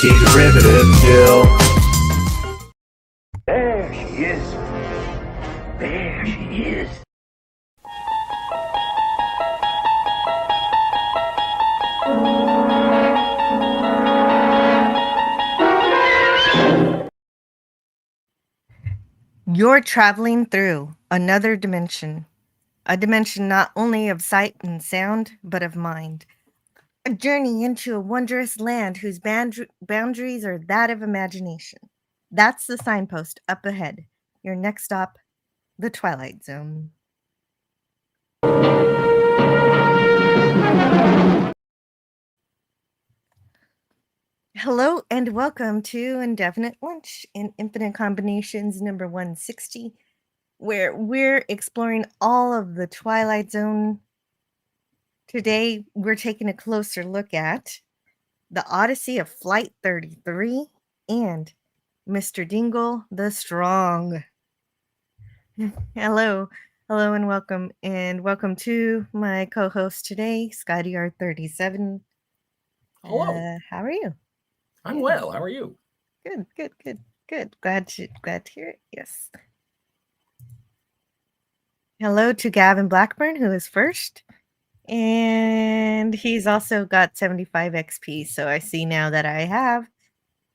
derivative still. There she is. There she is. You're traveling through another dimension, a dimension not only of sight and sound, but of mind. A journey into a wondrous land whose boundaries are that of imagination. That's the signpost up ahead. Your next stop, the Twilight Zone. Hello and welcome to Indefinite Lunch in Infinite Combinations number 160, where we're exploring all of the Twilight Zone. Today, we're taking a closer look at the Odyssey of Flight 33 and Mr. Dingle the Strong. Hello, and welcome. And welcome to my co-host today, SkyDR37. Hello. How are you? I'm well. How are you? Good. Glad to hear it. Yes. Hello to Gavin Blackburn, who is first. And he's also got 75 XP. So I see now that I have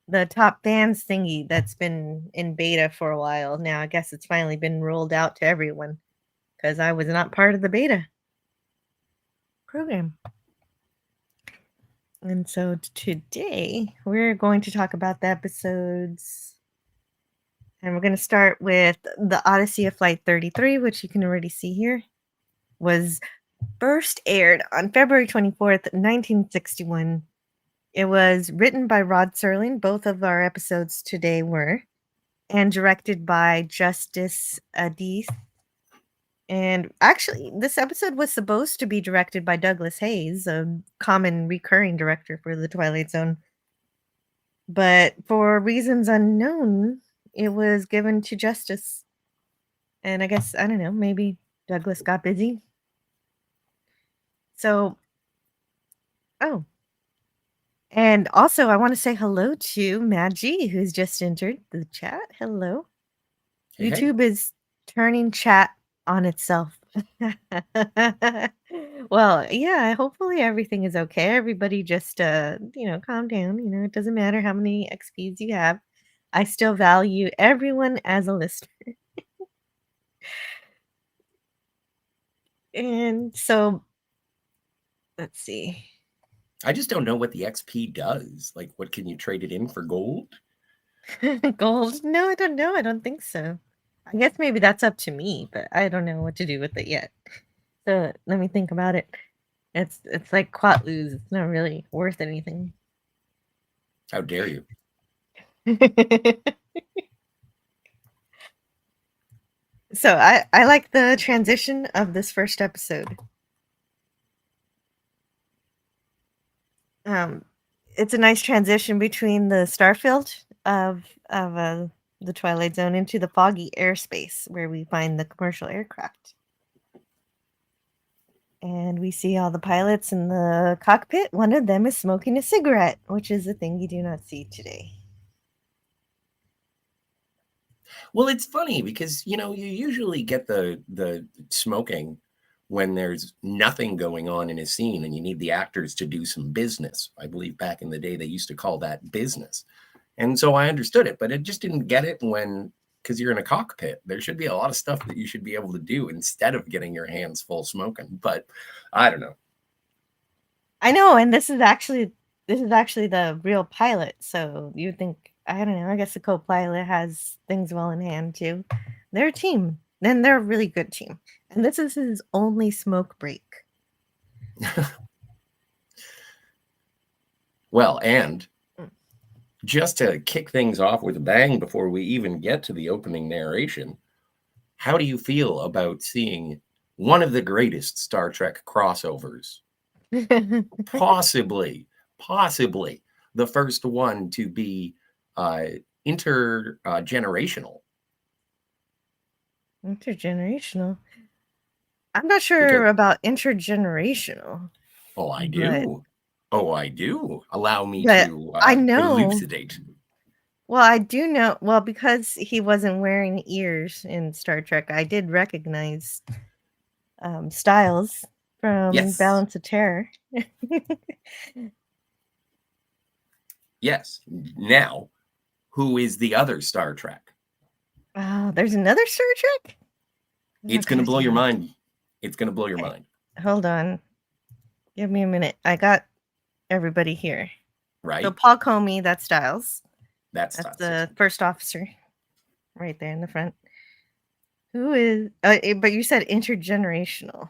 the top fans thingy that's been in beta for a while. Now I guess it's finally been rolled out to everyone because I was not part of the beta program. And so today we're going to talk about the episodes. And we're going to start with the Odyssey of Flight 33, which you can already see here, was first aired on February 24th, 1961. It was written by Rod Serling. Both of our episodes today were. And directed by Justice Adith. And actually, this episode was supposed to be directed by Douglas Hayes, a common recurring director for the Twilight Zone. But for reasons unknown, it was given to Justice. And I guess, I don't know, maybe Douglas got busy. So, and also I want to say hello to Matt G, who's just entered the chat. Hello. Hey, YouTube is turning chat on itself. Well, yeah, hopefully everything is okay. Everybody just calm down. It doesn't matter how many XPs you have. I still value everyone as a listener. And so let's see. I just don't know what the XP does. Like, what can you trade it in for gold? Gold? No, I don't know. I don't think so. I guess maybe that's up to me, but I don't know what to do with it yet. So let me think about it. It's like Quatloos. It's not really worth anything. How dare you? So I like the transition of this first episode. It's a nice transition between the starfield of the Twilight Zone into the foggy airspace where we find the commercial aircraft. And we see all the pilots in the cockpit. One of them is smoking a cigarette, which is a thing you do not see today. Well, it's funny because, you usually get the smoking when there's nothing going on in a scene and you need the actors to do some business. I believe back in the day, they used to call that business. And so I understood it, but I just didn't get it because you're in a cockpit. There should be a lot of stuff that you should be able to do instead of getting your hands full smoking. But I don't know. I know, and this is actually the real pilot. So you think, I don't know, I guess the co-pilot has things well in hand too. They're a team. Then they're a really good team. And this is his only smoke break. Well, and just to kick things off with a bang before we even get to the opening narration, how do you feel about seeing one of the greatest Star Trek crossovers? Possibly the first one to be intergenerational. Intergenerational? I'm not sure about intergenerational. Oh, I do. Oh, I do. Allow me But to I know. elucidate. Well, I do know. Well, because he wasn't wearing ears in Star Trek, I did recognize Styles from Yes. Balance of Terror. Yes. Now, who is the other Star Trek? Oh, there's another Star Trek? It's going to Okay, blow your yeah. mind. It's going to blow your Okay. mind. Hold on. Give me a minute. I got everybody here. Right? So Paul Comey, that's Styles. That's That's Styles. the first officer right there in the front. Who is, but you said intergenerational.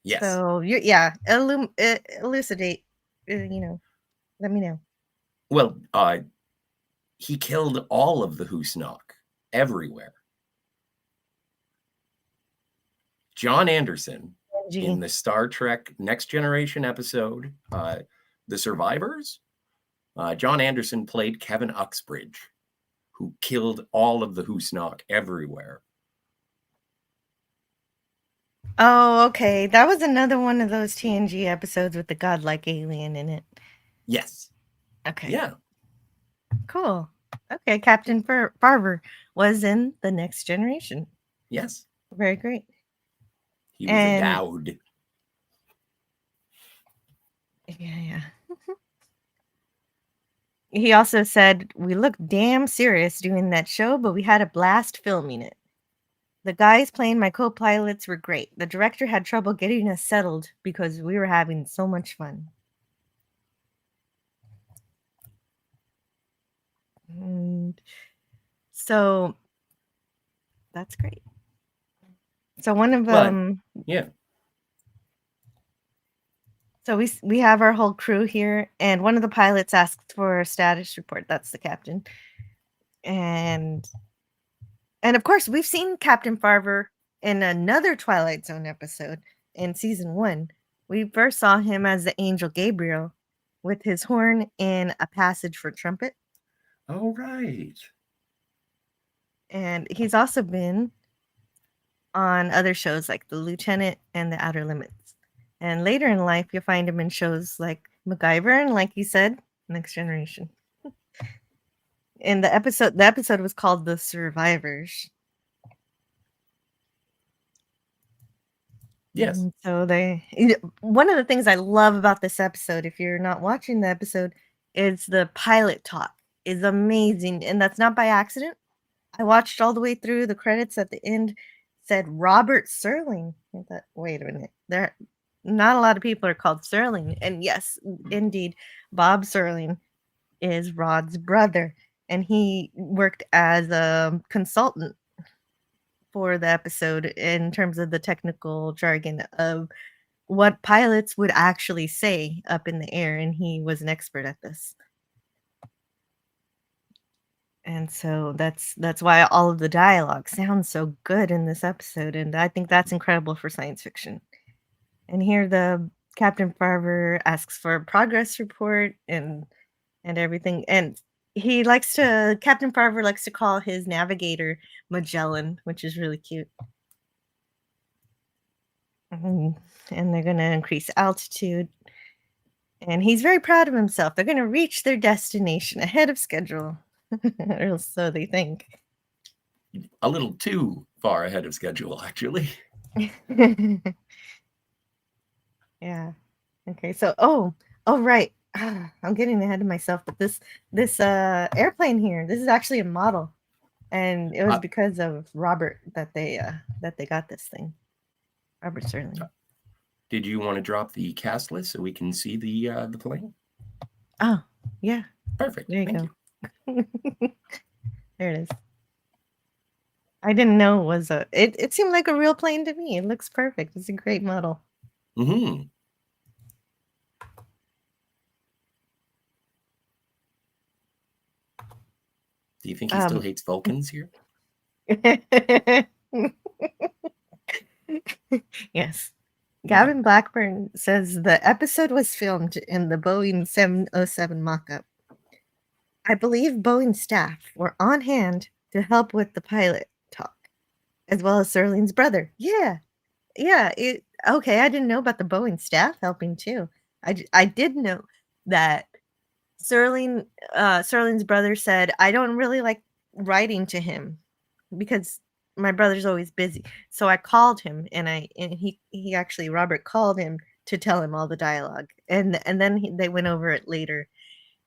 Yes. So, elucidate, let me know. Well, he killed all of the Husnock everywhere. John Anderson in the Star Trek Next Generation episode, The Survivors, John Anderson played Kevin Uxbridge, who killed all of the Husnock everywhere. Oh, okay. That was another one of those TNG episodes with the godlike alien in it. Yes. Okay. Yeah. Cool. Okay, Captain Farver was in the Next Generation. Yes. Very great. He was a Dowd. Yeah. He also said, "We looked damn serious doing that show, but we had a blast filming it. The guys playing my co-pilots were great. The director had trouble getting us settled because we were having so much fun." And so that's great. So one of them, yeah. So we have our whole crew here, and one of the pilots asked for a status report. That's the captain, and of course we've seen Captain Farver in another Twilight Zone episode in season 1. We first saw him as the angel Gabriel with his horn in A Passage for Trumpet. Oh, right. And he's also been on other shows like The Lieutenant and The Outer Limits. And later in life, you'll find him in shows like MacGyver and, like you said, Next Generation. And the episode was called The Survivors. Yes. So one of the things I love about this episode, if you're not watching the episode, is the pilot talk is amazing. And that's not by accident. I watched all the way through. The credits at the end said Robert Serling. I thought, wait a minute. There not a lot of people are called Serling. And yes, indeed, Bob Serling is Rod's brother. And he worked as a consultant for the episode in terms of the technical jargon of what pilots would actually say up in the air. And he was an expert at this. And so that's why all of the dialogue sounds so good in this episode, and I think that's incredible for science fiction. And here the Captain Farver asks for a progress report and everything, and Captain Farver likes to call his navigator Magellan, which is really cute. And they're going to increase altitude. And he's very proud of himself. They're going to reach their destination ahead of schedule. Or so they think. A little too far ahead of schedule, actually. Yeah. Okay. So, right. I'm getting ahead of myself. But this airplane here, this is actually a model, and it was because of Robert that they got this thing. Robert Serling. Did you want to drop the cast list so we can see the plane? Oh, yeah. Perfect. There you Thank go. you. There it is. I didn't know it was it seemed like a real plane to me. It looks perfect. It's a great model. Mm-hmm. Do you think he still hates Vulcans here? Yes. Gavin Blackburn says the episode was filmed in the Boeing 707 mock-up. I believe Boeing staff were on hand to help with the pilot talk, as well as Serling's brother. Yeah. Okay, I didn't know about the Boeing staff helping too. I did know that Serling's brother said, I don't really like writing to him because my brother's always busy. So I called him, and he actually, Robert called him to tell him all the dialogue, and then they went over it later.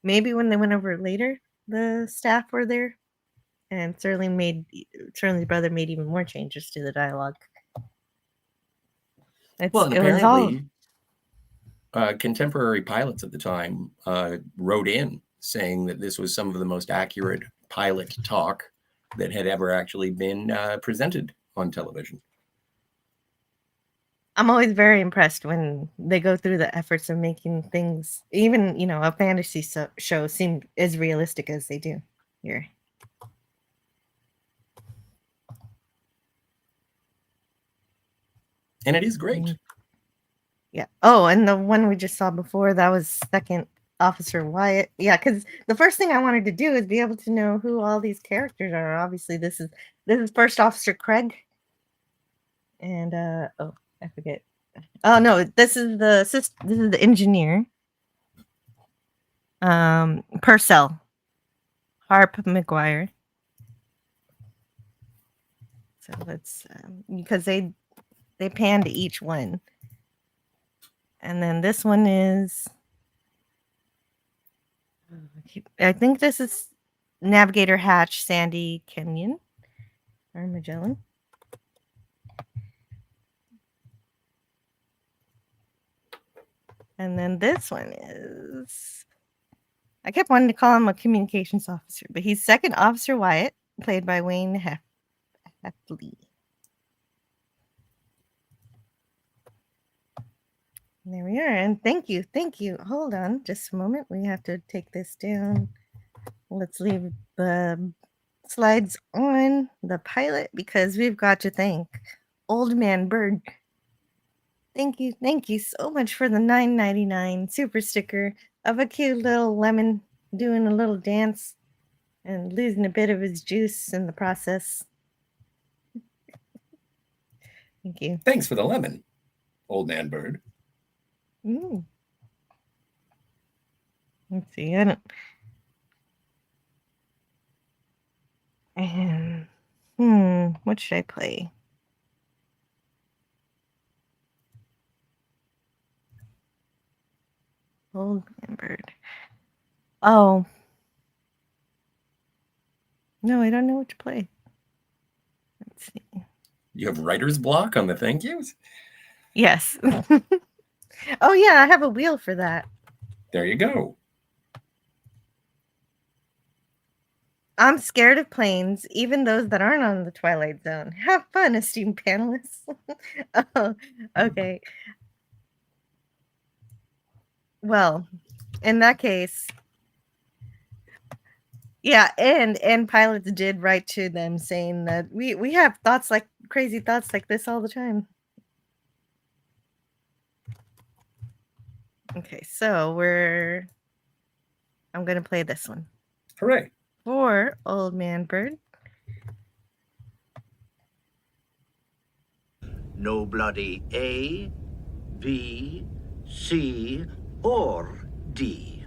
Maybe when they went over it later, the staff were there, and Serling's brother made even more changes to the dialogue. Well, and It was all apparently, contemporary pilots at the time wrote in saying that this was some of the most accurate pilot talk that had ever actually been presented on television. I'm always very impressed when they go through the efforts of making things, even a fantasy show, seem as realistic as they do here. And it is great. Yeah. Oh, and the one we just saw before, that was Second Officer Wyatt. Yeah, because the first thing I wanted to do is be able to know who all these characters are. Obviously, this is First Officer Craig. And oh, I forget. Oh no, this is the engineer. Purcell. Harp McGuire. So let's because they pan to each one. And then this one is, I think this is Navigator Hatch Sandy Kenyon or Magellan. And then this one is, I kept wanting to call him a communications officer, but he's Second Officer Wyatt, played by Wayne Heffley. There we are. And thank you. Hold on just a moment. We have to take this down. Let's leave the slides on the pilot because we've got to thank Old Man Bird. Thank you so much for the $9.99 super sticker of a cute little lemon doing a little dance and losing a bit of his juice in the process. Thank you. Thanks for the lemon, Old Man Bird. Let's see. I don't. And what should I play? Old Man Bird. Oh. No, I don't know what to play. Let's see. You have writer's block on the thank yous? Yes. Oh, yeah, I have a wheel for that. There you go. I'm scared of planes, even those that aren't on the Twilight Zone. Have fun, esteemed panelists. Oh, okay. Well, in that case, yeah, and pilots did write to them saying that we have crazy thoughts like this all the time. Okay, so I'm gonna play this one. Hooray. For Old Man Bird. No bloody A, B, C, or D.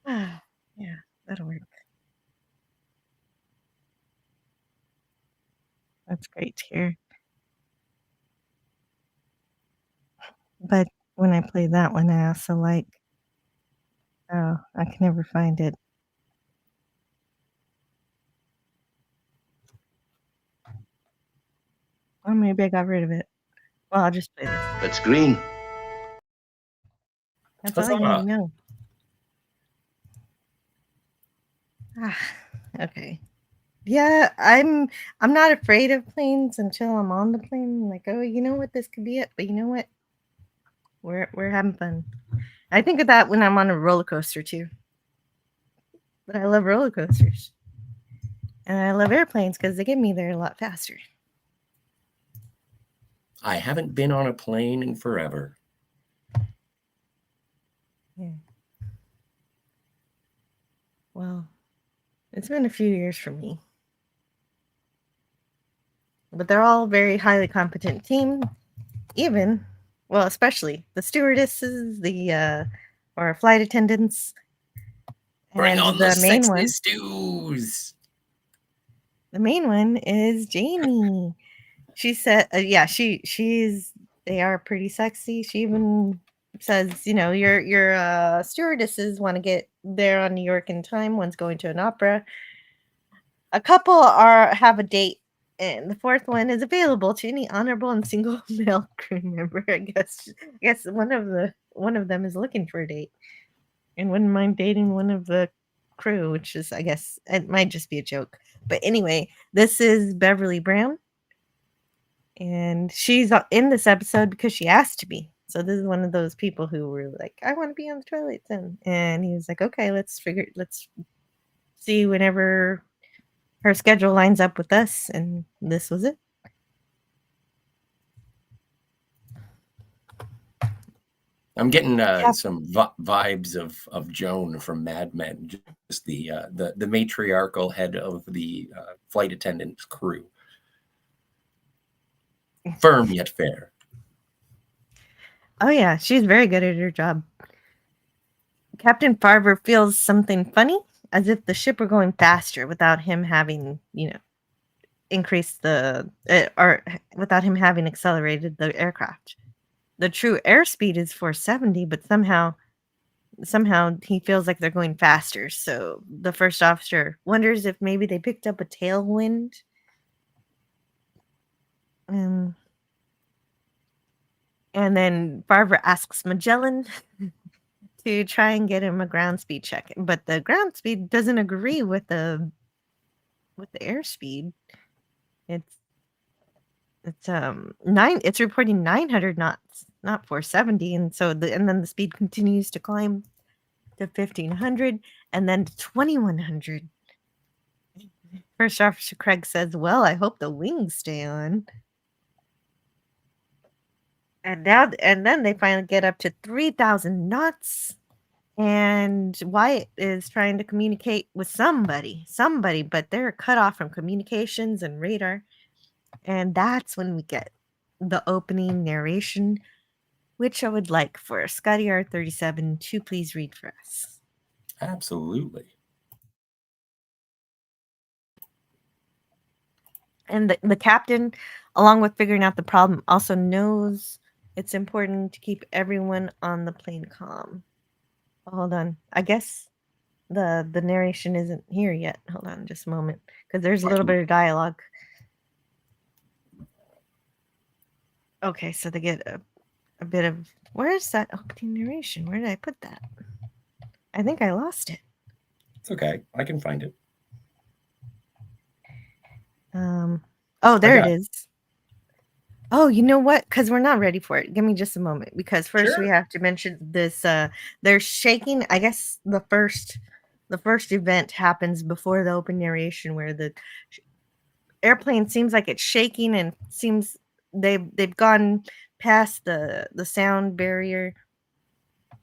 Yeah, that'll work. That's great to hear. But when I play that one, I also like, oh, I can never find it. Or maybe I got rid of it. Well, I'll just play this. That's green. That's all you need to know. Okay. Yeah, I'm not afraid of planes until I'm on the plane. I'm like, oh, you know what, this could be it. But you know what? We're having fun. I think of that when I'm on a roller coaster too. But I love roller coasters. And I love airplanes because they get me there a lot faster. I haven't been on a plane in forever. Yeah. Well, it's been a few years for me. But they're all very highly competent team. Even Well, especially the stewardesses, or flight attendants, Bring and on the the main sexy one. stews. The main one is Jamie. She said, "Yeah, she's they are pretty sexy." She even says, your stewardesses want to get there on New York in time. One's going to an opera. A couple have a date, and the fourth one is available to any honorable and single male crew member. I guess one of them is looking for a date and wouldn't mind dating one of the crew, which is, I guess, it might just be a joke. But anyway, this is Beverly Brown, and she's in this episode because she asked to be. So this is one of those people who were like, "I want to be on the Twilight Zone," and he was like, "Okay, let's see whenever her schedule lines up with us," and this was it. I'm getting some vibes of Joan from Mad Men, just the matriarchal head of the flight attendants crew. Firm yet fair. Oh yeah, she's very good at her job. Captain Farver feels something funny, as if the ship were going faster without him having, increased or without him having accelerated the aircraft. The true airspeed is 470, but somehow he feels like they're going faster. So the first officer wonders if maybe they picked up a tailwind. And then Barbara asks Magellan to try and get him a ground speed check, but the ground speed doesn't agree with the airspeed. It's reporting 900 knots, not 470, and then the speed continues to climb to 1500 and then to 2100. First Officer Craig says, "Well, I hope the wings stay on." And then they finally get up to 3000 knots, and Wyatt is trying to communicate with somebody, but they're cut off from communications and radar. And that's when we get the opening narration, which I would like for Scotty R37 to please read for us. Absolutely. And the captain, along with figuring out the problem, also knows it's important to keep everyone on the plane calm. Hold on. I guess the narration isn't here yet. Hold on just a moment, because there's a little bit of dialogue. Okay, so they get a bit of... Where's that opening narration? Where did I put that? I think I lost it. It's okay. I can find it. Oh, there it is. Oh, you know what? Because we're not ready for it. Give me just a moment. Because first we have to mention this. They're shaking. I guess the first event happens before the open narration, where the airplane seems like it's shaking, and seems they've gone past the sound barrier.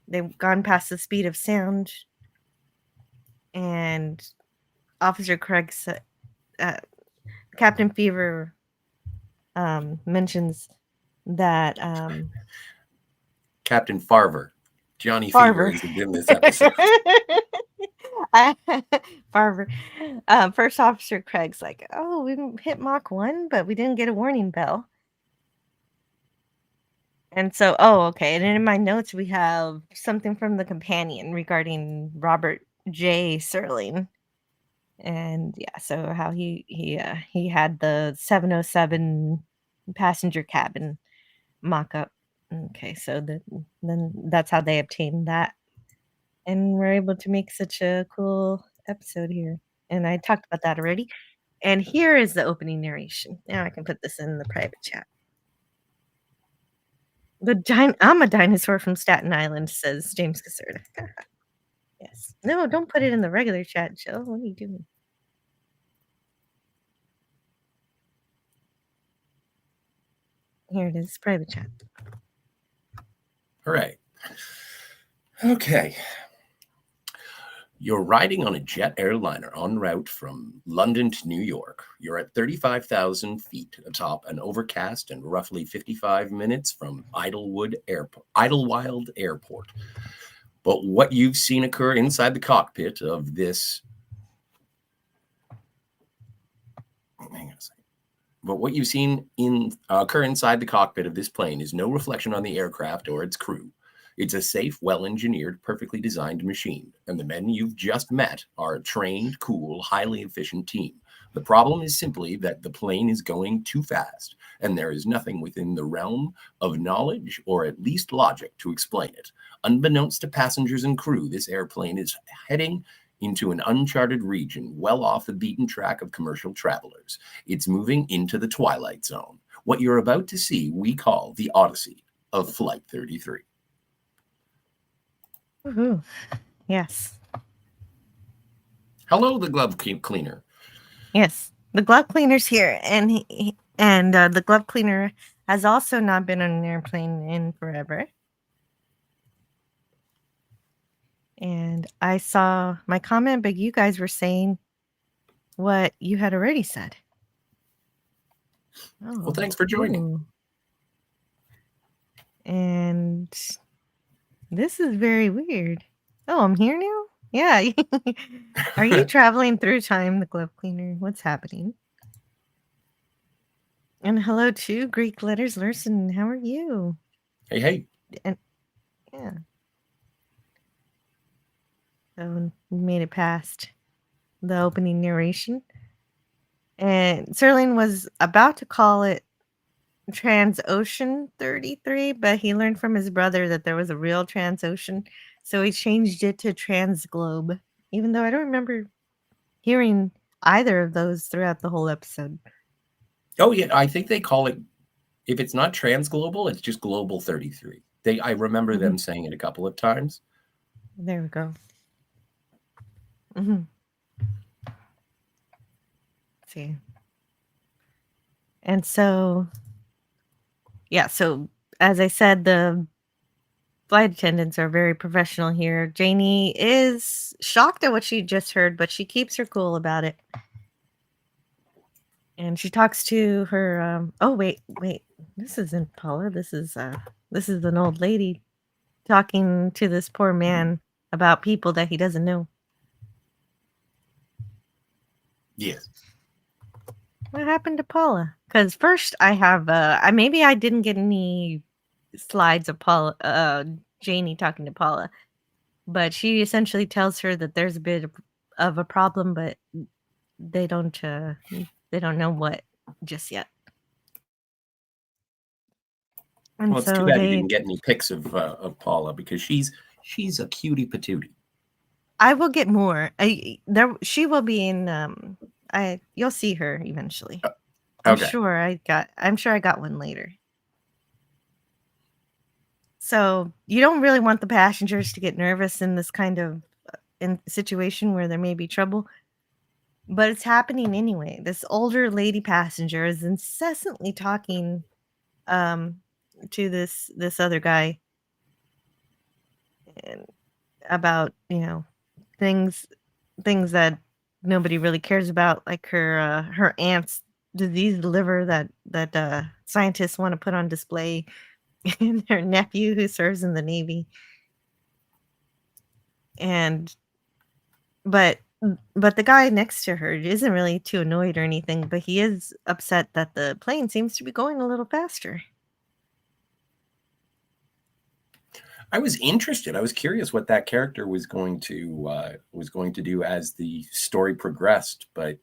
They've gone past the speed of sound, and Officer Craig said, Captain Fever mentions that Captain Farver. Johnny Farver Fever isn't in this episode. Farver. First Officer Craig's like, "Oh, we hit Mach 1, but we didn't get a warning bell." And so, okay. And in my notes, we have something from the companion regarding Robert J. Serling. And yeah, so how he had the 707 passenger cabin mock-up. Okay, so then that's how they obtained that. And we're able to make such a cool episode here. And I talked about that already. And here is the opening narration. Now I can put this in the private chat. I'm a dinosaur from Staten Island, says James Caserta. Yes. No, don't put it in the regular chat, Jill. What are you doing? Here it is, private chat. All right. Okay. You're riding on a jet airliner en route from London to New York. You're at 35,000 feet atop an overcast and roughly 55 minutes from Idlewild Airport. But what you've seen occur inside the cockpit of this. Hang on a second. But what you've seen occur inside the cockpit of this plane is no reflection on the aircraft or its crew. It's a safe, well-engineered, perfectly designed machine, and the men you've just met are a trained, cool, highly efficient team. The problem is simply that the plane is going too fast, and there is nothing within the realm of knowledge or at least logic to explain it. Unbeknownst to passengers and crew, this airplane is heading into an uncharted region well off the beaten track of commercial travelers. It's moving into the Twilight Zone. What you're about to see we call the Odyssey of Flight 33. Woohoo. Yes. Hello, the glove cleaner. Yes. The glove cleaner's here, and the glove cleaner has also not been on an airplane in forever. And I saw my comment, but you guys were saying what you had already said. Oh, Well, thanks for joining. ooh. And this is very weird. Oh, I'm here now? Yeah. Are you traveling through time, the glove cleaner? What's happening? And hello to Greek Letters Larson. How are you? Hey. And yeah. So we made it past the opening narration. And Serling was about to call it Transocean 33, but he learned from his brother that there was a real Transocean. So he changed it to Transglobe, even though I don't remember hearing either of those throughout the whole episode. Oh, yeah. I think they call it, if it's not Transglobal, it's just Global 33. I remember them saying it a couple of times. There we go. Let's see. And so, yeah, so as I said, the flight attendants are very professional here. Janie is shocked at what she just heard, but she keeps her cool about it. And she talks to her. Oh wait, this isn't Paula. This is an old lady talking to this poor man about people that he doesn't know. Yes. What happened to Paula? Because first I have maybe I didn't get any slides of Paula, Janie talking to Paula, but she essentially tells her that there's a bit of a problem, but they don't know what just yet. And well, it's too bad you didn't get any pics of Paula, because she's a cutie patootie. I will get more. She will be in. You'll see her eventually. Okay. I'm sure I got one later. So you don't really want the passengers to get nervous in this kind of situation where there may be trouble, but it's happening anyway. This older lady passenger is incessantly talking to this other guy and about things that nobody really cares about, like her aunt's diseased liver that scientists want to put on display, and her nephew who serves in the Navy. But the guy next to her isn't really too annoyed or anything, but he is upset that the plane seems to be going a little faster. I was interested. I was curious what that character was going to do as the story progressed, but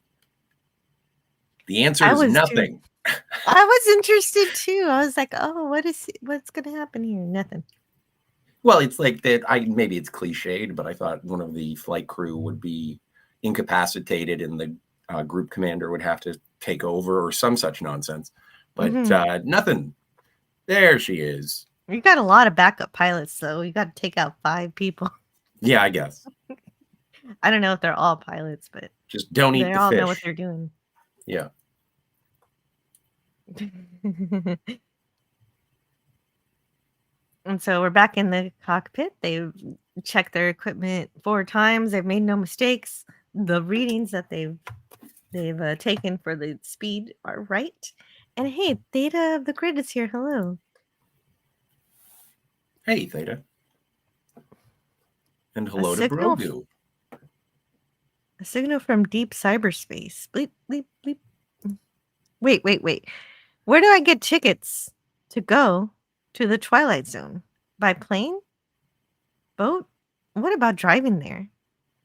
the answer is nothing. I was interested too. I was like, "Oh, what's going to happen here?" Nothing. Well, it's like that. Maybe it's cliched, but I thought one of the flight crew would be incapacitated, and the group commander would have to take over, or some such nonsense. But nothing. There she is. You got a lot of backup pilots, though. You got to take out 5 people. Yeah, I guess. I don't know if they're all pilots, but just don't eat the fish. They all know what they're doing. Yeah. And so we're back in the cockpit. checked their equipment 4 times. They've made no mistakes. The readings that they've taken for the speed are right. And hey, Theta of the Grid is here. Hello. Hey, Theta. And A hello to signal, Brogu. a signal from deep cyberspace. Bleep, bleep, bleep. Wait. Where do I get tickets to go to the Twilight Zone? By plane? Boat? What about driving there?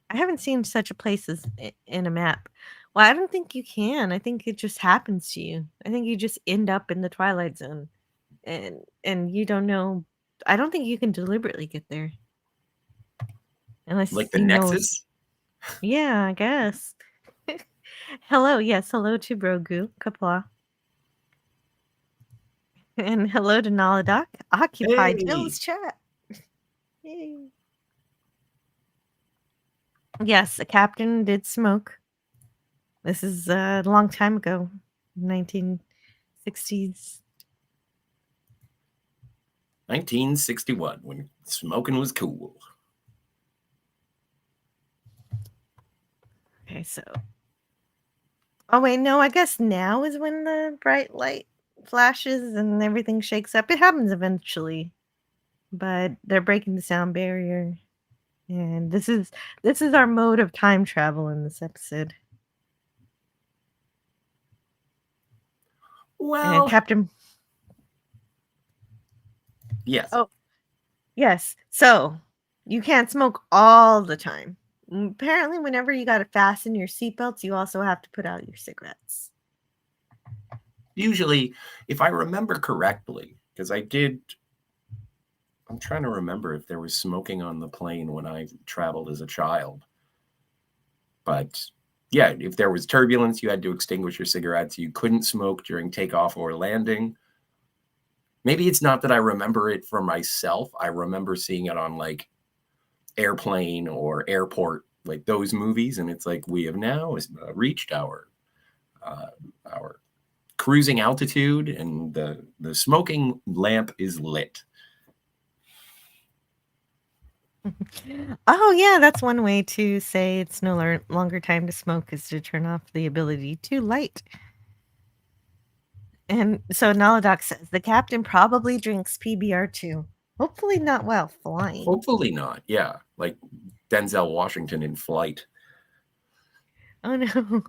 I haven't seen such a place as in a map. Well, I don't think you can. I think it just happens to you. I think you just end up in the Twilight Zone, and you don't know. I don't think you can deliberately get there unless Like the you know. Nexus? Yeah, I guess. Hello, yes, hello to Brogu, Kapla, and hello to Naladak. Occupy Jill's Hey! chat. Yay. Yes, the captain did smoke. This is a long time ago, 1960s. 1961, when smoking was cool. Okay, so. Oh, wait, no, I guess now is when the bright light flashes and everything shakes up. It happens eventually, but they're breaking the sound barrier. And this is our mode of time travel in this episode. And Well, Captain. yes. Oh, yes. So you can't smoke all the time. Apparently, whenever you got to fasten your seatbelts, you also have to put out your cigarettes. Usually, if I remember correctly, because I'm trying to remember if there was smoking on the plane when I traveled as a child. But yeah, if there was turbulence, you had to extinguish your cigarettes. You couldn't smoke during takeoff or landing. Maybe it's not that I remember it for myself. I remember seeing it on like Airplane or Airport, like those movies, and it's like we have now reached our cruising altitude, and the smoking lamp is lit. Oh, yeah, that's one way to say it's no longer time to smoke is to turn off the ability to light. And so Naladak says the captain probably drinks PBR too. Hopefully not while flying. Hopefully not. Yeah, like Denzel Washington in Flight. Oh no,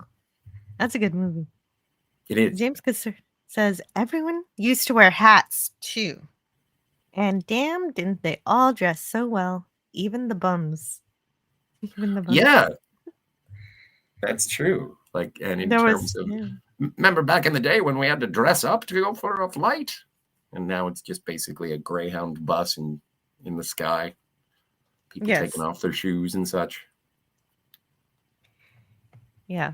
that's a good movie. It is. James Kisser says everyone used to wear hats too. And damn, didn't they all dress so well? Even the bums. Even the bums. Yeah, that's true. Like, and in There terms was, of, yeah. remember back in the day when we had to dress up to go for a flight, and now it's just basically a Greyhound bus in the sky. People Yes. taking off their shoes and such. Yeah.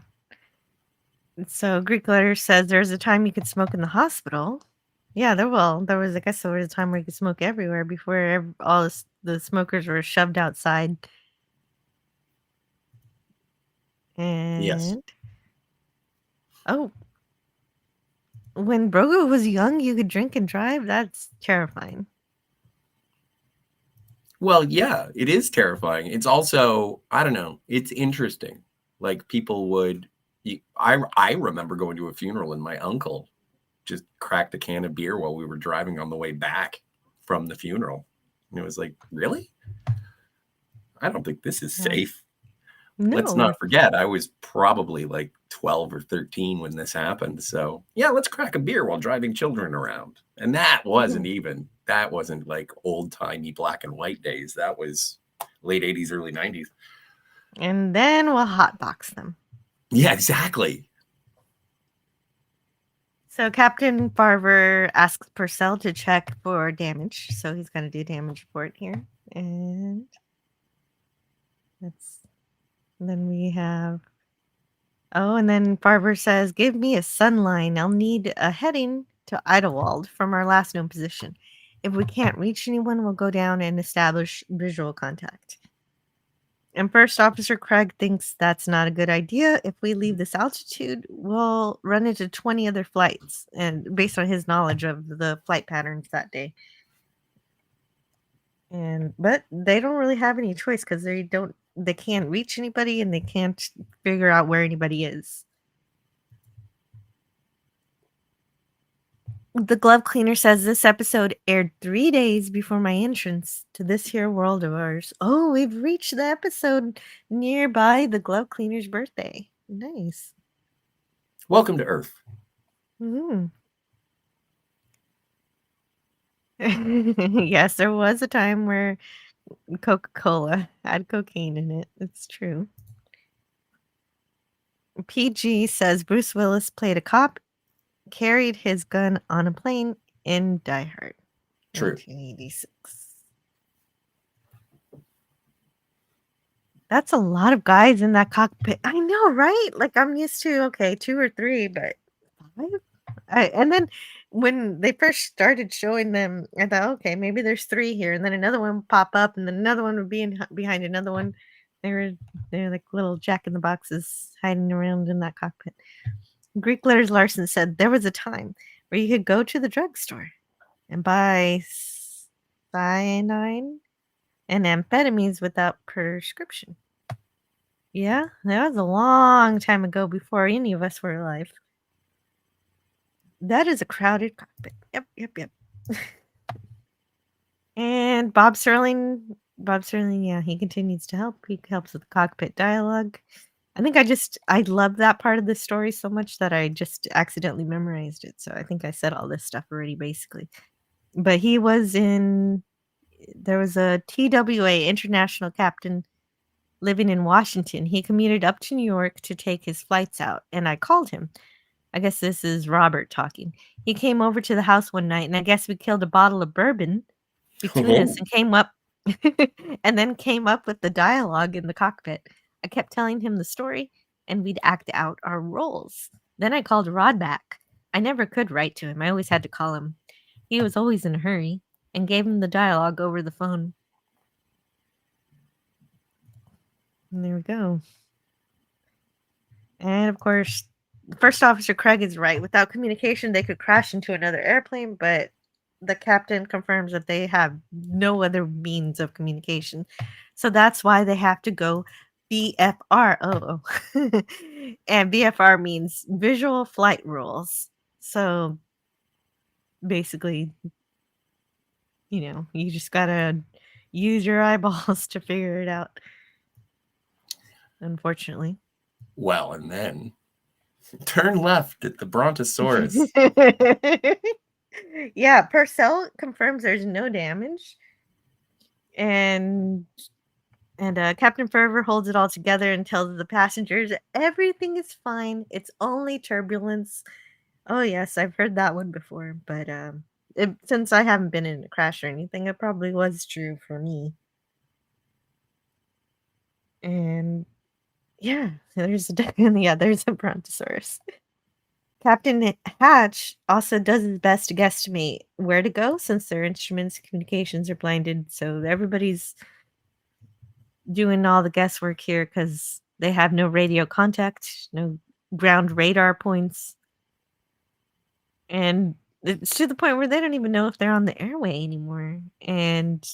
So Greek letter says there's a time you could smoke in the hospital. Yeah, there was, I guess there was a time where you could smoke everywhere before all the smokers were shoved outside. And Yes. oh, when Brogo was young, you could drink and drive. That's terrifying. Well, yeah, it is terrifying. It's also, I don't know, it's interesting. Like people would, I remember going to a funeral and my uncle just cracked a can of beer while we were driving on the way back from the funeral. And it was like, really? I don't think this is safe. Let's No. not forget, I was probably like 12 or 13 when this happened. So yeah, let's crack a beer while driving children around. And that wasn't like old timey black and white days. That was late 80s, early 90s. And then we'll hotbox them. Yeah, exactly. So Captain Barber asks Purcell to check for damage. So he's going to do damage report here. And then we have, and then Barber says, give me a sun line. I'll need a heading to Idlewild from our last known position. If we can't reach anyone, we'll go down and establish visual contact. And First Officer Craig thinks that's not a good idea. If we leave this altitude, we'll run into 20 other flights, and based on his knowledge of the flight patterns that day. But they don't really have any choice because they can't reach anybody and they can't figure out where anybody is. The glove cleaner says this episode aired 3 days before my entrance to this here world of ours. Oh, we've reached the episode nearby the glove cleaner's birthday. Nice. Welcome to Earth. Mhm. Yes, there was a time where Coca-Cola had cocaine in it. It's true. PG says Bruce Willis played a cop, carried his gun on a plane in Die Hard. True. 1986. That's a lot of guys in that cockpit. I know, right? Like I'm used to 2 or 3, but 5? And then when they first started showing them, I thought, okay, maybe there's 3 here, and then another one would pop up, and then another one would be behind another one. They're like little jack in the boxes hiding around in that cockpit. Greek Letters Larson said there was a time where you could go to the drugstore and buy cyanide and amphetamines without prescription. Yeah, that was a long time ago before any of us were alive. That is a crowded cockpit. Yep. And Bob Serling, yeah, he continues to help. He helps with the cockpit dialogue. I think I love that part of the story so much that I just accidentally memorized it. So I think I said all this stuff already, basically. But there was a TWA international captain living in Washington. He commuted up to New York to take his flights out, and I called him. I guess this is Robert talking. He came over to the house one night, and I guess we killed a bottle of bourbon between us and came up with the dialogue in the cockpit. I kept telling him the story, and we'd act out our roles. Then I called Rod back. I never could write to him. I always had to call him. He was always in a hurry, and gave him the dialogue over the phone. And there we go. And of course, First Officer Craig is right. Without communication, they could crash into another airplane, but the captain confirms that they have no other means of communication. So that's why they have to go VFR. Oh. And VFR means visual flight rules. So basically, you just got to use your eyeballs to figure it out. Unfortunately. Well, and then turn left at the Brontosaurus. Yeah, Purcell confirms there's no damage. And Captain Fervor holds it all together and tells the passengers everything is fine. It's only turbulence. Oh yes, I've heard that one before, but since I haven't been in a crash or anything, it probably was true for me. And yeah, there's a Brontosaurus. Captain Hatch also does his best to guesstimate where to go since their instruments communications are blinded. So everybody's doing all the guesswork here because they have no radio contact, no ground radar points. And it's to the point where they don't even know if they're on the airway anymore. And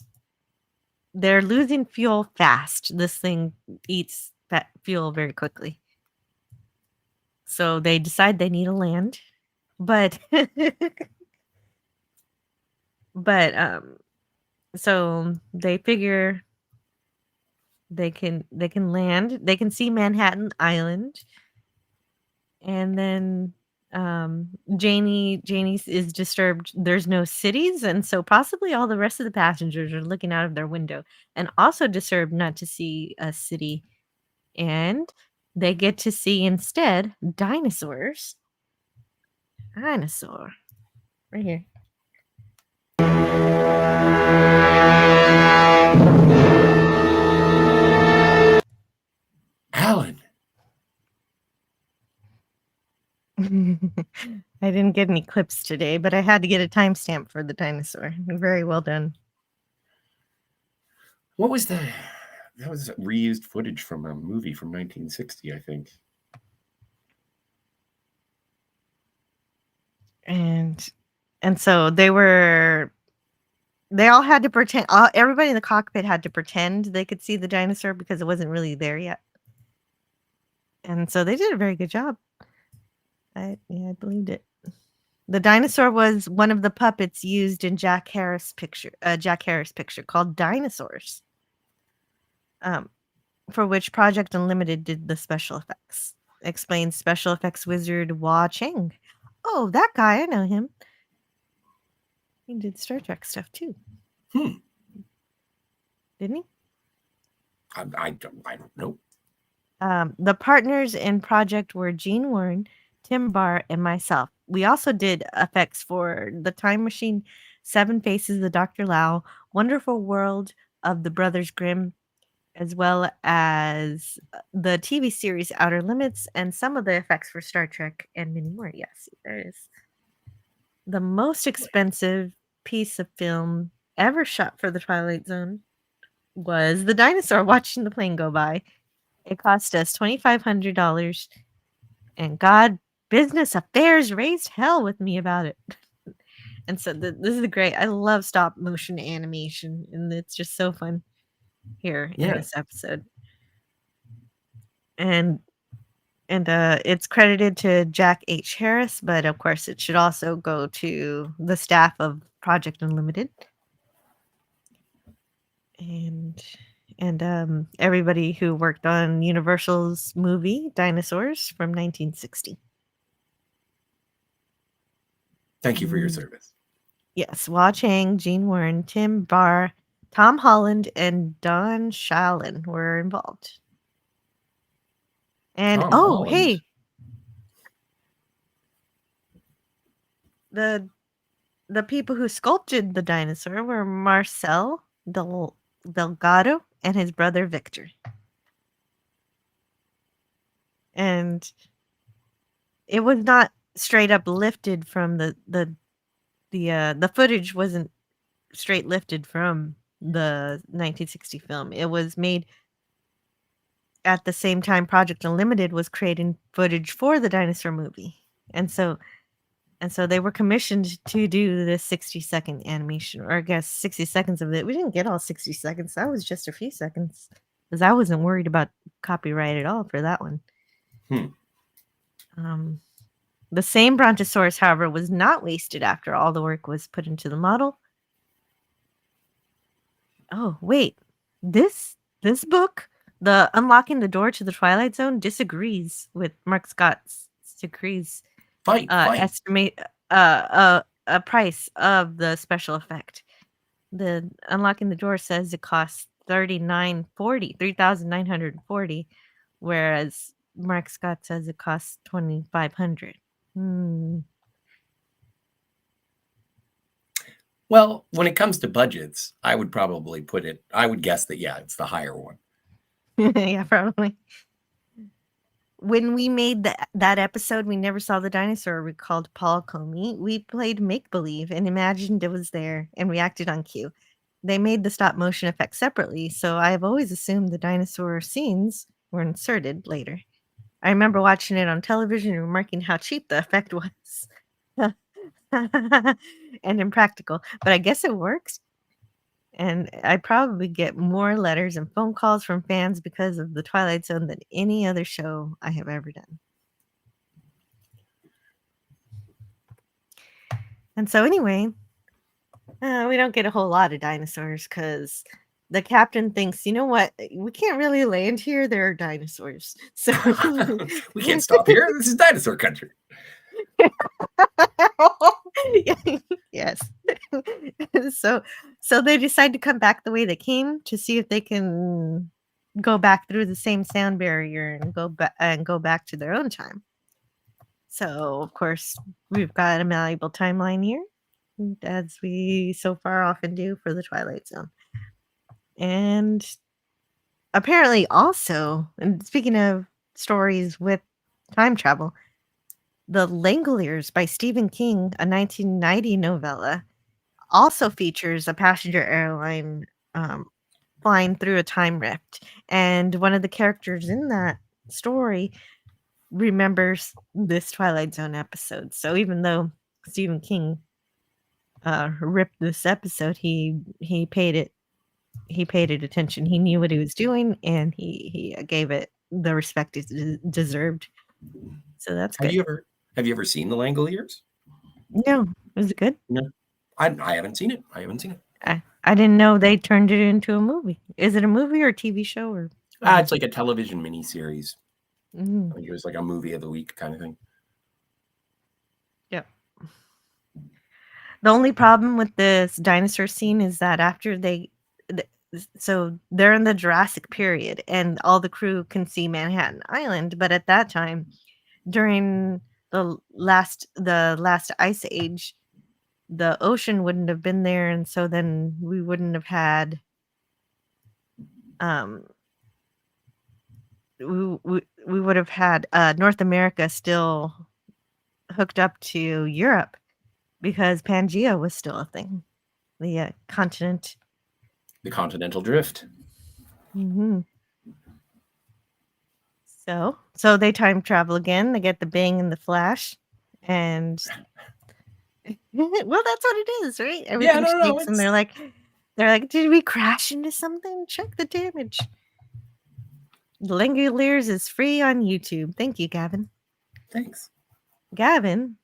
they're losing fuel fast. This thing eats that fuel very quickly. So they decide they need to land. But so they figure they can land. They can see Manhattan Island. And then Janie is disturbed. There's no cities, and so possibly all the rest of the passengers are looking out of their window and also disturbed not to see a city. And they get to see instead dinosaurs. Dinosaur. Right here. Alan. I didn't get any clips today, but I had to get a timestamp for the dinosaur. Very well done. What was that? That was reused footage from a movie from 1960, I think. And so they were They all had to pretend. Everybody in the cockpit had to pretend they could see the dinosaur because it wasn't really there yet. And so they did a very good job. I believed it. The dinosaur was one of the puppets used in Jack Harris picture called Dinosaurs, for which Project Unlimited did the special effects. Explains special effects wizard Hua Cheng. Oh, that guy, I know him. He did Star Trek stuff too. Didn't he? I don't know. The partners in project were Gene Warren, Tim Barr, and myself. We also did effects for The Time Machine, Seven Faces of Dr. Lau, Wonderful World of the Brothers Grimm, as well as the TV series Outer Limits, and some of the effects for Star Trek, and many more. Yes, there is. The most expensive piece of film ever shot for the Twilight Zone was the dinosaur watching the plane go by. It cost us $2,500, and God, business affairs raised hell with me about it. And so this is great. I love stop motion animation, and it's just so fun here in this episode. And it's credited to Jack H. Harris, but of course it should also go to the staff of Project Unlimited. And everybody who worked on Universal's movie Dinosaurs from 1960. Thank you for your service. Yes, Hua Cheng, Gene Warren, Tim Barr, Tom Holland, and Don Shallon were involved. And Tom Holland. Hey, the people who sculpted the dinosaur were Marcel Delgado and his brother Victor. And it was not straight up lifted from the footage wasn't straight lifted from the 1960 film. It was made at the same time Project Unlimited was creating footage for the dinosaur movie. And so they were commissioned to do this 60-second animation, or I guess 60 seconds of it. We didn't get all 60 seconds. That was just a few seconds because I wasn't worried about copyright at all for that one. The same Brontosaurus, however, was not wasted after all the work was put into the model. Oh, wait. This book, the Unlocking the Door to the Twilight Zone, disagrees with Mark Scott's decrees. Estimate a price of the special effect. The Unlocking the Door says it costs $3,940, whereas Mark Scott says it costs $2,500. Well, when it comes to budgets, I would guess that it's the higher one. Yeah, probably. When we made that episode, we never saw the dinosaur. We called Paul Comey. We played make-believe and imagined it was there and reacted on cue. They made the stop motion effect separately, so I've always assumed the dinosaur scenes were inserted later. I remember watching it on television and remarking how cheap the effect was. And impractical. But I guess it works. And I probably get more letters and phone calls from fans because of the Twilight Zone than any other show I have ever done. And so anyway, we don't get a whole lot of dinosaurs because the captain thinks, you know what, we can't really land here. There are dinosaurs. So we can't stop here. This is dinosaur country. Yes. So they decide to come back the way they came to see if they can go back through the same sound barrier and go back to their own time. So of course we've got a malleable timeline here, as we so far often do for the Twilight Zone. And apparently also, and speaking of stories with time travel, The Langoliers by Stephen King, a 1990 novella, also features a passenger airline flying through a time rift. And one of the characters in that story remembers this Twilight Zone episode. So even though Stephen King ripped this episode, he paid it attention. He knew what he was doing, and he gave it the respect it deserved. So that's Have good. you ever seen the Langoliers? No, was it good? No, I haven't seen it. I haven't seen it. I didn't know they turned it into a movie. Is it a movie or a TV show or? It's like a television miniseries. Mm, I think it was like a movie of the week kind of thing. yeah. The only problem with this dinosaur scene is that after so they're in the Jurassic period, and all the crew can see Manhattan Island, but at that time, during the last ice age, the ocean wouldn't have been there, and so then we wouldn't have had we would have had North America still hooked up to Europe because Pangea was still a thing, the continent. The continental drift. Mm-hmm. So they time travel again. They get the Bang and the Flash, and well, that's what it is, right? Everything shakes, and they're like, did we crash into something? Check the damage. The Langoliers is free on YouTube. Thank you, Gavin. Thanks, Gavin.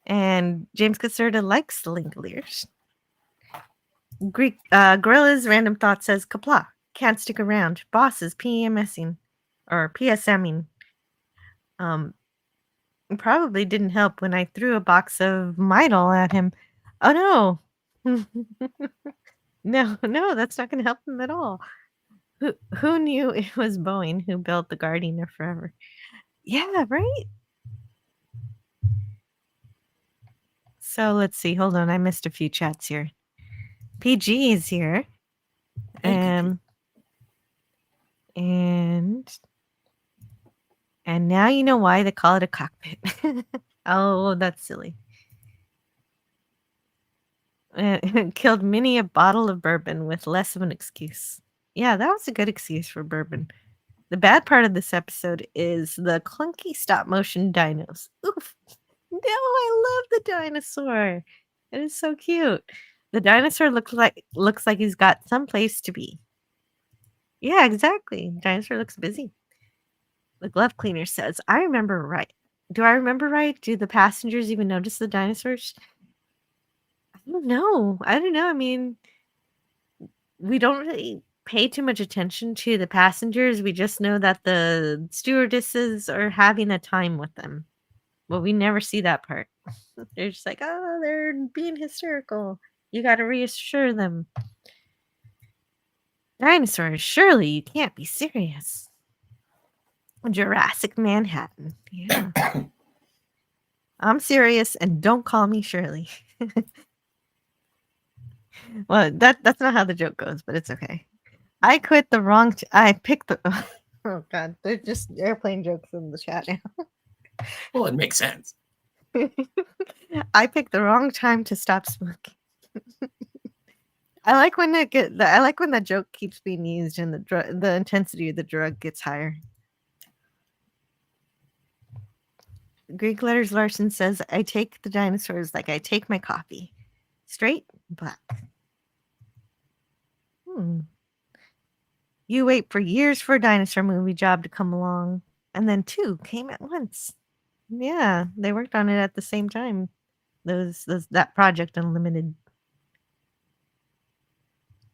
And James Caserta likes the Langoliers. Greek Gorilla's random thought says, "Kapla, can't stick around. Bosses PMSing or PSMing. Probably didn't help when I threw a box of Midol at him. Oh no, no, that's not going to help him at all. Who knew it was Boeing who built the Guardian of Forever? Yeah, right." So let's see. Hold on, I missed a few chats here. PG is here. And now you know why they call it a cockpit. Oh, that's silly. It killed many a bottle of bourbon with less of an excuse. Yeah, that was a good excuse for bourbon. The bad part of this episode is the clunky stop motion dinos. Oof. No, I love the dinosaur. It is so cute. The dinosaur looks like he's got someplace to be. Yeah, exactly. Dinosaur looks busy. The glove cleaner says, "I remember right." Do I remember right? Do the passengers even notice the dinosaurs? I don't know. I mean, we don't really pay too much attention to the passengers. We just know that the stewardesses are having a time with them. But we never see that part. They're just like, oh, they're being hysterical. You got to reassure them. Dinosaurs, surely you can't be serious. Jurassic Manhattan. Yeah. I'm serious, and don't call me Shirley. Well, that's not how the joke goes, but it's okay. I quit the wrong. I picked the. Oh God, they're just airplane jokes in the chat now. Well, it makes sense. I picked the wrong time to stop smoking. I like when that joke keeps being used and the intensity of the drug gets higher. Greek Letters Larson says, "I take the dinosaurs like I take my coffee. Straight, black." You wait for years for a dinosaur movie job to come along, and then 2 came at once. Yeah, they worked on it at the same time. That Project Unlimited.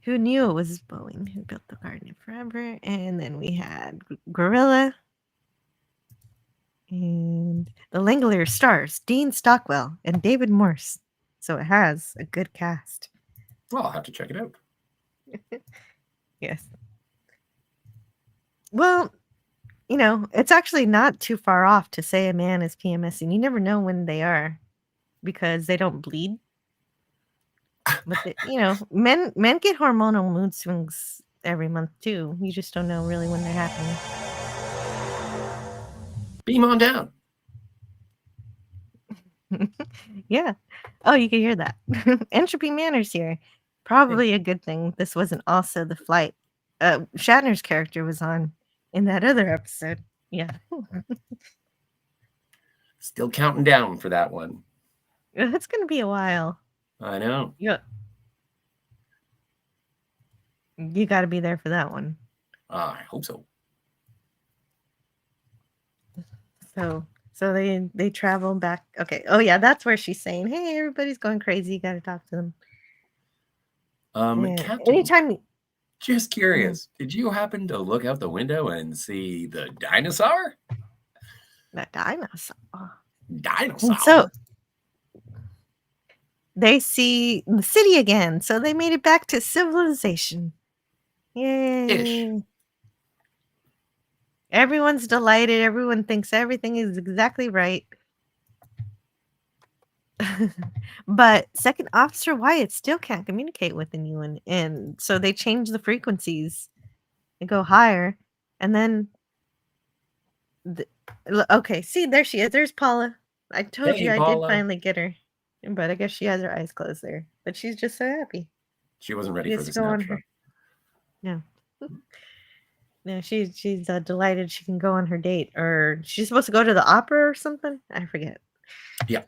Who knew it was Boeing who built the Guardian Forever? And then we had Gorilla. And the Langolier stars Dean Stockwell and David Morse. So it has a good cast. Well, I'll have to check it out. Yes. Well, it's actually not too far off to say a man is PMSing. You never know when they are because they don't bleed. But men get hormonal mood swings every month too. You just don't know really when they're happening. Beam on down. Yeah. Oh, you can hear that. Entropy Manor's here. Probably a good thing this wasn't also the flight Shatner's character was on in that other episode. Yeah. Still counting down for that one. It's gonna be a while. I know. You got to be there for that one. I hope so. So they travel back. Okay. Oh yeah, that's where she's saying, "Hey, everybody's going crazy. You got to talk to them." And Captain, anytime, just curious, did you happen to look out the window and see the dinosaur? that dinosaur. Dinosaur? So they see the city again. So they made it back to civilization. Yay! Ish. Everyone's delighted. Everyone thinks everything is exactly right. But Second Officer Wyatt still can't communicate with anyone, and so they change the frequencies and go higher, and then okay, see, there she is. There's Paula. I told you Hey, I did Paula. finally get her, but I guess she has her eyes closed there. But she's just so happy. She wasn't ready She for gets the to go on snapshot. her. No. No, she's delighted she can go on her date, or she's supposed to go to the opera or something. I forget. Yeah,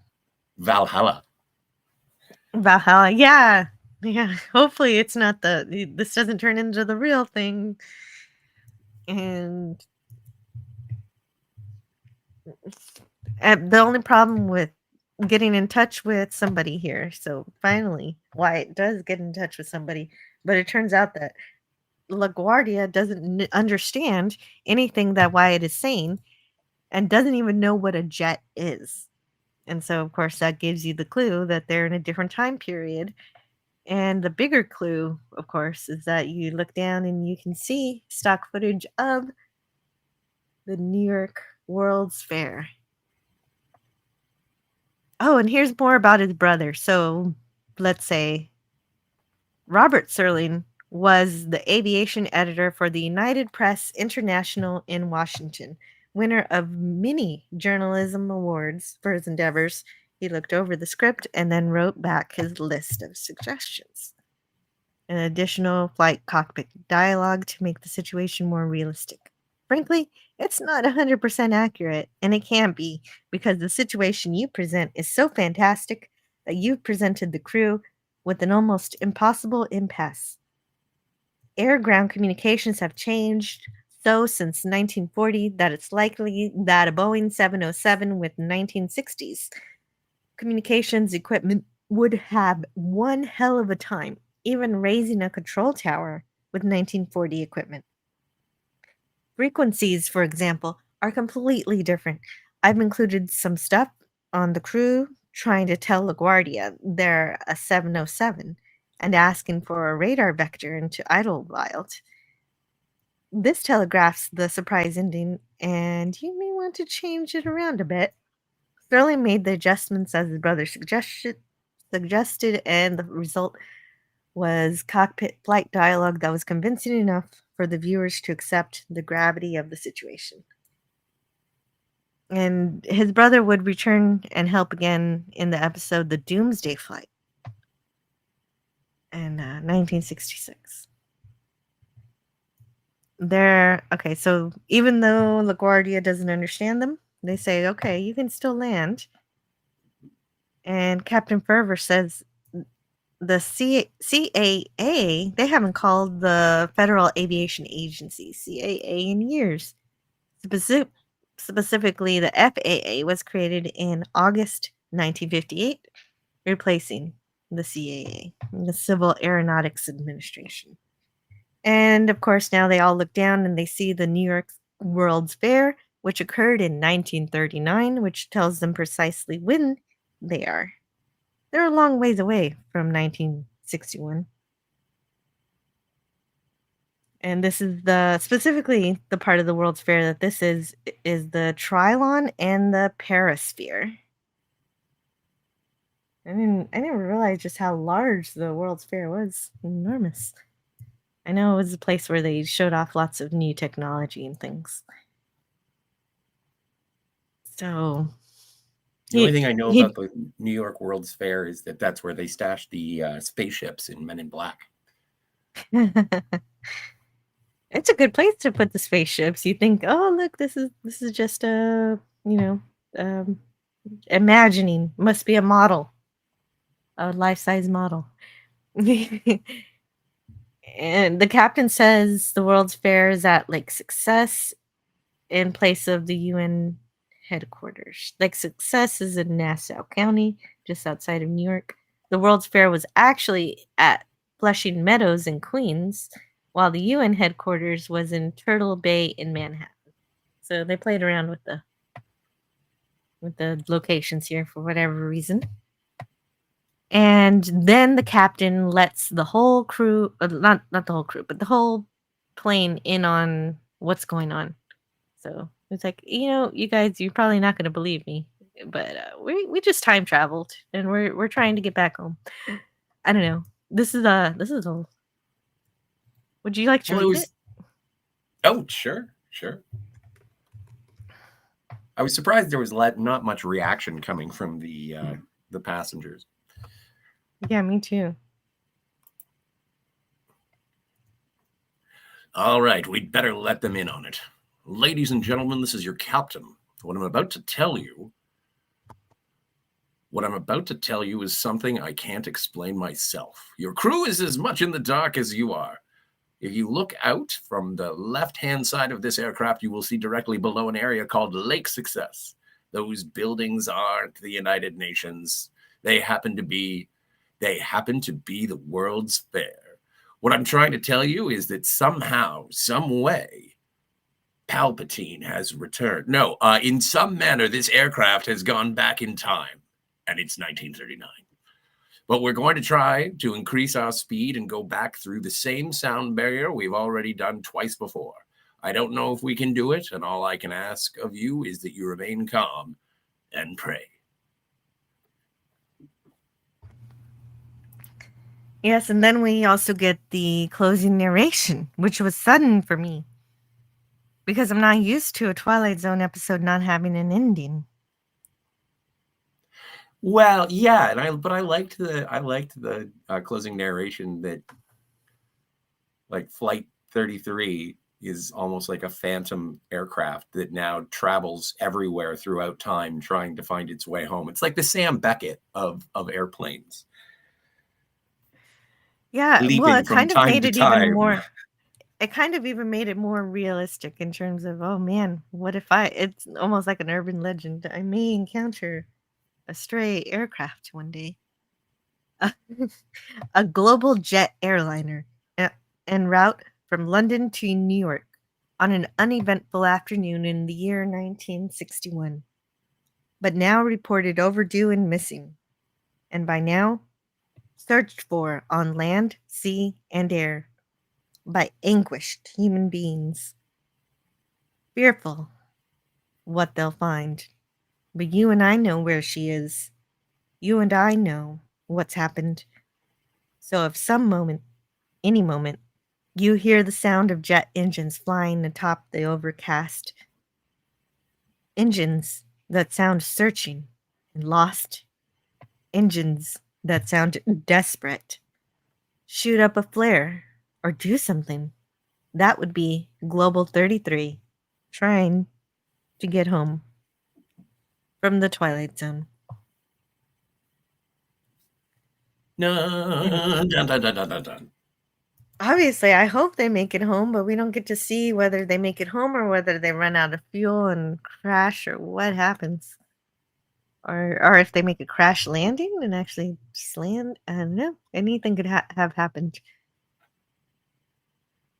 Valhalla. Valhalla, yeah. Hopefully, it's not this doesn't turn into the real thing. And the only problem with getting in touch with somebody here, so finally, Wyatt does get in touch with somebody, but it turns out that LaGuardia doesn't understand anything that Wyatt is saying, and doesn't even know what a jet is. And so, of course, that gives you the clue that they're in a different time period. And the bigger clue, of course, is that you look down and you can see stock footage of the New York World's Fair. Oh, and here's more about his brother. So let's say Robert Serling was the aviation editor for the United Press International in Washington, winner of many journalism awards for his endeavors. He looked over the script and then wrote back his list of suggestions. An additional flight cockpit dialogue to make the situation more realistic. Frankly, it's not 100% accurate, and it can't be, because the situation you present is so fantastic that you've presented the crew with an almost impossible impasse. Air-ground communications have changed so since 1940 that it's likely that a Boeing 707 with 1960s communications equipment would have one hell of a time even raising a control tower with 1940 equipment. Frequencies, for example, are completely different. I've included some stuff on the crew trying to tell LaGuardia they're a 707 and asking for a radar vector into Idlewild. This telegraphs the surprise ending, and you may want to change it around a bit. Sterling made the adjustments as his brother suggested, and the result was cockpit flight dialogue that was convincing enough for the viewers to accept the gravity of the situation. And his brother would return and help again in the episode The Doomsday Flight in 1966. Okay, so even though LaGuardia doesn't understand them, they say, okay, you can still land. And Captain Fervor says the CAA, they haven't called the Federal Aviation Agency CAA in years. Specifically, the FAA was created in August 1958, replacing the CAA, the Civil Aeronautics Administration. And of course, now they all look down and they see the New York World's Fair, which occurred in 1939, which tells them precisely when they are. They're a long ways away from 1961. And this is specifically the part of the World's Fair that this is the Trilon and the Perisphere. I didn't realize just how large the World's Fair was. Enormous. I know it was a place where they showed off lots of new technology and things. So the only thing I know about the New York World's Fair is that that's where they stashed the spaceships in Men in Black. It's a good place to put the spaceships. You think, oh look, this is just a imagining. Must be a model. a life-size model. And the captain says the World's Fair is at Lake Success in place of the UN headquarters. Lake Success is in Nassau County, just outside of New York. The World's Fair was actually at Flushing Meadows in Queens, while the UN headquarters was in Turtle Bay in Manhattan. So they played around with the locations here for whatever reason. And then the captain lets the whole crew, not the whole crew, but the whole plane in on what's going on. So it's like, you guys, you're probably not going to believe me, but we just time traveled and we're trying to get back home. I don't know. This is a. Would you like to read it? Oh, sure. I was surprised there was not much reaction coming from the passengers. Yeah, me too. All right, we'd better let them in on it. Ladies and gentlemen, this is your captain. What I'm about to tell you is something I can't explain myself. Your crew is as much in the dark as you are. If you look out from the left-hand side of this aircraft, you will see directly below an area called Lake Success. Those buildings aren't the United Nations. They happen to be the World's Fair. What I'm trying to tell you is that somehow, some way, Palpatine has returned. No, in some manner, this aircraft has gone back in time, and it's 1939. But we're going to try to increase our speed and go back through the same sound barrier we've already done twice before. I don't know if we can do it, and all I can ask of you is that you remain calm and pray. Yes, and then we also get the closing narration, which was sudden for me. Because I'm not used to a Twilight Zone episode not having an ending. Well, yeah, but I liked the closing narration that, like, Flight 33 is almost like a phantom aircraft that now travels everywhere throughout time trying to find its way home. It's like the Sam Beckett of airplanes. Yeah, well, it kind of made it even more. It kind of even made it more realistic in terms of, oh man, what if it's almost like an urban legend. I may encounter a stray aircraft one day. A global jet airliner en route from London to New York on an uneventful afternoon in the year 1961. But now reported overdue and missing. And by now, searched for on land, sea, and air by anguished human beings, fearful what they'll find. But you and I know where she is. You and I know what's happened. So if some moment, any moment, you hear the sound of jet engines flying atop the overcast, engines that sound searching and lost, engines that sound desperate, shoot up a flare or do something. That would be Global 33 trying to get home from the Twilight Zone. Dun, dun, dun, dun, dun, dun. Obviously, I hope they make it home, but we don't get to see whether they make it home or whether they run out of fuel and crash or what happens. Or if they make a crash landing and actually just land. I don't know. Anything could have happened.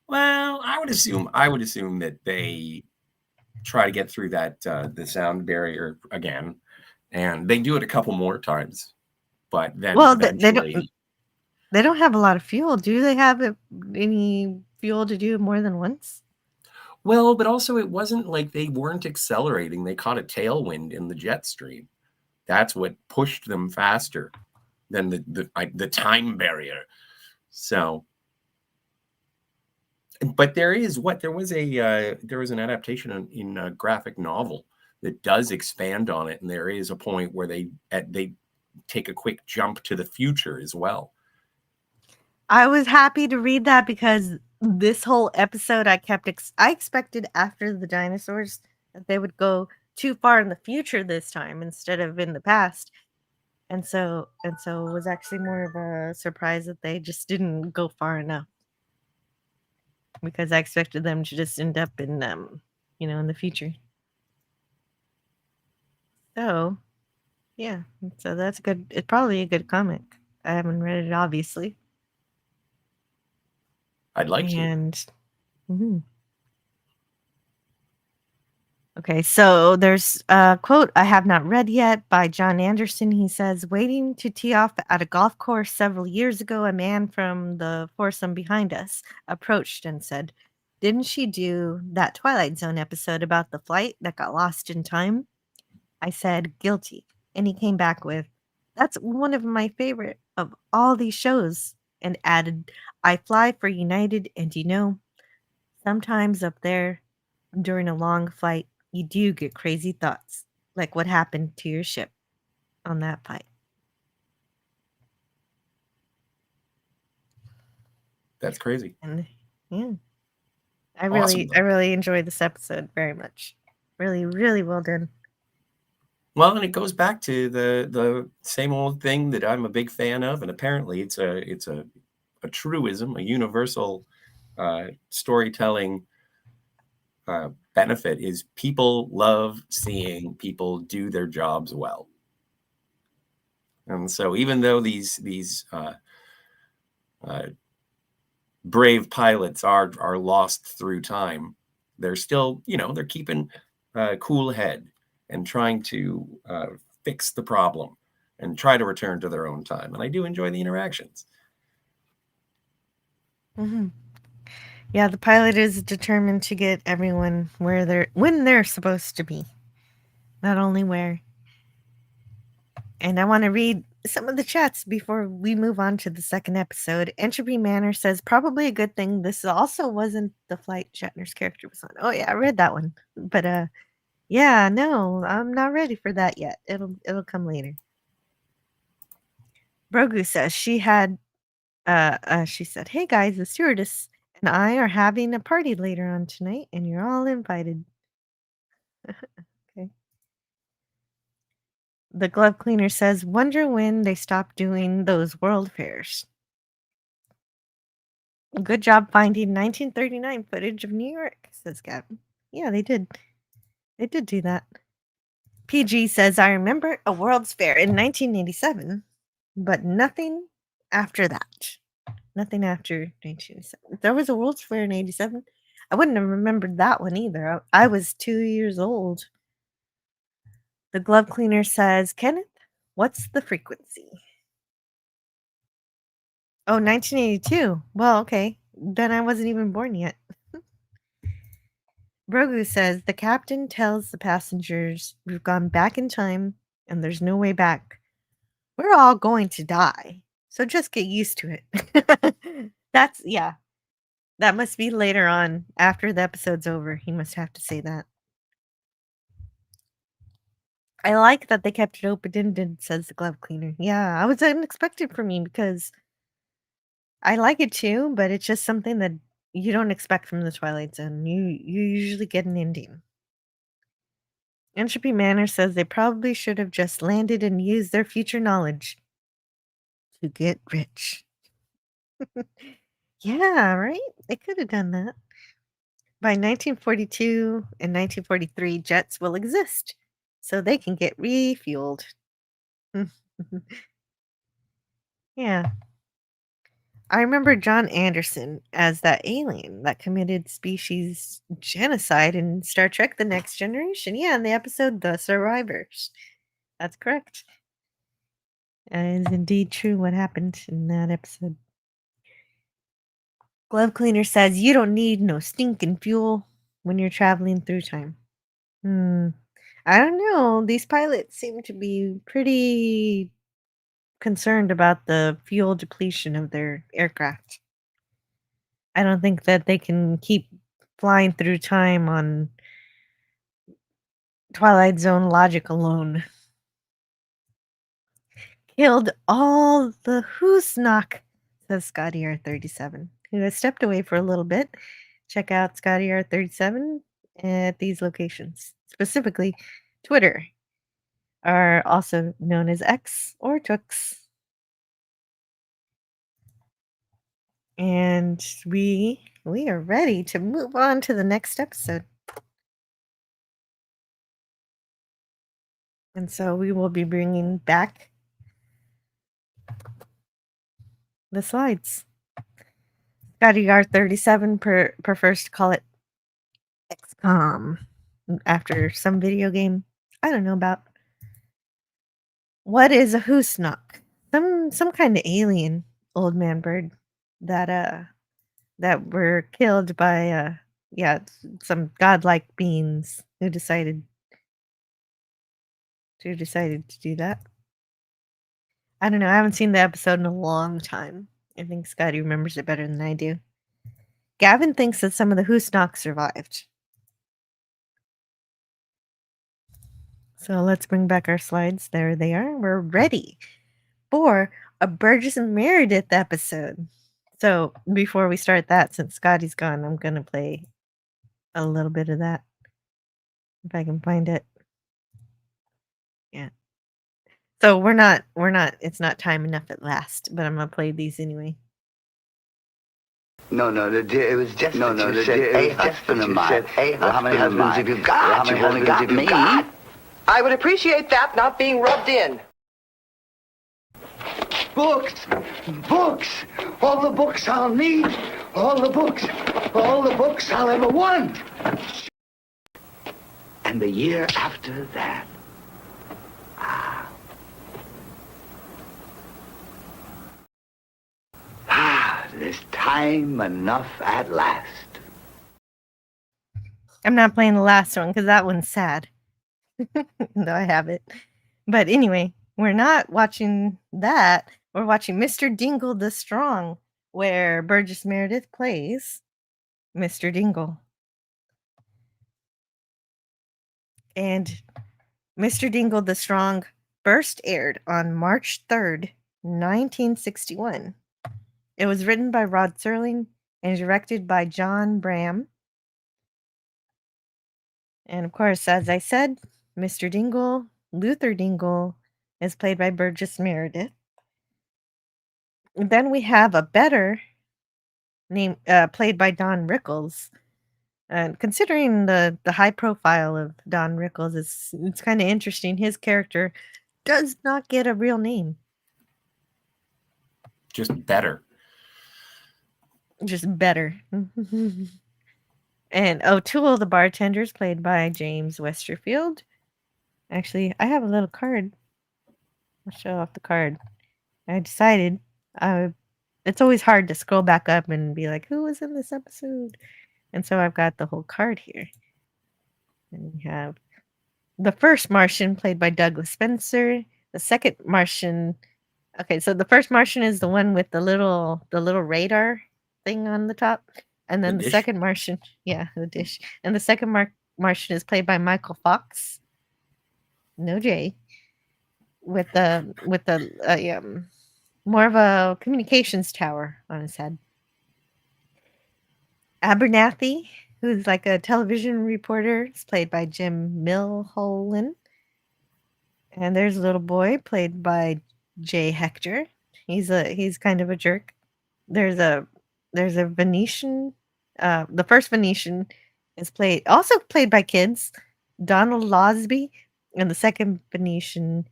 Well, I would assume that they try to get through that the sound barrier again, and they do it a couple more times. But then eventually, they don't have a lot of fuel. Do they have any fuel to do more than once? Well, but also it wasn't like they weren't accelerating. They caught a tailwind in the jet stream. That's what pushed them faster than the time barrier. So, but there was an adaptation in a graphic novel that does expand on it, and there is a point where they take a quick jump to the future as well. I was happy to read that because this whole episode I expected after the dinosaurs that they would go too far in the future this time instead of in the past. and so it was actually more of a surprise that they just didn't go far enough, because I expected them to just end up in in the future. So yeah, so that's good. It's probably a good comic. I haven't read it, obviously. I'd like to. And mhm. Okay, so there's a quote I have not read yet by John Anderson. He says, waiting to tee off at a golf course several years ago, a man from the foursome behind us approached and said, didn't she do that Twilight Zone episode about the flight that got lost in time? I said, guilty. And he came back with, that's one of my favorite of all these shows. And added, I fly for United, and sometimes up there during a long flight, you do get crazy thoughts, like what happened to your ship on that flight. That's crazy. And yeah, I Awesome. really enjoyed this episode very much. Really, really well done. Well, and it goes back to the same old thing that I'm a big fan of, and apparently it's a truism, a universal storytelling benefit is people love seeing people do their jobs well. And so even though these brave pilots are lost through time, they're still, they're keeping a cool head and trying to fix the problem and try to return to their own time. And I do enjoy the interactions. Mm-hmm. Yeah, the pilot is determined to get everyone when they're supposed to be, not only where. And I want to read some of the chats before we move on to the second episode. Entropy Manor says, probably a good thing this also wasn't the flight Shatner's character was on. Oh yeah, I read that one. But yeah, no, I'm not ready for that yet. It'll come later. Brogu says she said, hey guys, the stewardess and I are having a party later on tonight, and you're all invited. Okay. The glove cleaner says, wonder when they stop doing those world fairs. Good job finding 1939 footage of New York, says Gavin. Yeah, they did. They did do that. PG says, I remember a World's Fair in 1987, but nothing after that. Nothing after 1987. There was a World's Fair in 87. I wouldn't have remembered that one either. I was 2 years old. The glove cleaner says, Kenneth, what's the frequency? Oh, 1982. Well, okay. Then I wasn't even born yet. Brogu says the captain tells the passengers we've gone back in time and there's no way back. We're all going to die. So just get used to it. Yeah. That must be later on after the episode's over. He must have to say that. I like that they kept it open-ended, says the glove cleaner. Yeah, it was unexpected for me because I like it too, but it's just something that you don't expect from the Twilight Zone. You usually get an ending. Entropy Manor says they probably should have just landed and used their future knowledge to get rich. Yeah, right? They could have done that. By 1942 and 1943, jets will exist, so they can get refueled. Yeah. I remember John Anderson as that alien that committed species genocide in Star Trek The Next Generation. Yeah, in the episode The Survivors. That's correct. That is indeed true what happened in that episode. Glove Cleaner says you don't need no stinking fuel when you're traveling through time. I don't know. These pilots seem to be pretty concerned about the fuel depletion of their aircraft. I don't think that they can keep flying through time on Twilight Zone logic alone. Killed all the Hoosnock, says Scotty R37, who has stepped away for a little bit. Check out Scotty R37 at these locations, specifically Twitter. are also known as X or Tooks. And we are ready to move on to the next episode. And so we will be bringing back the slides. Scotty R37 prefers to call it XCOM after some video game I don't know about. What is a hoosnock? Some kind of alien old man bird that were killed by some godlike beings who decided to do that. I don't know. I haven't seen the episode in a long time. I think Scotty remembers it better than I do. Gavin thinks that some of the hoosnocks survived. So let's bring back our slides. There they are. We're ready for a Burgess and Meredith episode. So before we start that, since Scotty's gone, I'm going to play a little bit of that. If I can find it. Yeah. So we're not, it's not time enough at last, but I'm going to play these anyway. No, it was just you said a husband of mine. Well, how many husbands have you got? You've only got me. I would appreciate that not being rubbed in. Books! All the books I'll need. All the books I'll ever want. And the year after that. There's time enough at last. I'm not playing the last one because that one's sad. Though I have it. But anyway, we're not watching that. We're watching Mr. Dingle the Strong, where Burgess Meredith plays Mr. Dingle. And Mr. Dingle the Strong first aired on March 3rd, 1961. It was written by Rod Serling and directed by John Bram. And of course, as I said, Mr. Dingle, Luther Dingle, is played by Burgess Meredith. And then we have a better name played by Don Rickles. And considering the high profile of Don Rickles, it's kind of interesting. His character does not get a real name. Just better. And O'Toole, the bartender, is played by James Westerfield. Actually, I have a little card. I'll show off the card. I decided it's always hard to scroll back up and be like, who was in this episode? And so I've got the whole card here. And we have the first Martian played by Douglas Spencer. The second Martian. Okay, so the first Martian is the one with the little radar thing on the top. And then the second Martian, the dish. And the second Martian is played by Michael Fox. No J. With the more of a communications tower on his head. Abernathy, who's like a television reporter, is played by Jim Milholland. And there's a little boy played by Jay Hector. He's kind of a jerk. There's a Venetian. The first Venetian is played by kids, Donald Losby, and the second Venetian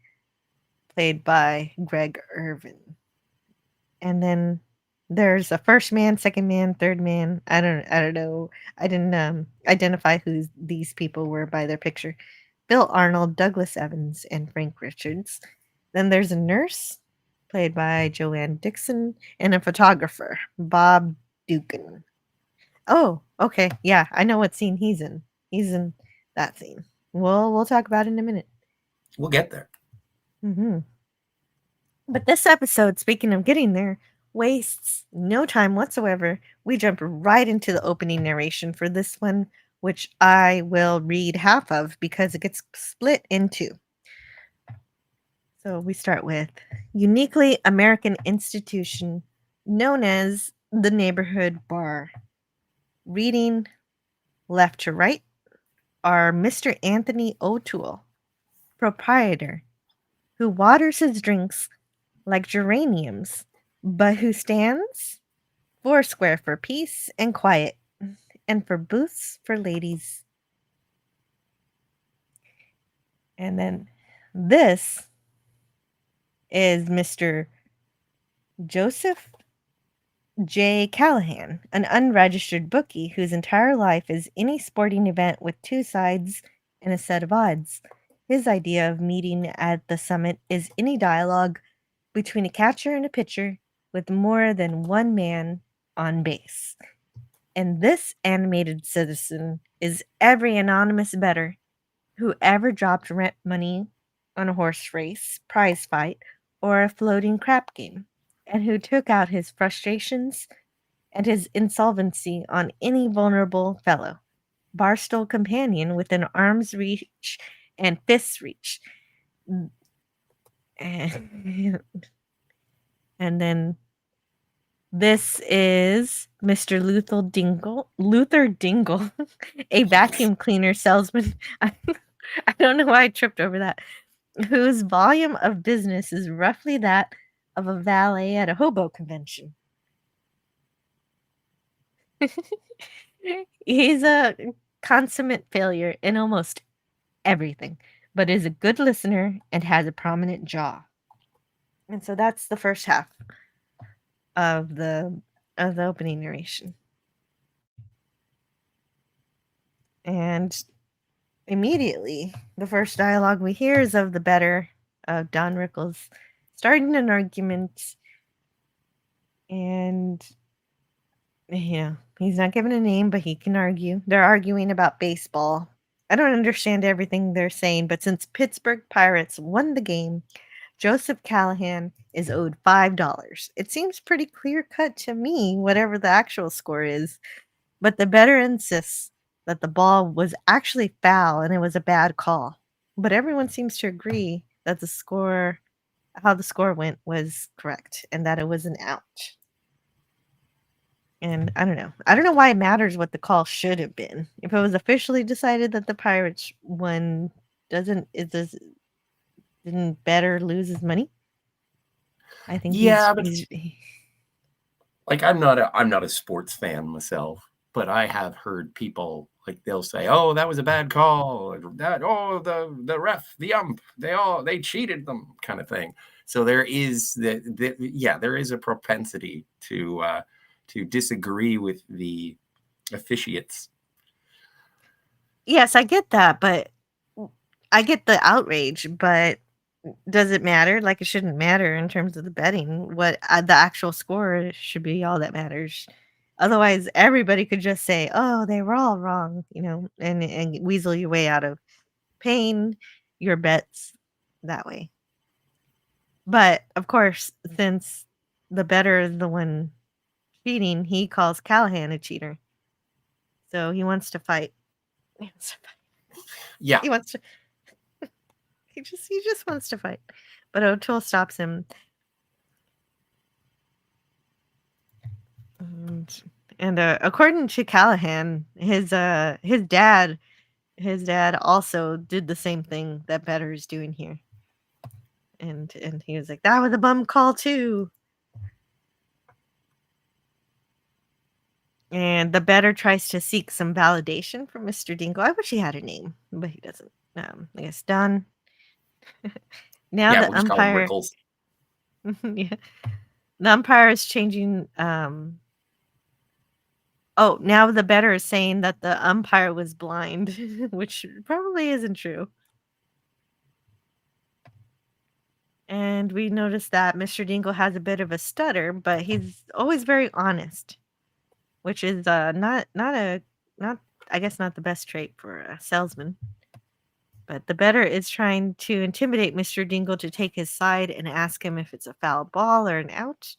played by Greg Irvin. And then there's a first man, second man, third man. I don't know. I didn't identify who these people were by their picture. Bill Arnold, Douglas Evans, and Frank Richards. Then there's a nurse played by Joanne Dixon and a photographer, Bob Dugan. Oh, okay. Yeah, I know what scene he's in. He's in that scene. We'll talk about it in a minute. We'll get there. Mm-hmm. But this episode, speaking of getting there, wastes no time whatsoever. We jump right into the opening narration for this one, which I will read half of because it gets split in two. So we start with uniquely American institution known as the Neighborhood Bar. Reading left to right are Mr. Anthony O'Toole, proprietor who waters his drinks like geraniums, but who stands foursquare for peace and quiet, and for booths for ladies. And then this is Mr. Joseph J. Callahan, an unregistered bookie whose entire life is any sporting event with two sides and a set of odds. His idea of meeting at the summit is any dialogue between a catcher and a pitcher with more than one man on base. And this animated citizen is every anonymous bettor who ever dropped rent money on a horse race, prize fight, or a floating crap game, and who took out his frustrations and his insolvency on any vulnerable fellow, barstool companion within arm's reach and fist's reach. And then this is Mr. Luther Dingle, a vacuum cleaner salesman. I don't know why I tripped over that. Whose volume of business is roughly that of a valet at a hobo convention. He's a consummate failure in almost everything, but is a good listener and has a prominent jaw. And so that's the first half of the opening narration. And immediately, the first dialogue we hear is of the bettor of Don Rickles starting an argument, and he's not given a name, but he can argue. They're arguing about baseball. I don't understand everything they're saying, but since Pittsburgh Pirates won the game, Joseph Callahan is owed $5. It seems pretty clear cut to me, whatever the actual score is, but the bettor insists that the ball was actually foul and it was a bad call. But everyone seems to agree that how the score went was correct and that it was an out. And I don't know. I don't know why it matters what the call should have been. If it was officially decided that the Pirates won, didn't bettor lose his money? I think like I'm not a sports fan myself, but I have heard people like they'll say, "Oh, that was a bad call," or that, "Oh, the ref, the ump, they cheated them," kind of thing. So there is there is a propensity to disagree with the officiates. Yes, I get that, but I get the outrage, but does it matter? Like, it shouldn't matter in terms of the betting. What the actual score should be all that matters. Otherwise, everybody could just say, "Oh, they were all wrong," and weasel your way out of paying your bets that way. But of course, since the bettor is the one cheating, he calls Callahan a cheater. So he wants to fight. Yeah. He wants to. He just wants to fight. But O'Toole stops him. And according to Callahan, his dad also did the same thing that bettor is doing here. And he was like, "That was a bum call too." And the bettor tries to seek some validation from Mr. Dingle. I wish he had a name, but he doesn't. I guess Don. Now the we'll just call him umpire. Rickles. Yeah. The umpire is changing. Now the bettor is saying that the umpire was blind, which probably isn't true. And we noticed that Mr. Dingle has a bit of a stutter, but he's always very honest, which is not the best trait for a salesman. But the bettor is trying to intimidate Mr. Dingle to take his side and ask him if it's a foul ball or an out.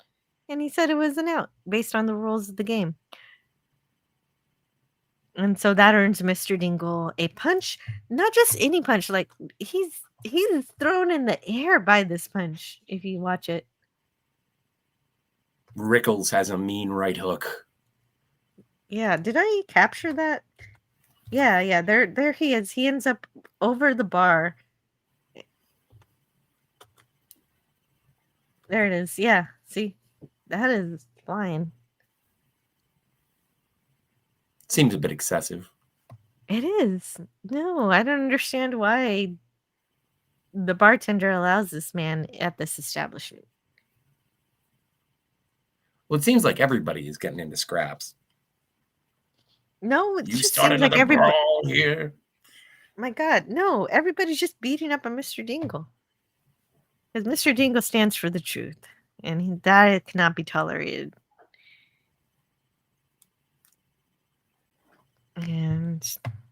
And he said it was an out based on the rules of the game. And so that earns Mr. Dingle a punch, not just any punch, like he's thrown in the air by this punch if you watch it. Rickles has a mean right hook. Yeah, did I capture that? Yeah, there he is. He ends up over the bar There it is. Yeah. See, that is flying. Seems a bit excessive. It is. No, I don't understand why the bartender allows this man at this establishment. Well, it seems like everybody is getting into scraps. No, it You just start seems like another everybody. brawl here. My God, no! Everybody's just beating up on Mr. Dingle because Mr. Dingle stands for the truth, and that cannot be tolerated. And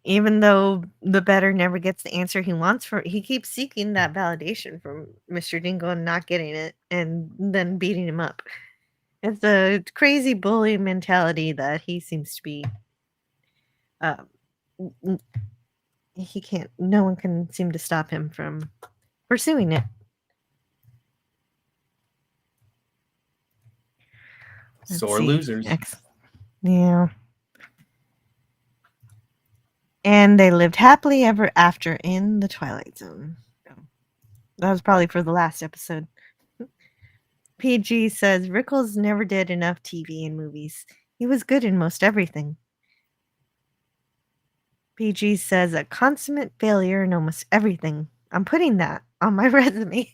even though the better never gets the answer he wants for, he keeps seeking that validation from Mr. Dingle and not getting it, and then beating him up. It's a crazy bully mentality that he seems to be. He can't. No one can seem to stop him from pursuing it. Let's Sore see. losers. Yeah. And they lived happily ever after in the Twilight Zone. That was probably for the last episode. PG says Rickles never did enough TV and movies. He was good in most everything. PG says a consummate failure in almost everything. I'm putting that on my resume.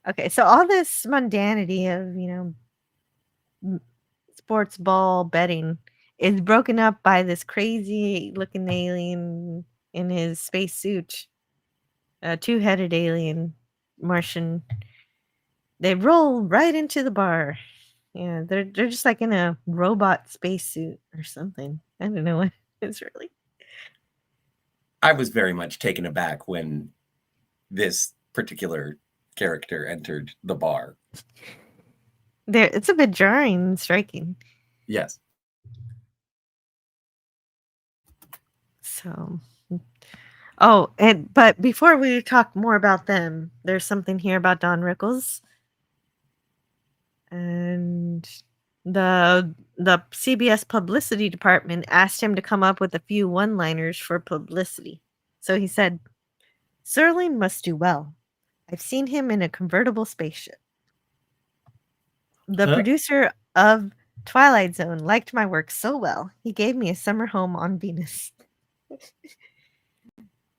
Okay, so all this mundanity of, sports ball betting is broken up by this crazy looking alien in his space suit. A two-headed alien Martian. They roll right into the bar. Yeah, they're just like in a robot spacesuit or something. I don't know what it's really. I was very much taken aback when this particular character entered the bar. It's a bit jarring and striking. Yes. So, but before we talk more about them, there's something here about Don Rickles. And the CBS publicity department asked him to come up with a few one-liners for publicity. So he said, "Serling must do well. I've seen him in a convertible spaceship. The producer of Twilight Zone liked my work so well, he gave me a summer home on Venus.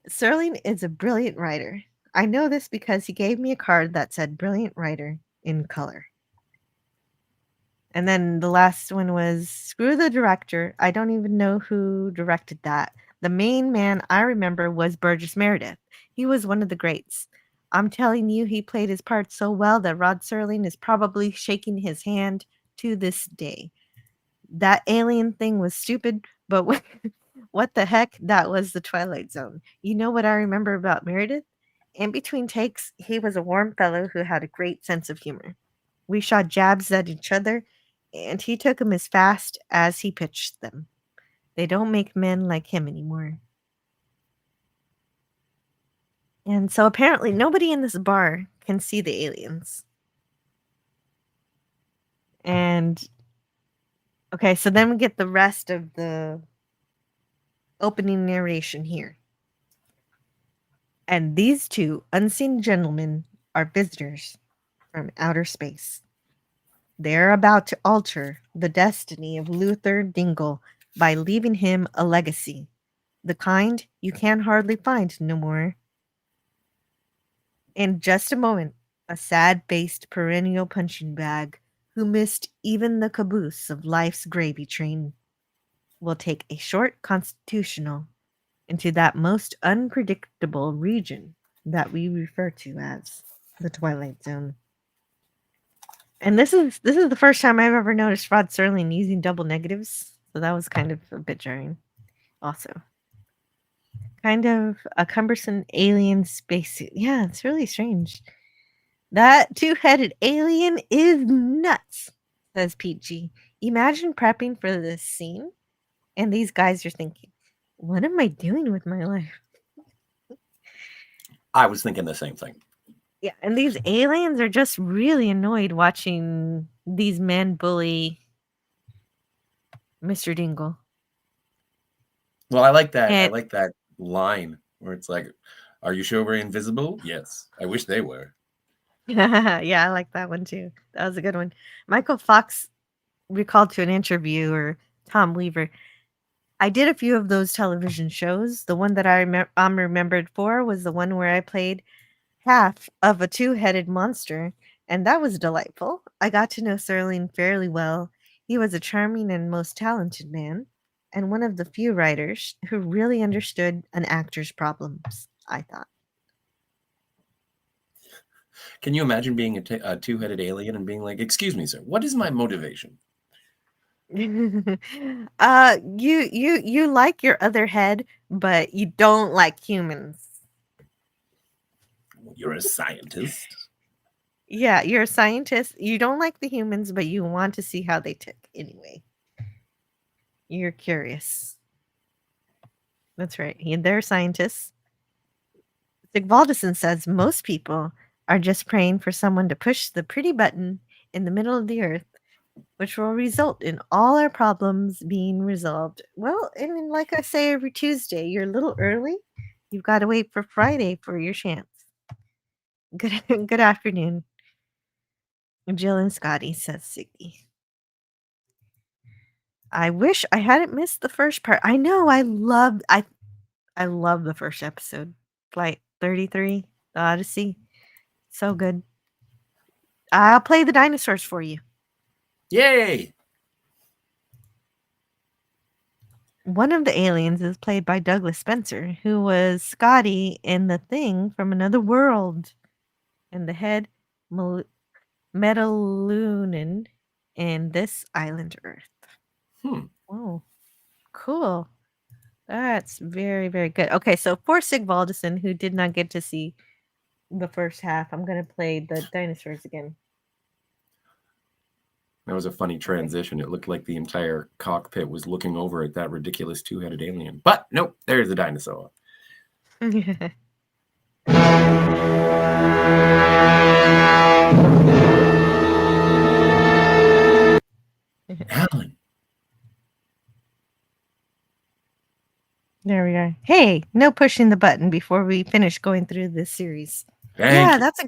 Serling is a brilliant writer. I know this because he gave me a card that said brilliant writer in color." And then the last one was, "Screw the director. I don't even know who directed that. The main man I remember was Burgess Meredith. He was one of the greats. I'm telling you, he played his part so well that Rod Serling is probably shaking his hand to this day. That alien thing was stupid, but what the heck? That was the Twilight Zone. You know what I remember about Meredith? In between takes, he was a warm fellow who had a great sense of humor. We shot jabs at each other, and he took them as fast as he pitched them. They don't make men like him anymore." And so apparently nobody in this bar can see the aliens. And okay, so then we get the rest of the opening narration here. "And these two unseen gentlemen are visitors from outer space. They're about to alter the destiny of Luther Dingle by leaving him a legacy, the kind you can hardly find no more. In just a moment, a sad-faced perennial punching bag who missed even the caboose of life's gravy train will take a short constitutional into that most unpredictable region that we refer to as the Twilight Zone." And this is the first time I've ever noticed Rod Serling using double negatives, so that was kind of a bit jarring. Also, kind of a cumbersome alien spacesuit. Yeah, it's really strange. "That two-headed alien is nuts," says PG. "Imagine prepping for this scene, and these guys are thinking, what am I doing with my life?" I was thinking the same thing. Yeah, and these aliens are just really annoyed watching these men bully Mr. Dingle. Well, I like that. I And like that line where it's like, Are you sure we're invisible? Yes. I wish they were. Yeah, I like that one too. That was a good one. Michael Fox recalled to an interview, or Tom Weaver, I did a few of those television shows. The one that I'm remembered for was the one where I played half of a two-headed monster, and that was delightful. I got to know Serling fairly well. He was a charming and most talented man, and one of the few writers who really understood an actor's problems, I thought. Can you imagine being a two-headed alien and being like, "Excuse me, sir, what is my motivation?" You like your other head, but you don't like humans. You're a scientist. Yeah, you're a scientist. You don't like the humans, but you want to see how they tick anyway. You're curious. That's right. They're scientists. Sigvaldison says most people are just praying for someone to push the pretty button in the middle of the earth, which will result in all our problems being resolved. Well, I mean, like I say every Tuesday, you're a little early. You've got to wait for Friday for your chance. Good, good afternoon, Jill and Scotty, says Siggy. I wish I hadn't missed the first part. I know I love the first episode. Flight 33, the Odyssey. So good. I'll play the dinosaurs for you. Yay! One of the aliens is played by Douglas Spencer, who was Scotty in The Thing from Another World, and the head Metalunan in This Island Earth. Oh, cool. That's very, very good. Okay, so for Sigvaldison, who did not get to see the first half, I'm going to play the dinosaurs again. That was a funny transition. It looked like the entire cockpit was looking over at that ridiculous two-headed alien. But nope, there's the dinosaur. Alan. There we are. Hey, no pushing the button before we finish going through this series. Thank you. That's a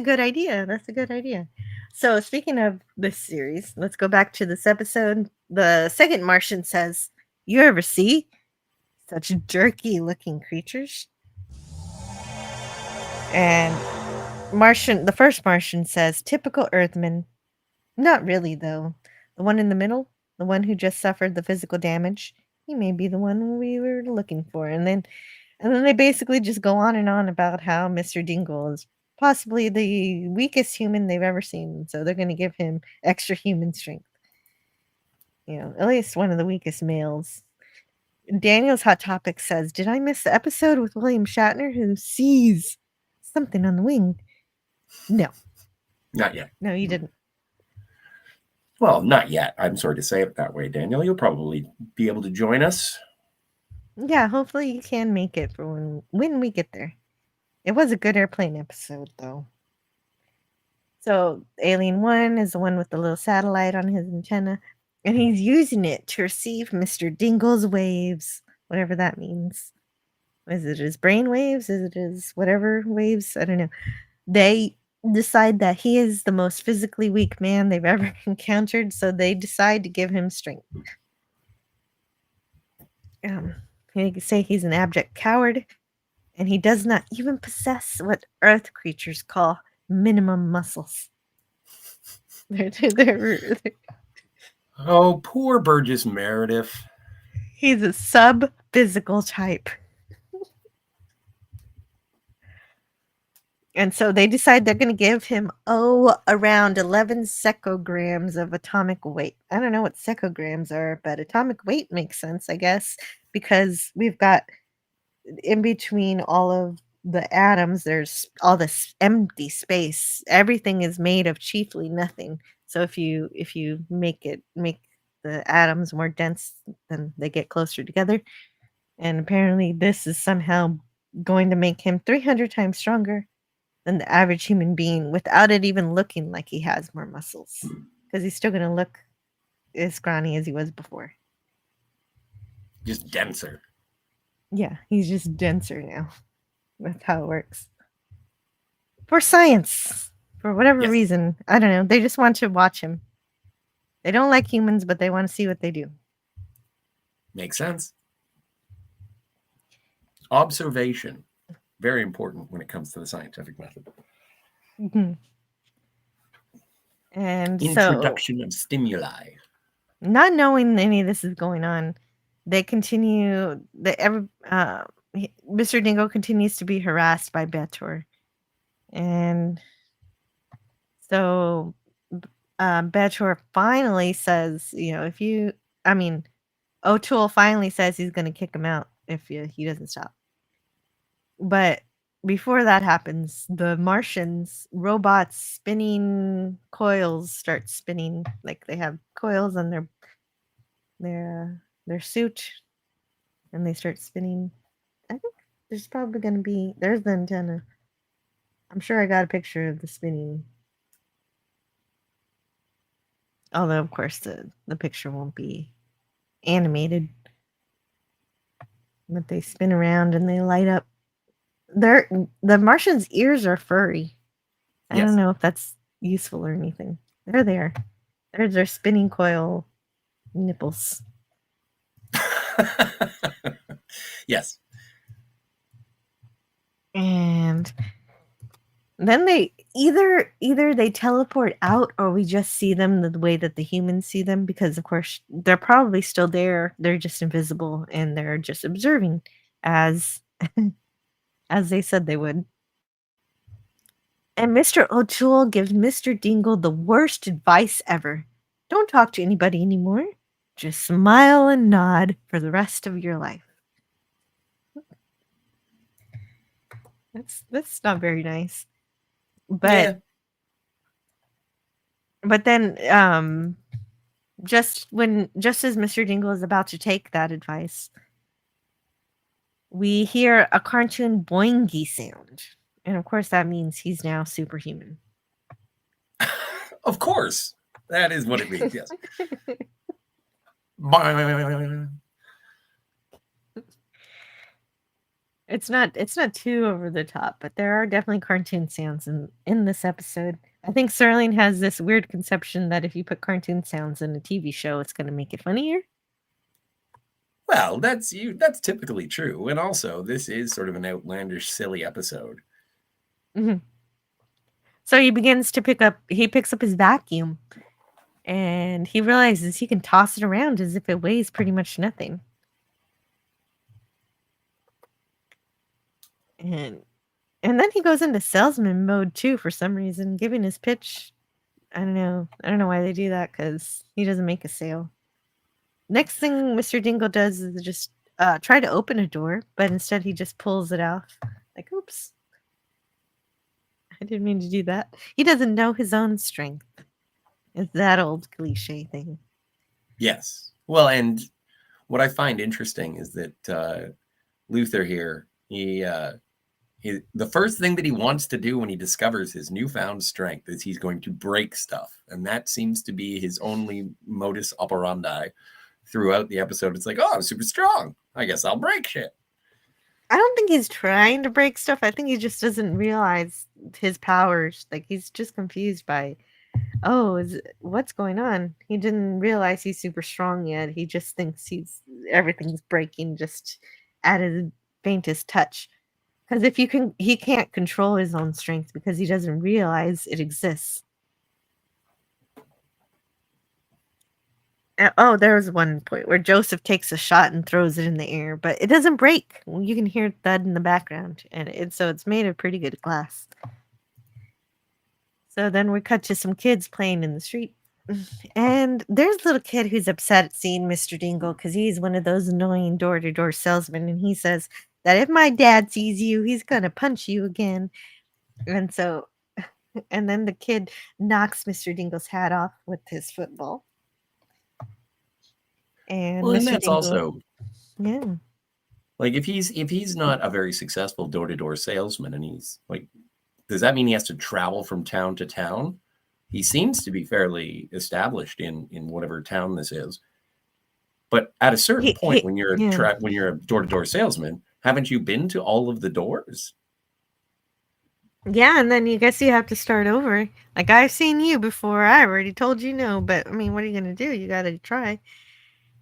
good idea. That's a good idea. So speaking of this series, let's go back to this episode. The second Martian says, "You ever see such jerky looking creatures?" And the first Martian says, "Typical Earthman." Not really though. The one in the middle, the one who just suffered the physical damage, he may be the one we were looking for. And then they basically just go on and on about how Mr. Dingle is possibly the weakest human they've ever seen. So they're going to give him extra human strength. You know, at least one of the weakest males. Daniel's Hot Topic says, "Did I miss the episode with William Shatner who sees something on the wing?" No. Not yet. No, you didn't. Well, not yet. I'm sorry to say it that way, Daniel. You'll probably be able to join us. Yeah, hopefully you can make it for when we get there. It was a good airplane episode, though. So, Alien 1 is the one with the little satellite on his antenna, and he's using it to receive Mr. Dingle's waves, whatever that means. Is it his brain waves? Is it his whatever waves? I don't know. They decide that he is the most physically weak man they've ever encountered, so they decide to give him strength. They say he's an abject coward, and he does not even possess what Earth creatures call minimum muscles. Oh, poor Burgess Meredith. He's a sub-physical type. And so they decide they're going to give him, around 11 secograms of atomic weight. I don't know what secograms are, but atomic weight makes sense, I guess, because we've got in between all of the atoms, there's all this empty space. Everything is made of chiefly nothing. So if you make the atoms more dense, then they get closer together. And apparently this is somehow going to make him 300 times stronger than the average human being without it even looking like he has more muscles, because he's still going to look as scrawny as he was before. Just denser. Yeah, he's just denser now. That's how it works. For science. For whatever Yes. reason. I don't know. They just want to watch him. They don't like humans, but they want to see what they do. Makes sense. Observation. Very important when it comes to the scientific method. Mhm. And so, Introduction of stimuli. not knowing any of this is going on, they continue. Mr. Dingle continues to be harassed by Betor, and so Betor finally says, O'Toole finally says he's going to kick him out if he doesn't stop. But before that happens, the Martians, robots spinning coils start spinning, like they have coils on their suit, and they start spinning. I think there's probably going to be there's the antenna. I'm sure I got a picture of the spinning. Although of course the picture won't be animated. But they spin around and they light up. The Martians' ears are furry. I Yes. don't know if that's useful or anything. They're there. There's their spinning coil nipples. Yes. And then they either they teleport out, or we just see them the way that the humans see them, because of course they're probably still there. They're just invisible and they're just observing as as they said they would. And Mr. O'Toole gives Mr. Dingle the worst advice ever. Don't talk to anybody anymore. Just smile and nod for the rest of your life. That's not very nice. But but then just as Mr. Dingle is about to take that advice, we hear a cartoon boingy sound. And of course that means he's now superhuman. Of course. That is what it means, yes. It's not too over the top, but there are definitely cartoon sounds in this episode. I think Sterling has this weird conception that if you put cartoon sounds in a TV show, it's going to make it funnier. Well, that's typically true. And also, this is sort of an outlandish, silly episode. Mm-hmm. So he picks up his vacuum, and he realizes he can toss it around as if it weighs pretty much nothing. And then he goes into salesman mode too for some reason, giving his pitch. I don't know why they do that, because he doesn't make a sale. Next thing Mr. Dingle does is just try to open a door, but instead he just pulls it off. Like, oops. I didn't mean to do that. He doesn't know his own strength. It's that old cliche thing. Yes. Well, and what I find interesting is that Luther here, the first thing that he wants to do when he discovers his newfound strength is he's going to break stuff. And that seems to be his only modus operandi throughout the episode. It's like, oh, I'm super strong. I guess I'll break shit. I don't think he's trying to break stuff. I think he just doesn't realize his powers. Like, he's just confused by, what's going on? He didn't realize he's super strong yet. He just thinks everything's breaking just at his faintest touch. Because he can't control his own strength because he doesn't realize it exists. Oh, there was one point where Joseph takes a shot and throws it in the air, but it doesn't break. You can hear thud in the background, and so it's made of pretty good glass. So then we cut to some kids playing in the street, and there's a little kid who's upset at seeing Mr. Dingle because he's one of those annoying door-to-door salesmen, and he says that if my dad sees you, he's gonna punch you again. And then the kid knocks Mr. Dingle's hat off with his football. And well, and Mr. that's Dingle, also, yeah. like, if he's not a very successful door-to-door salesman, and he's like, does that mean he has to travel from town to town? He seems to be fairly established in whatever town this is. But at a certain point, when you're a door-to-door salesman, haven't you been to all of the doors? Yeah, and then you guess you have to start over. Like, I've seen you before. I already told you no, but I mean, what are you gonna do? You gotta try,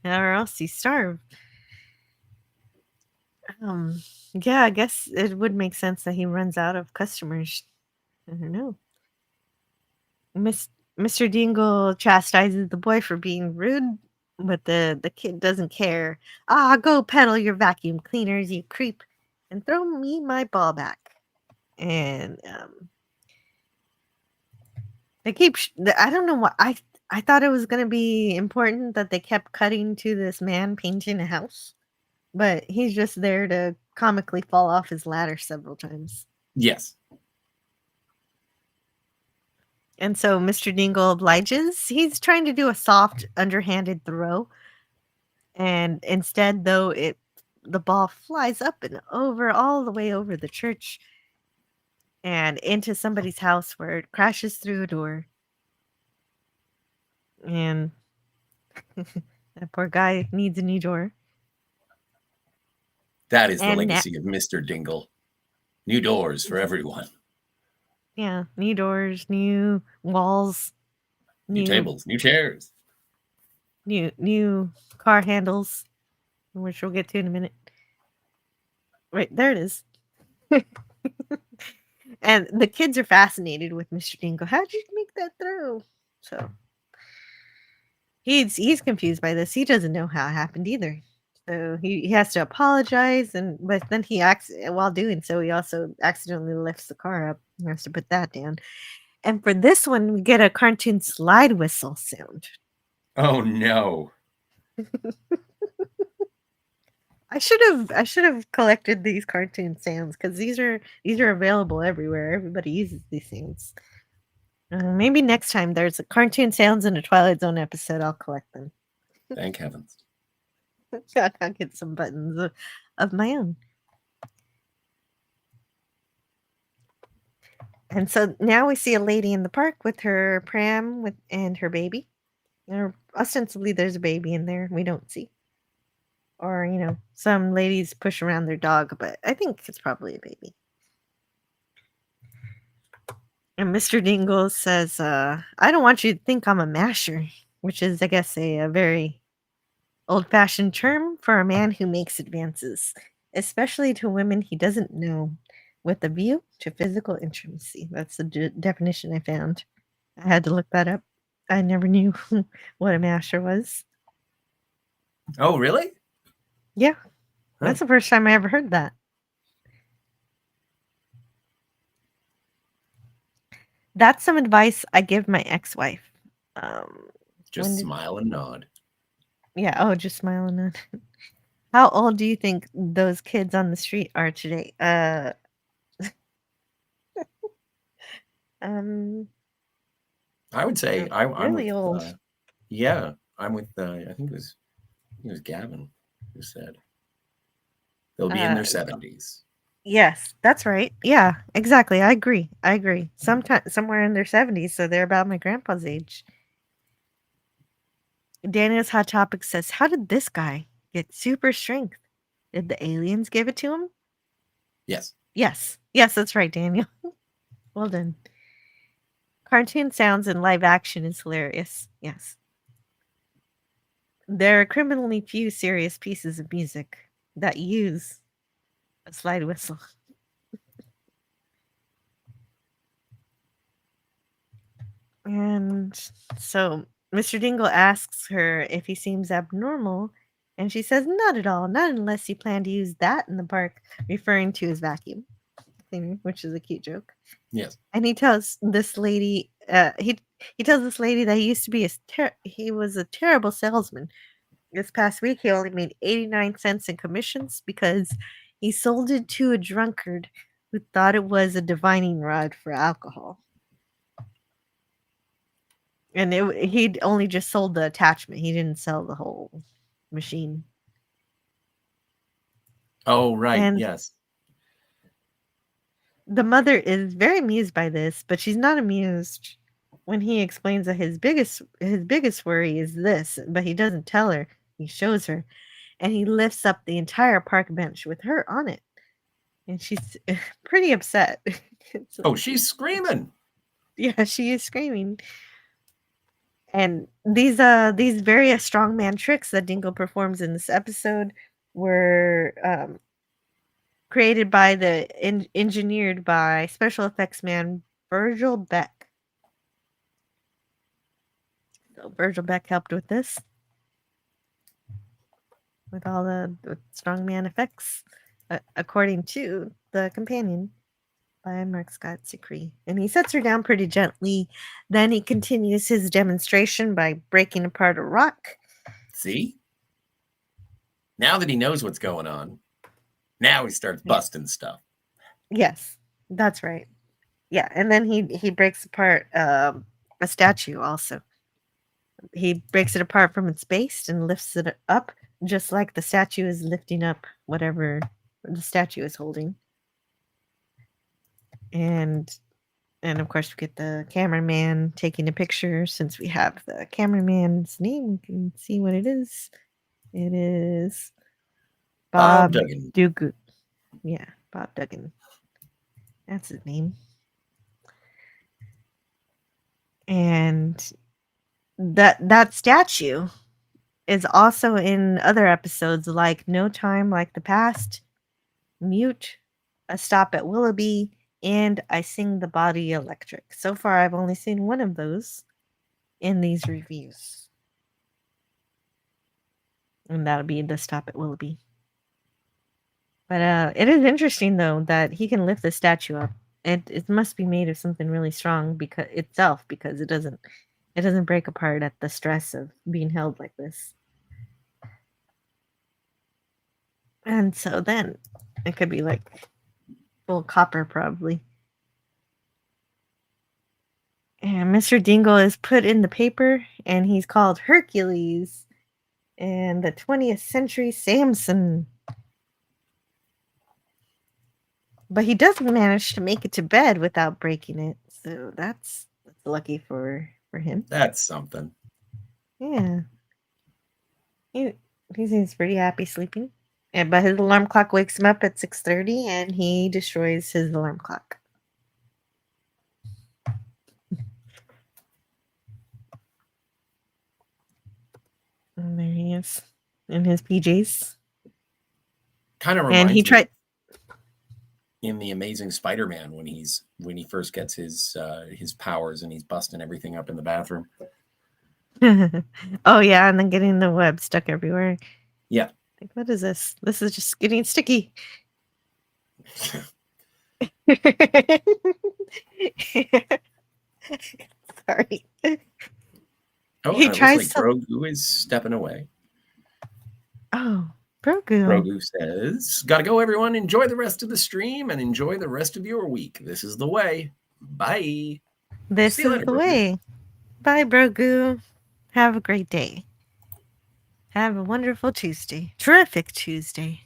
or else you starve. Yeah, I guess it would make sense that he runs out of customers. I don't know. Miss Mr. Dingle chastises the boy for being rude, but the kid doesn't care. Ah, go peddle your vacuum cleaners, you creep, and throw me my ball back. And they keep. I don't know what I thought it was gonna be important that they kept cutting to this man painting a house, but he's just there to comically fall off his ladder several times. Yes. And so Mr. Dingle obliges. He's trying to do a soft, underhanded throw, and instead, though, the ball flies up and over all the way over the church and into somebody's house where it crashes through a door. And that poor guy needs a new door. That is the And legacy of Mr. Dingle. New doors for everyone. Yeah, new doors, new walls, New tables, new chairs. new car handles, which we'll get to in a minute. Right, there it is. And the kids are fascinated with Mr. Dingle. How'd you make that throw? So he's confused by this. He doesn't know how it happened either. So he has to apologize, but then he acts while doing so. He also accidentally lifts the car up. He has to put that down. And for this one, we get a cartoon slide whistle sound. Oh no! I should have collected these cartoon sounds because these are available everywhere. Everybody uses these things. Maybe next time there's a cartoon sounds in a Twilight Zone episode, I'll collect them. Thank heavens. I'll get some buttons of my own. And so now we see a lady in the park with her pram and her baby. Ostensibly, there's a baby in there we don't see. Or, some ladies push around their dog, but I think it's probably a baby. And Mr. Dingle says, I don't want you to think I'm a masher, which is, I guess, a very old-fashioned term for a man who makes advances, especially to women he doesn't know, with a view to physical intimacy. That's the definition I found. I had to look that up. I never knew what a masher was. Oh, really? Yeah. That's the first time I ever heard that. That's some advice I give my ex-wife. Just smile and nod. Yeah, just smile and nod. How old do you think those kids on the street are today? I would say I'm really with, old. yeah, I'm with. I think it was Gavin who said they'll be in their 70s. Yes, that's right. Yeah, exactly. I agree. Somewhere in their 70s, so they're about my grandpa's age. Daniel's Hot Topic says, how did this guy get super strength? Did the aliens give it to him? Yes. Yes, that's right, Daniel. Well done. Cartoon sounds in live action is hilarious. Yes. There are criminally few serious pieces of music that use a slide whistle. And so Mr. Dingle asks her if he seems abnormal, and she says, not at all, not unless you plan to use that in the park, referring to his vacuum cleaner, which is a cute joke. Yes. And he tells this lady, he tells this lady that he used to be he was a terrible salesman. This past week, he only made 89 cents in commissions because he sold it to a drunkard who thought it was a divining rod for alcohol. And he'd only just sold the attachment. He didn't sell the whole machine. Oh, right. And yes. The mother is very amused by this, but she's not amused when he explains that his biggest worry is this, but he doesn't tell her. He shows her, and he lifts up the entire park bench with her on it. And she's pretty upset. Oh, she's screaming. Yeah, she is screaming. And these various strongman tricks that Dingle performs in this episode were created by engineered by special effects man Virgil Beck. So Virgil Beck helped with this, with all the strongman effects, according to the companion by Mark Scott Secree. And he sets her down pretty gently. Then he continues his demonstration by breaking apart a rock. See? Now that he knows what's going on, now he starts busting stuff. Yes, that's right. Yeah, and then he breaks apart a statue also. He breaks it apart from its base and lifts it up, just like the statue is lifting up whatever the statue is holding. And of course we get the cameraman taking a picture. Since we have the cameraman's name, we can see what it is. It is Bob Duggan. Dugan. Yeah, Bob Duggan. That's his name. And that statue is also in other episodes like No Time Like the Past, Mute, A Stop at Willoughby, and I Sing the Body Electric. So far, I've only seen one of those in these reviews. And that'll be The Stop at Willoughby. But it is interesting, though, that he can lift the statue up. It must be made of something really strong because it doesn't break apart at the stress of being held like this. And so then it could be like full copper probably. And Mr. Dingle is put in the paper and he's called Hercules and the 20th century Samson. But he doesn't manage to make it to bed without breaking it. So that's lucky for him. That's something. Yeah. He seems pretty happy sleeping. But his alarm clock wakes him up at 6:30 and he destroys his alarm clock. And there he is in his PJs. Kind of reminds me in The Amazing Spider-Man when he first gets his powers and he's busting everything up in the bathroom. Oh yeah, and then getting the web stuck everywhere. Yeah. Like, what is this? This is just getting sticky. Sorry. Oh, he it tries looks like Grogu is stepping away. Oh, Grogu. Grogu says, "Gotta go, everyone. Enjoy the rest of the stream and enjoy the rest of your week. This is the way. Bye." This See you is later, the Grogu. way. Bye, Grogu. Have a great day. Have a wonderful Tuesday. Terrific Tuesday.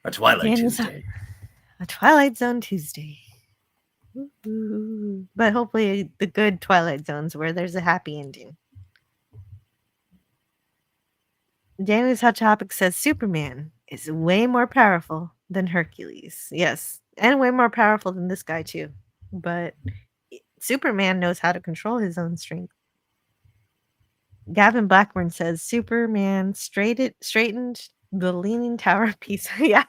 A Twilight Daniel's- Tuesday. A Twilight Zone Tuesday. Ooh. But hopefully the good Twilight Zones where there's a happy ending. Daniel's Hot Topic says Superman is way more powerful than Hercules. Yes, and way more powerful than this guy too. But Superman knows how to control his own strength. Gavin Blackburn says Superman straightened the Leaning Tower of Pisa. Yeah.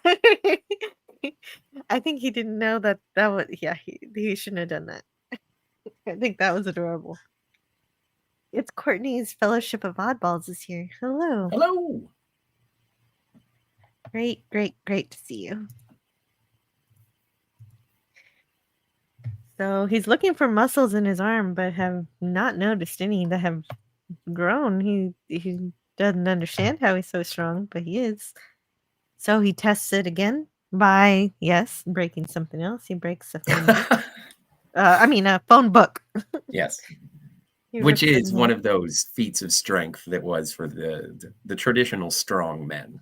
I think he didn't know that was, yeah, he shouldn't have done that. I think that was adorable. It's Courtney's Fellowship of Oddballs is here. Hello. Hello. Great to see you. So he's looking for muscles in his arm, but have not noticed any that have grown. He doesn't understand how he's so strong, but he is. So he tests it again by, yes, breaking something else. He breaks a phone book. A phone book. Yes. He Which rips is it in one half. of those feats of strength that was for the traditional strong men.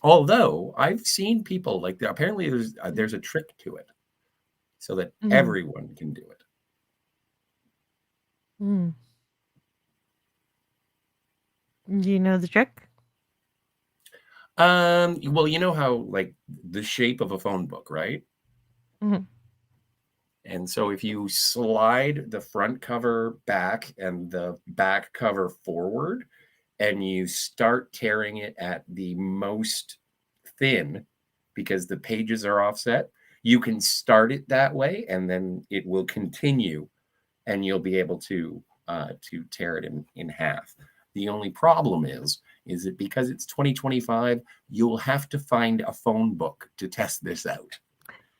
Although I've seen people like that. Apparently there's a trick to it so that everyone can do it. Mm. Do you know the trick? Well, you know how like the shape of a phone book, right? Mhm. And so if you slide the front cover back and the back cover forward, and you start tearing it at the most thin because the pages are offset, you can start it that way, and then it will continue, and you'll be able to tear it in half. The only problem is that because it's 2025, you'll have to find a phone book to test this out.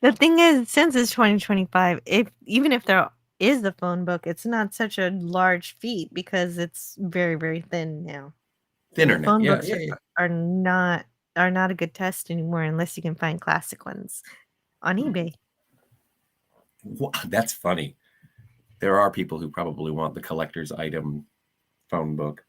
The thing is, since it's 2025, even if there is the phone book, it's not such a large feat because it's very, very thin now. Thinner The now. phone Yeah, books yeah, yeah. are not a good test anymore unless you can find classic ones on eBay. That's funny. There are people who probably want the collector's item phone book.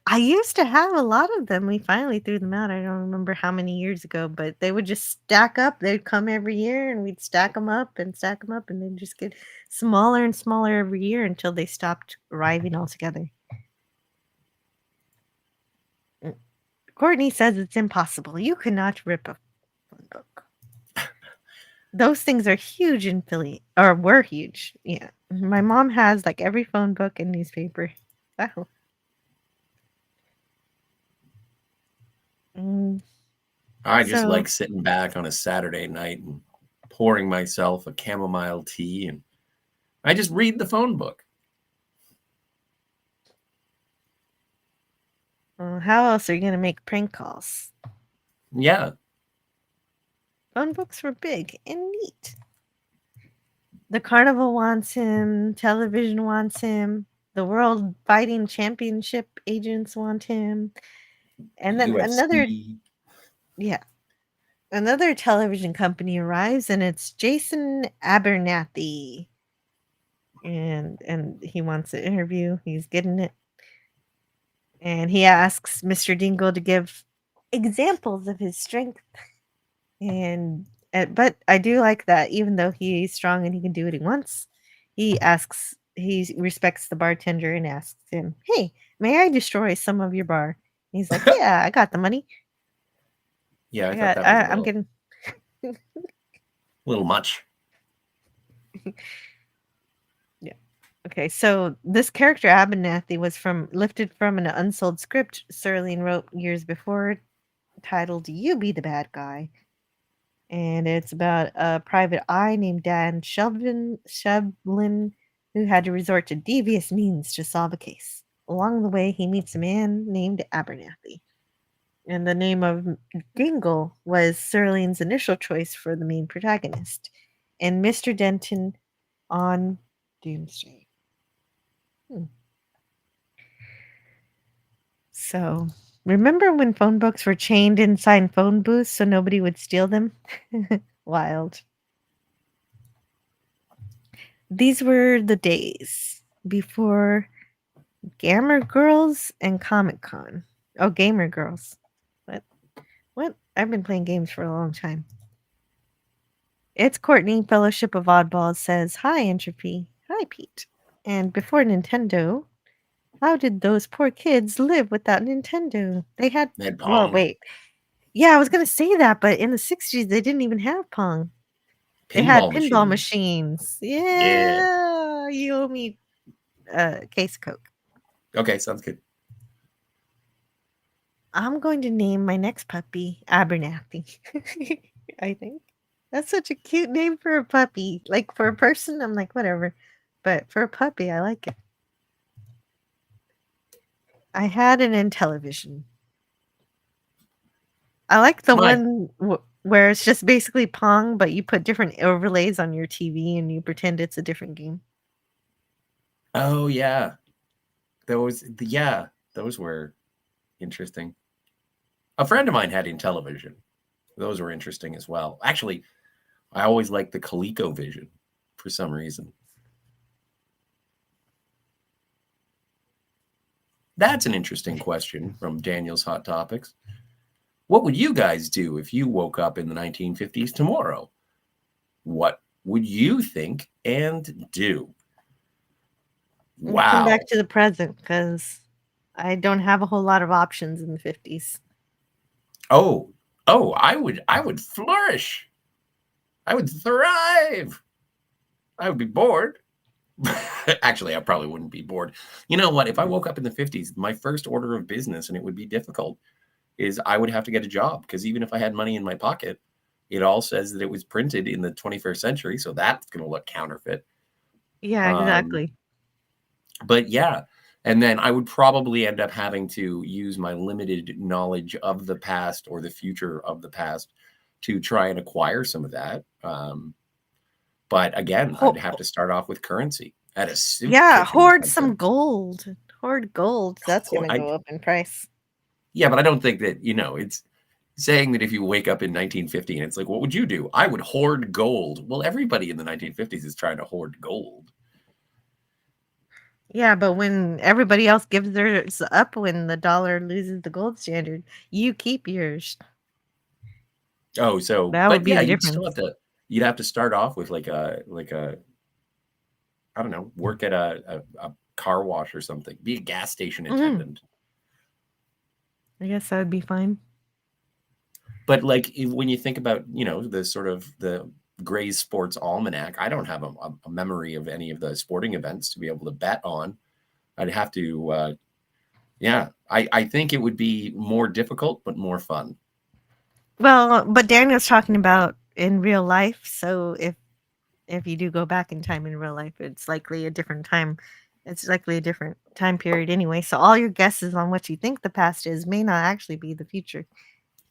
I used to have a lot of them. We finally threw them out. I don't remember how many years ago, but they would just stack up. They'd come every year, and we'd stack them up, and they'd just get smaller and smaller every year until they stopped arriving altogether. Courtney says it's impossible. You cannot rip a phone book. Those things are huge in Philly, or were huge. Yeah. My mom has like every phone book and newspaper. Wow. I just So- like sitting back on a Saturday night and pouring myself a chamomile tea, and I just read the phone book. How else are you going to make prank calls? Yeah. Phone books were big and neat. The carnival wants him. Television wants him. The World Fighting Championship agents want him. And then UFC. another television company arrives, and it's Jason Abernathy. And he wants an interview. He's getting it. And he asks Mr. Dingle to give examples of his strength. But I do like that even though he's strong and he can do what he wants, he respects the bartender and asks him, "Hey, may I destroy some of your bar?" He's like, "Yeah, I got the money. Yeah, I thought that was I'm getting a little much. Yeah. Okay, so this character Abernathy was lifted from an unsold script Serling wrote years before, titled "You Be the Bad Guy." And it's about a private eye named Dan Shevlin who had to resort to devious means to solve a case. Along the way, he meets a man named Abernathy. And the name of Dingle was Serling's initial choice for the main protagonist, and Mr. Denton on Doomsday. So, remember when phone books were chained inside phone booths so nobody would steal them? Wild. These were the days before Gamer Girls and Comic Con. Oh, Gamer Girls. What? I've been playing games for a long time. It's Courtney, Fellowship of Oddballs says, "Hi, Entropy. Hi, Pete. And before Nintendo, how did those poor kids live without Nintendo? They had well, Pong. wait. Yeah, I was going to say that, but in the 60s, they didn't even have Pong. They had pinball machines. Yeah. You owe me a case of Coke. Okay, sounds good. I'm going to name my next puppy Abernathy. I think. That's such a cute name for a puppy. Like, for a person, I'm like, whatever. But for a puppy, I like it. I had an Intellivision. I like the one where it's just basically Pong, but you put different overlays on your TV and you pretend it's a different game. Oh, yeah. Those were interesting. A friend of mine had Intellivision. Those were interesting as well. Actually, I always liked the ColecoVision for some reason. That's an interesting question from Daniel's Hot Topics. What would you guys do if you woke up in the 1950s tomorrow? What would you think and do? Wow. Come back to the present because I don't have a whole lot of options in the 50s. Oh, I would flourish. I would thrive. I would be bored. Actually, I probably wouldn't be bored. You know what? If I woke up in the 50s, my first order of business, and it would be difficult, is I would have to get a job, because even if I had money in my pocket, it all says that it was printed in the 21st century. So that's going to look counterfeit. Yeah, exactly. But yeah. And then I would probably end up having to use my limited knowledge of the past or the future of the past to try and acquire some of that. But again, I'd have to start off with currency at a soup Yeah, kitchen. hoard some gold. Hoard gold. That's going to go up in price. Yeah, but I don't think that, it's saying that if you wake up in 1950 and it's like, what would you do? I would hoard gold. Well, everybody in the 1950s is trying to hoard gold. Yeah, but when everybody else gives theirs up, when the dollar loses the gold standard, you keep yours. Oh, so That would be the you'd still difference. you'd have to start off with like a I don't know, work at a car wash or something. Be a gas station attendant. I guess that would be fine. But like when you think about, the sort of the Gray's Sports Almanac, I don't have a memory of any of the sporting events to be able to bet on. I'd have to, I think it would be more difficult, but more fun. Well, but Daniel's talking about in real life. So if you do go back in time in real life, it's likely a different time. It's likely a different time period anyway. So all your guesses on what you think the past is may not actually be the future.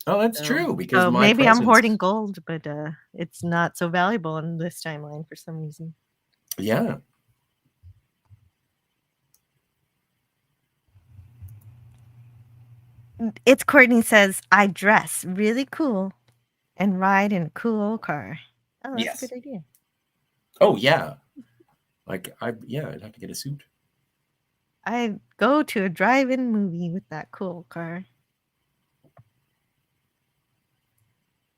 Oh, that's true. Because So my maybe I'm presence, hoarding gold, but it's not so valuable in this timeline for some reason. Yeah. It's Courtney says, I dress really cool and ride in a cool old car. Oh, that's Yes. a good idea. Oh, yeah. Like, I'd have to get a suit. I'd go to a drive-in movie with that cool car.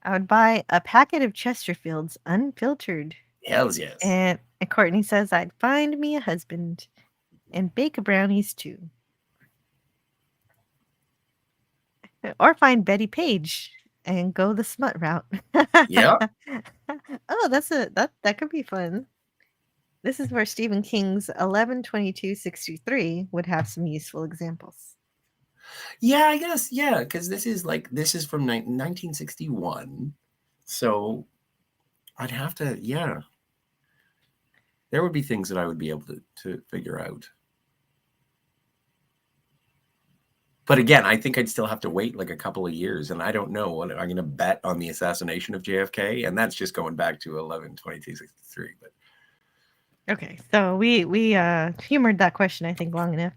I would buy a packet of Chesterfields unfiltered. Hells yes. And Courtney says, I'd find me a husband and bake brownies too. Or find Betty Page and go the smut route. Yeah. Oh, that could be fun. This is where Stephen King's 11/22/63 would have some useful examples. Yeah, I guess. Yeah, because this is from 1961. So I'd have to, there would be things that I would be able to figure out. But again, I think I'd still have to wait like a couple of years, and I don't know what I'm going to bet on the assassination of JFK, and that's just going back to 11/22/63. But okay, so we humored that question, I think, long enough.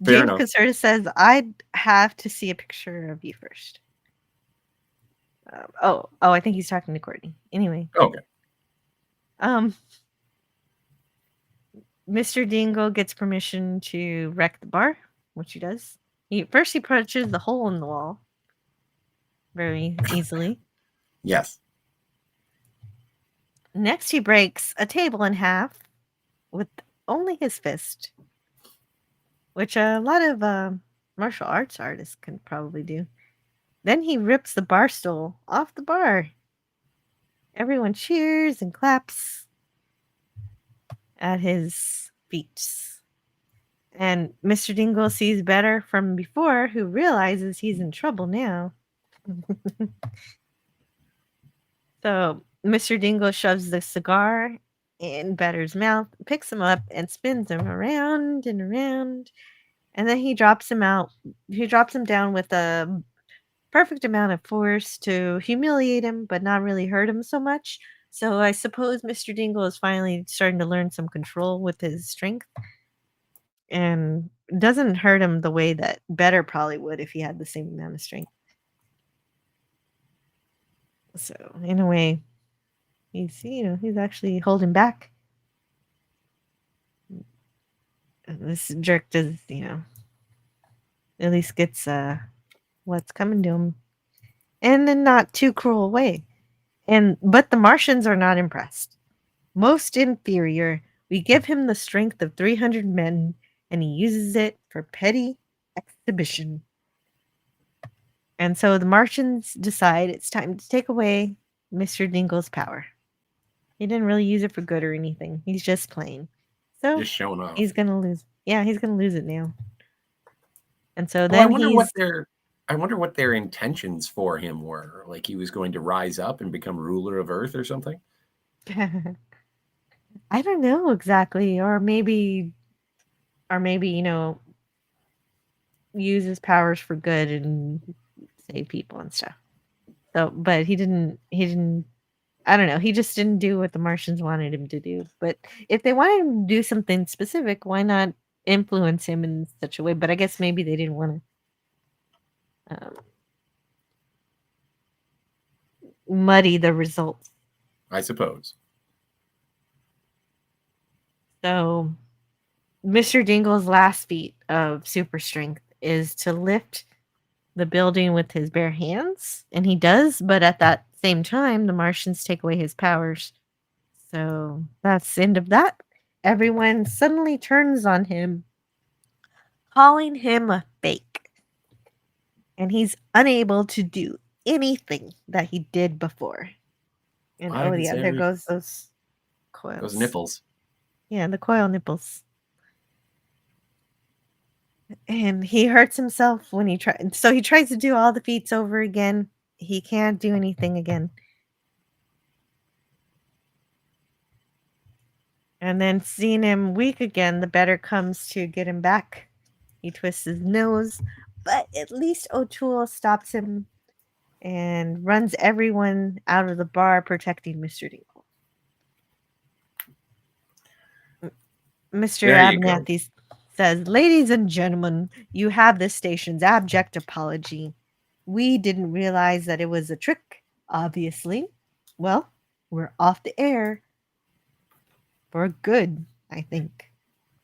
Fair James enough. Caserta says, I'd have to see a picture of you first. I think he's talking to Courtney. Anyway. Okay. Mr. Dingle gets permission to wreck the bar, which he does. He punches the hole in the wall very easily. Yes. Next, he breaks a table in half with only his fist, which a lot of martial arts artists can probably do. Then he rips the bar stool off the bar. Everyone cheers and claps at his feet. And Mr. Dingle sees better from before, who realizes he's in trouble now. So Mr. Dingle shoves the cigar in Better's mouth, picks him up, and spins him around and around. And then he drops him out. He drops him down with a perfect amount of force to humiliate him, but not really hurt him so much. So I suppose Mr. Dingle is finally starting to learn some control with his strength. And doesn't hurt him the way that Better probably would if he had the same amount of strength. So in a way, he's actually holding back. This jerk does, at least gets what's coming to him, in a not too cruel way. But the Martians are not impressed. Most inferior, we give him the strength of 300 men, and he uses it for petty exhibition. And so the Martians decide it's time to take away Mr. Dingle's power. He didn't really use it for good or anything. He's just playing. So Just showing off. he's gonna lose. Yeah, he's gonna lose it now. And so Well, then he's I wonder what their intentions for him were. Like he was going to rise up and become ruler of Earth or something. I don't know exactly, or maybe use his powers for good and save people and stuff. So, but he didn't. I don't know. He just didn't do what the Martians wanted him to do. But if they wanted him to do something specific, why not influence him in such a way? But I guess maybe they didn't want to muddy the results. I suppose. So, Mr. Dingle's last feat of super strength is to lift the building with his bare hands, and he does, but at that same time, the Martians take away his powers. So that's the end of that. Everyone suddenly turns on him, calling him a fake. And he's unable to do anything that he did before. And I can yeah, say there we- goes those coils. Those nipples. Yeah, the coil nipples. And he hurts himself when he tries. So he tries to do all the feats over again. He can't do anything again. And then seeing him weak again, the better comes to get him back. He twists his nose, but at least O'Toole stops him and runs everyone out of the bar, protecting Mr. Dingle. Mr. There you go. Abernathy says, "Ladies and gentlemen, you have this station's abject apology. We didn't realize that it was a trick, obviously. Well, we're off the air. For good, I think.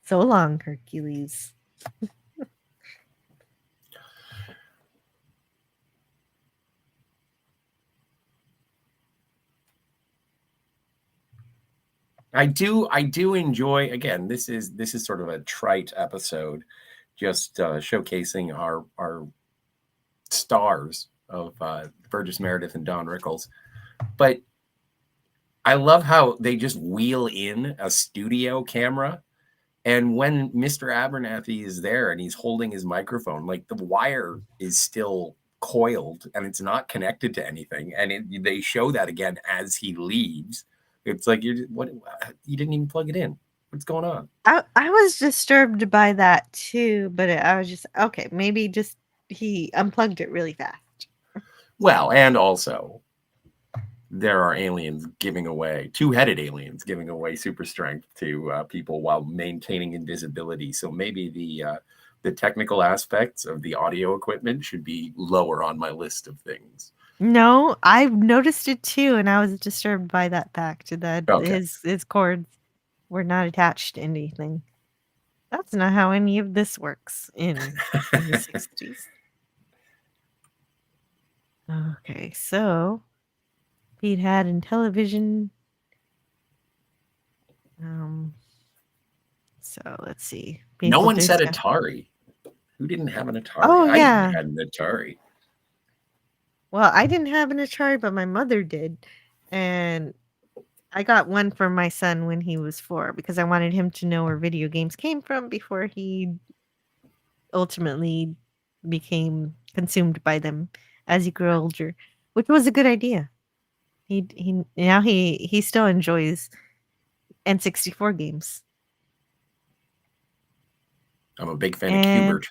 So long, Hercules." I do enjoy. Again, this is sort of a trite episode, just showcasing our stars of Burgess Meredith and Don Rickles. But I love how they just wheel in a studio camera, and when Mr. Abernathy is there and he's holding his microphone, like the wire is still coiled and it's not connected to anything, and they show that again as he leaves. It's like you didn't even plug it in. What's going on? I was disturbed by that too, but I was just okay. Maybe just he unplugged it really fast. Well, and also there are aliens giving away two-headed aliens giving away super strength to people while maintaining invisibility. So maybe the technical aspects of the audio equipment should be lower on my list of things. No, I've noticed it too, and I was disturbed by that fact that Okay. his cords were not attached to anything. That's not how any of this works in the 60s. Okay, so Pete had in television. So let's see. No People one do said stuff. Atari. Who didn't have an Atari? Oh, I yeah. had an Atari. Well, I didn't have an Atari, but my mother did. And I got one for my son when he was 4 because I wanted him to know where video games came from before he ultimately became consumed by them as he grew older, which was a good idea. He still enjoys N64 games. I'm a big fan of Qbert.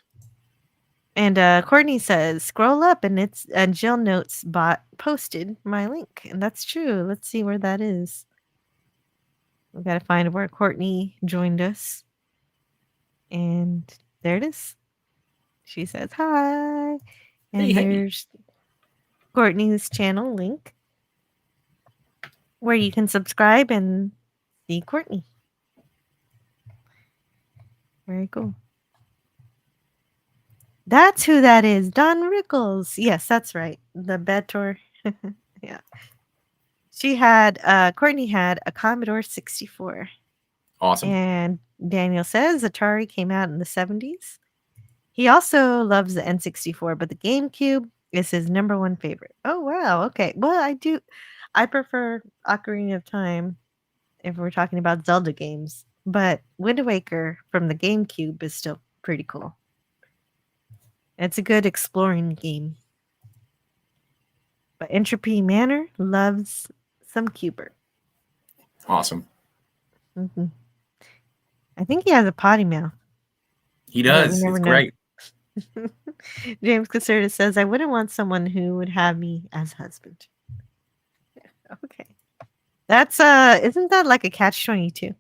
And Courtney says, "Scroll up and Jill Notes bot posted my link." And that's true. Let's see where that is. We got to find where Courtney joined us. And there it is. She says, "Hi." And Hey. here's Courtney's channel link where you can subscribe and see Courtney. Very cool. That's who that is. Don Rickles. Yes, that's right. The Betor. Yeah. Courtney had a Commodore 64. Awesome. And Daniel says Atari came out in the 70s. He also loves the N64, but the GameCube is his number one favorite. Oh, wow. Okay. Well, I prefer Ocarina of Time if we're talking about Zelda games. But Wind Waker from the GameCube is still pretty cool. It's a good exploring game. But Entropy Manor loves some Cuber. Awesome. Hmm. I think he has a potty mouth. He But does. we never It's know. great. James Caserta says, I wouldn't want someone who would have me as husband. Okay. That's isn't that like a catch-22?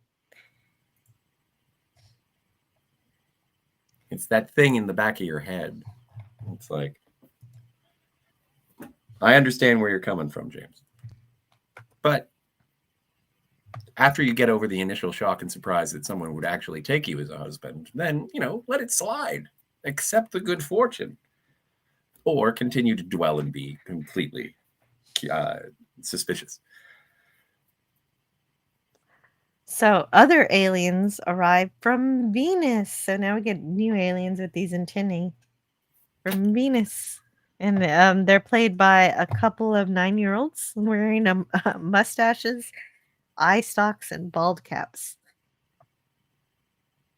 It's that thing in the back of your head. It's like, I understand where you're coming from, James. But after you get over the initial shock and surprise that someone would actually take you as a husband, then, let it slide. Accept the good fortune. Or continue to dwell and be completely suspicious. So other aliens arrive from Venus. So now we get new aliens with these antennae from Venus. And they're played by a couple of 9-year-olds wearing mustaches, eye stalks, and bald caps.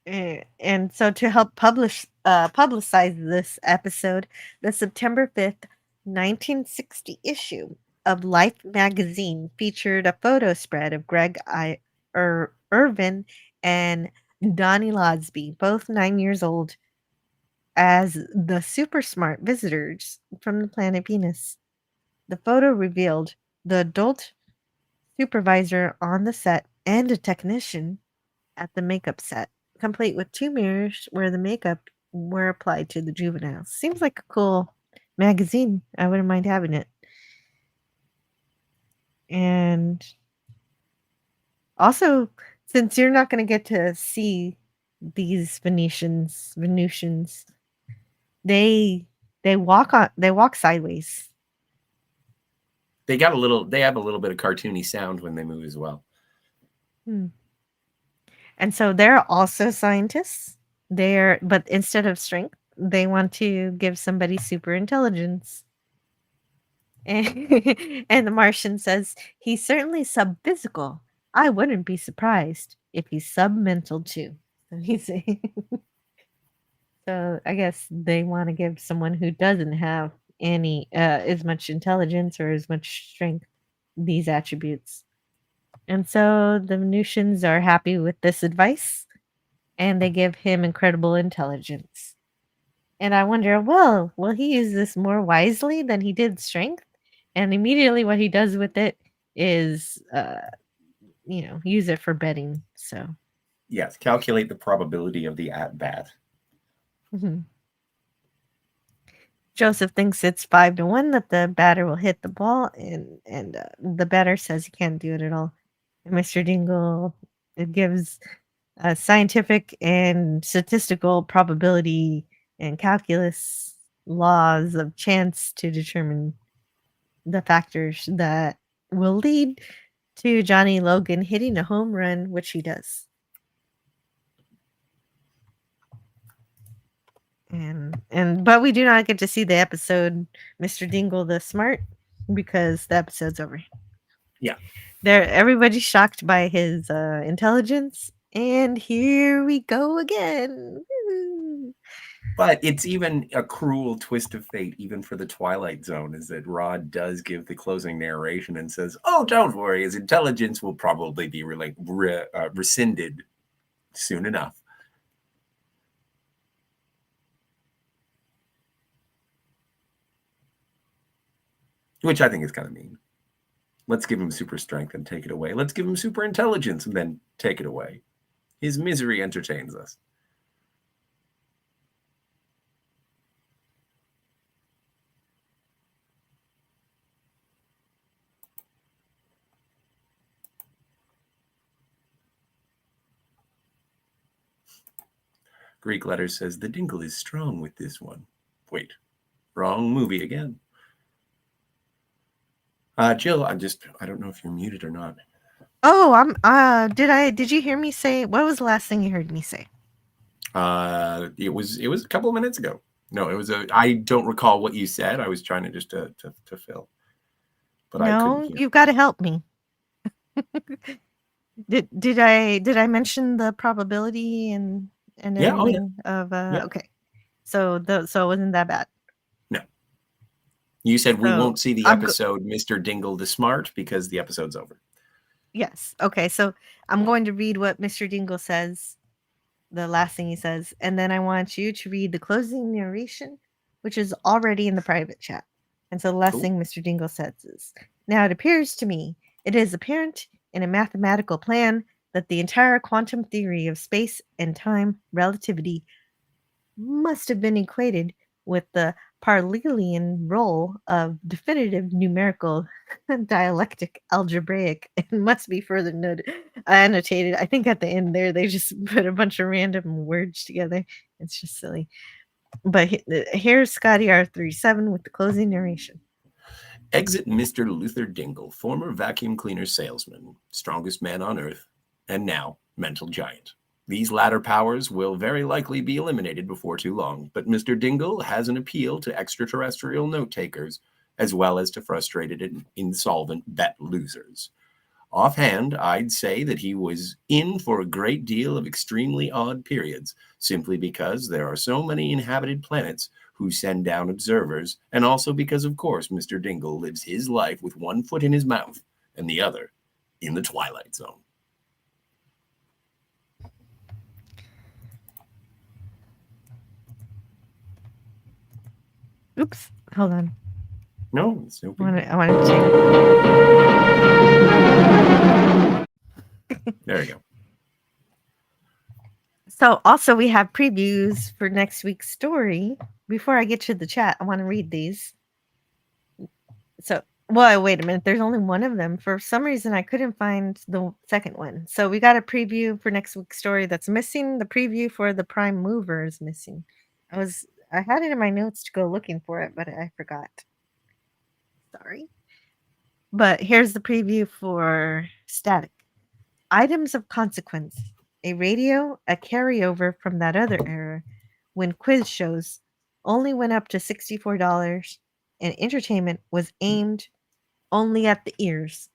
And so to help publicize this episode, the September 5th, 1960 issue of Life magazine featured a photo spread of Greg Irvin and Donnie Lodsby, both 9 years old, as the super smart visitors from the planet Venus. The photo revealed the adult supervisor on the set and a technician at the makeup set, complete with 2 mirrors where the makeup were applied to the juveniles. Seems like a cool magazine. I wouldn't mind having it. And also, since you're not going to get to see these Venusians, they walk sideways. They have a little bit of cartoony sound when they move as well. And so they're also scientists. But instead of strength, they want to give somebody super intelligence. And the Martian says, he's certainly sub-physical. I wouldn't be surprised if he's sub-mental too. So he's so I guess they want to give someone who doesn't have any as much intelligence or as much strength these attributes. And so the Venusians are happy with this advice, and they give him incredible intelligence. And I wonder, well, will he use this more wisely than he did strength? And immediately what he does with it is, use it for betting. So, yes, calculate the probability of the at-bat. Mhm. Joseph thinks it's 5-1 that the batter will hit the ball, and the batter says he can't do it at all. And Mr. Dingle gives scientific and statistical probability and calculus laws of chance to determine the factors that will lead to Johnny Logan hitting a home run, which he does. But we do not get to see the episode Mr. Dingle the Smart because the episode's over. Yeah. Everybody's shocked by his intelligence, and here we go again. Woo. But it's even a cruel twist of fate, even for the Twilight Zone, is that Rod does give the closing narration and says, "Oh, don't worry, his intelligence will probably be rescinded soon enough." Which I think is kind of mean. Let's give him super strength and take it away. Let's give him super intelligence and then take it away. His misery entertains us. Greek Letter says, the Dingle is strong with this one. Wait, wrong movie again. Jill, I don't know if you're muted or not. Oh, did you hear me say, what was the last thing you heard me say? It was a couple of minutes ago. No, I don't recall what you said. I was trying to just to fill. But no, you've got to help me. Did I mention the probability and Yeah, oh, yeah. everything of Yeah. okay. So it wasn't that bad. No. You said we So won't see the I'm go- episode Mr. Dingle the Smart because the episode's over. yes. Okay, so I'm going to read what Mr. Dingle says, the last thing he says, and then I want you to read the closing narration, which is already in the private chat. And so the last Cool. thing Mr. Dingle says is, now it appears to me, it is apparent in a mathematical plan that the entire quantum theory of space and time relativity must have been equated with the Parmenian role of definitive numerical dialectic algebraic and must be further annotated. I think at the end there they just put a bunch of random words together. It's just silly. But here's Scotty R37 with the closing narration. Exit Mr. Luther Dingle, former vacuum cleaner salesman, strongest man on earth, and now mental giant. These latter powers will very likely be eliminated before too long, but Mr. Dingle has an appeal to extraterrestrial note-takers, as well as to frustrated and insolvent bet losers. Offhand, I'd say that he was in for a great deal of extremely odd periods, simply because there are so many inhabited planets who send down observers, and also because, of course, Mr. Dingle lives his life with one foot in his mouth and the other in the Twilight Zone. Oops, hold on. No, it's no big. I want to change. There you go. So also we have previews for next week's story. Before I get to the chat, I want to read these. So, well, wait a minute. There's only one of them. For some reason, I couldn't find the second one. So we got a preview for next week's story that's missing. The preview for the Prime Mover is missing. I had it in my notes to go looking for it, but I forgot. Sorry. But here's the preview for Static. Items of consequence. A radio, a carryover from that other era, when quiz shows only went up to $64 and entertainment was aimed only at the ears.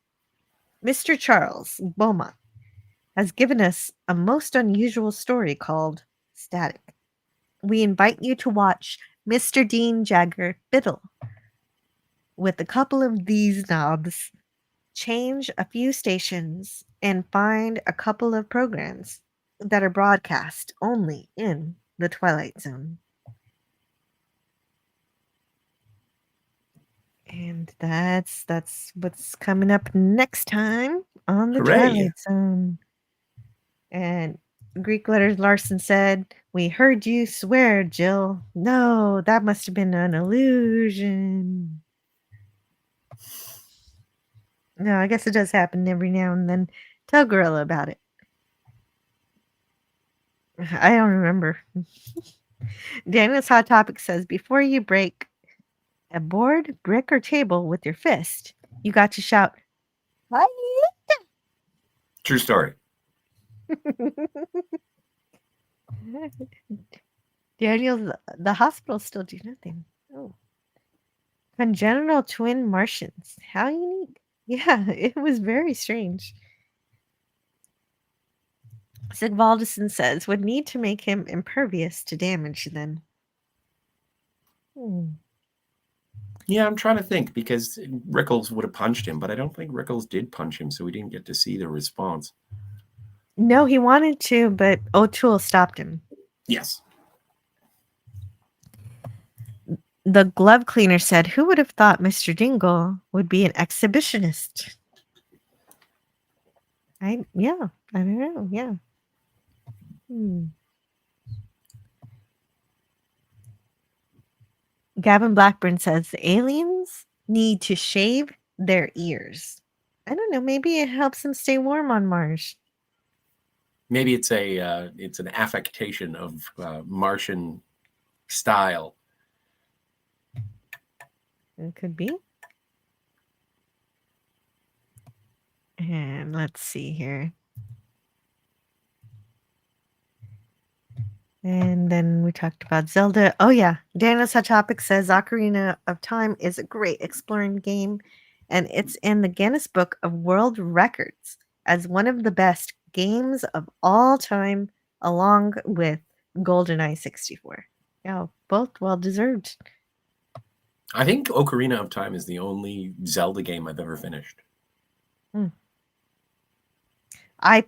Mr. Charles Beaumont has given us a most unusual story called Static. We invite you to watch Mr. Dean Jagger Biddle with a couple of these knobs, change a few stations, and find a couple of programs that are broadcast only in the Twilight Zone. And that's what's coming up next time on the Hooray. Twilight Zone. And Greek letters Larson said, "We heard you swear, Jill. No, that must have been an illusion." No, I guess it does happen every now and then. Tell Gorilla about it. I don't remember. Daniel's Hot Topic says, before you break a board, brick, or table with your fist, you got to shout, "Hi!" True story. Daniel, the hospitals still do nothing. Oh. Congenital twin Martians. How unique. Yeah, it was very strange. Sigvaldison says, would need to make him impervious to damage then. Yeah, I'm trying to think because Rickles would have punched him, but I don't think Rickles did punch him, so we didn't get to see the response. No, he wanted to, but O'Toole stopped him. Yes. The glove cleaner said, who would have thought Mr. Dingle would be an exhibitionist? I don't know. Yeah. Gavin Blackburn says the aliens need to shave their ears. I don't know. Maybe it helps them stay warm on Mars. Maybe it's an affectation of Martian style. It could be. And let's see here. And then we talked about Zelda. Oh, yeah. Daniel's Hot Topic says Ocarina of Time is a great exploring game, and it's in the Guinness Book of World Records. as one of the best games of all time, along with GoldenEye 64. Yeah, both well deserved. I think Ocarina of Time is the only Zelda game I've ever finished. I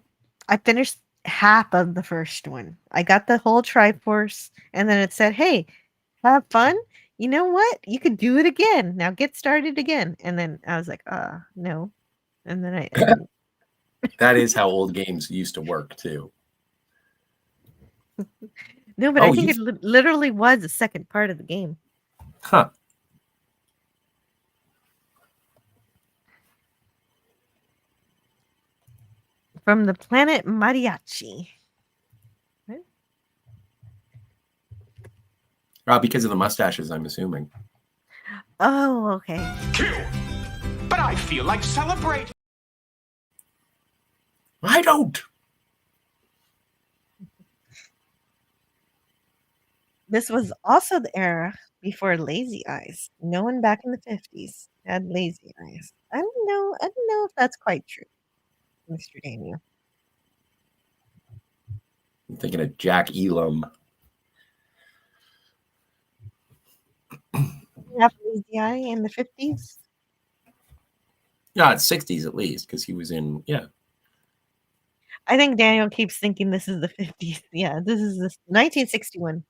finished half of the first one. I got the whole Triforce, and then it said, "Hey, have fun. You know what? You could do it again. Now get started again." And then I was like, no." And then I didn't. That is how old games used to work too. No, but Oh, I think it literally was the second part of the game. Huh. From the planet Mariachi. Because of the mustaches, I'm assuming. Oh, okay. Kill! But I feel like celebrating. I don't. This was also the era before lazy eyes. No one back in the 50s had lazy eyes. I don't know if that's quite true, Mr. Daniel. I'm thinking of Jack Elam. Have lazy eye in the 50s? Yeah, it's 60s at least, because he was in, yeah. I think Daniel keeps thinking this is the 50s. Yeah, this is 1961.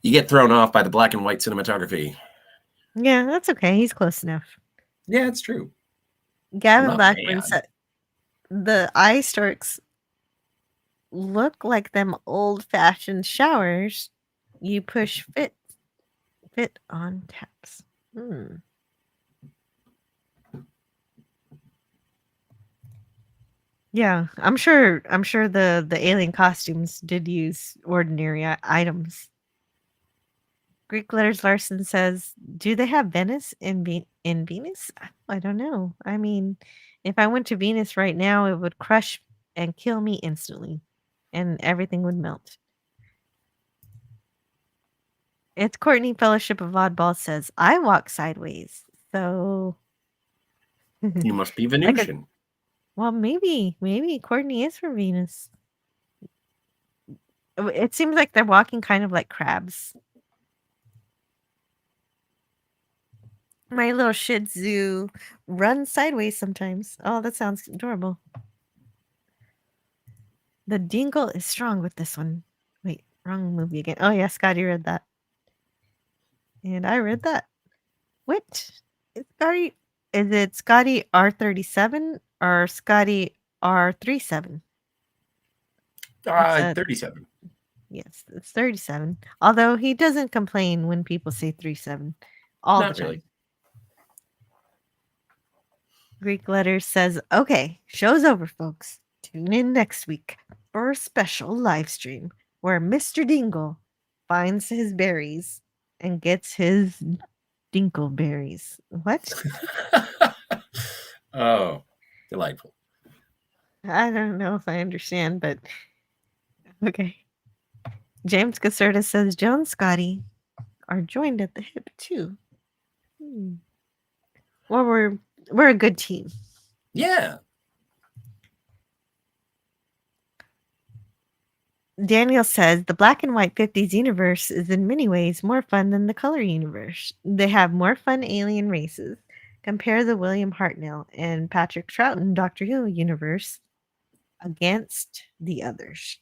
You get thrown off by the black and white cinematography. Yeah, that's okay. He's close enough. Yeah, it's true. Gavin Blackburn said the eye storks look like them old-fashioned showers you push fit on taps. Yeah, I'm sure the alien costumes did use ordinary items. Greek Letters Larson says, "Do they have Venice in Venus? I don't know. I mean, if I went to Venus right now, it would crush and kill me instantly, and everything would melt." It's Courtney Fellowship of Oddballs says, "I walk sideways, so you must be Venusian." Well, maybe Courtney is from Venus. It seems like they're walking kind of like crabs. My little Shih Tzu runs sideways sometimes. Oh, that sounds adorable. The Dingle is strong with this one. Wait, wrong movie again. Oh yeah, Scotty read that. And I read that. What? Is it Scotty R37 or Scotty R37? 37. Yes, it's 37. Although he doesn't complain when people say 37 all Not the time. really. Greek Letters says, "Okay, show's over, folks. Tune in next week for a special live stream where Mr. Dingle finds his berries and gets his dinkleberries." What? Oh, delightful. I don't know if I understand, but okay. James Caserta says, "Joe and Scotty are joined at the hip too." Well, we're a good team. Yeah. Daniel says the black and white 50s universe is in many ways more fun than the color universe. They have more fun alien races. Compare the William Hartnell and Patrick Troughton Doctor Who universe against the others.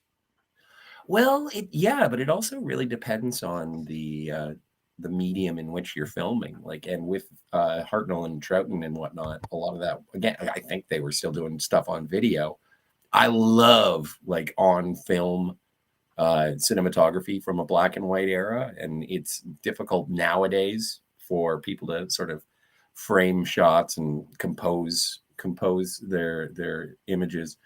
Well, but it also really depends on the medium in which you're filming. Like, and with Hartnell and Troughton and whatnot, a lot of that, again, I think they were still doing stuff on video. I love like on film cinematography from a black and white era, and it's difficult nowadays for people to sort of frame shots and compose their images.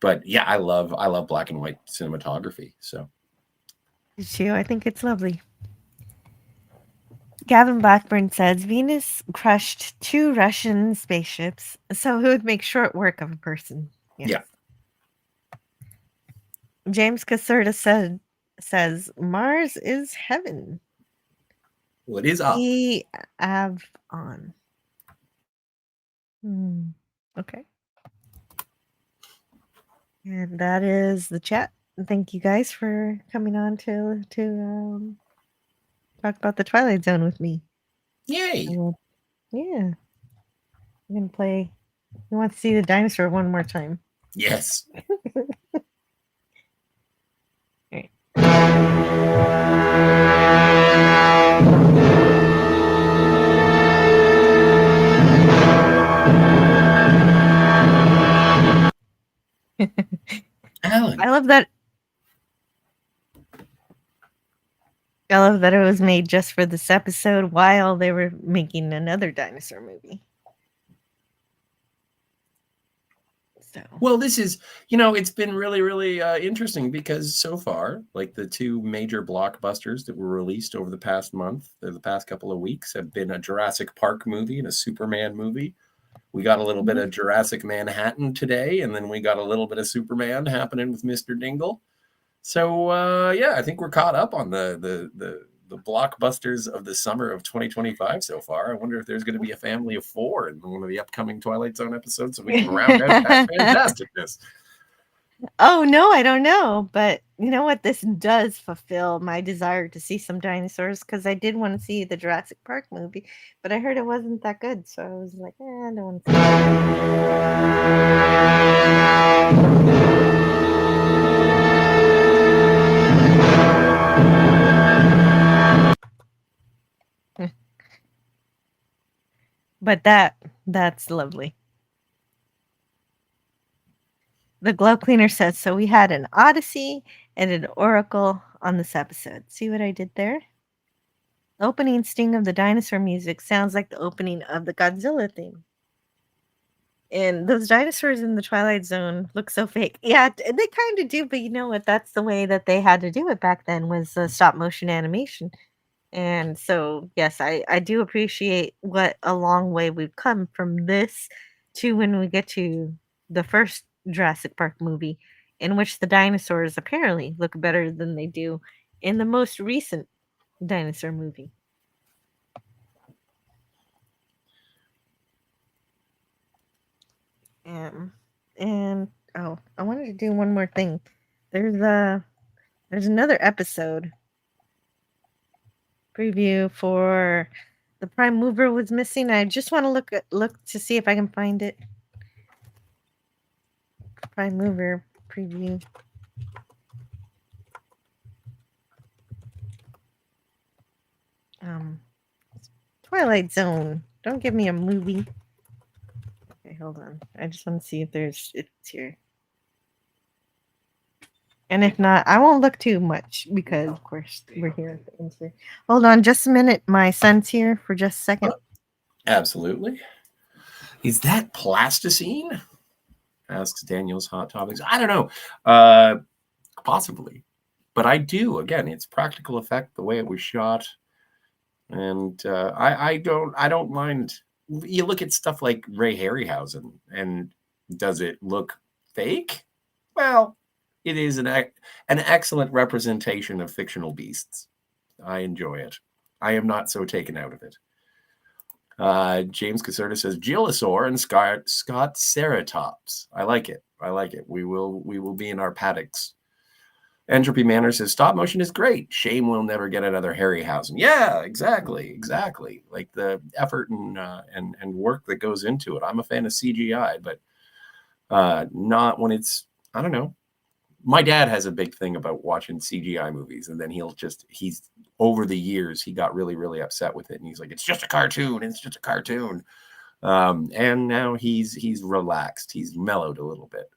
But yeah, I love black and white cinematography. So I think it's lovely. Gavin Blackburn says Venus crushed 2 Russian spaceships, so it would make short work of a person. Yes. Yeah. James Caserta says Mars is heaven. What is up? Avon. Okay. And that is the chat. Thank you guys for coming on to talk about the Twilight Zone with me. Yay! Yeah. I'm gonna play. We want to see the dinosaur one more time. Yes. Right. Alan. I love that. I love that it was made just for this episode while they were making another dinosaur movie. So Well, this is, it's been really, really interesting because so far, like the two major blockbusters that were released over the past month, the past couple of weeks, have been a Jurassic Park movie and a Superman movie. We got a little bit of Jurassic Manhattan today, and then we got a little bit of Superman happening with Mr. Dingle. So, yeah, I think we're caught up on the blockbusters of the summer of 2025 so far. I wonder if there's going to be a family of 4 in one of the upcoming Twilight Zone episodes so we can round out that fantasticness. Oh no, I don't know, but you know what? This does fulfill my desire to see some dinosaurs because I did want to see the Jurassic Park movie, but I heard it wasn't that good, so I was like, I don't want to see it. But that's lovely. The glove cleaner says, so we had an Odyssey and an Oracle on this episode. See what I did there? The opening sting of the dinosaur music sounds like the opening of the Godzilla theme. And those dinosaurs in the Twilight Zone look so fake. Yeah, they kind of do, but you know what? That's the way that they had to do it back then was stop motion animation. And so, yes, I do appreciate what a long way we've come from this to when we get to the first Jurassic Park movie, in which the dinosaurs apparently look better than they do in the most recent dinosaur movie. And oh, I wanted to do one more thing. There's another episode preview for the Prime Mover was missing. I just want to look to see if I can find it. Prime Mover preview. Twilight Zone. Don't give me a movie. Okay, hold on. I just want to see if it's here. And if not, I won't look too much because, of course, we're here at the insert. Hold on just a minute. My son's here for just a second. Absolutely. Is that plasticine? Asks Daniel's Hot Topics. I don't know. Possibly. But I do. Again, it's practical effect, the way it was shot. And I don't mind. You look at stuff like Ray Harryhausen, and does it look fake? Well, it is an excellent representation of fictional beasts. I enjoy it. I am not so taken out of it. James Caserta says Gilosaur and Scott Ceratops. I like it. We will be in our paddocks. Entropy Manor says stop motion is great. Shame we'll never get another Harryhausen. Yeah, exactly. Like the effort and work that goes into it. I'm a fan of CGI, but not when it's, I don't know. My dad has a big thing about watching CGI movies, and then he's over the years he got really, really upset with it, and he's like, it's just a cartoon. And now he's relaxed. He's mellowed a little bit.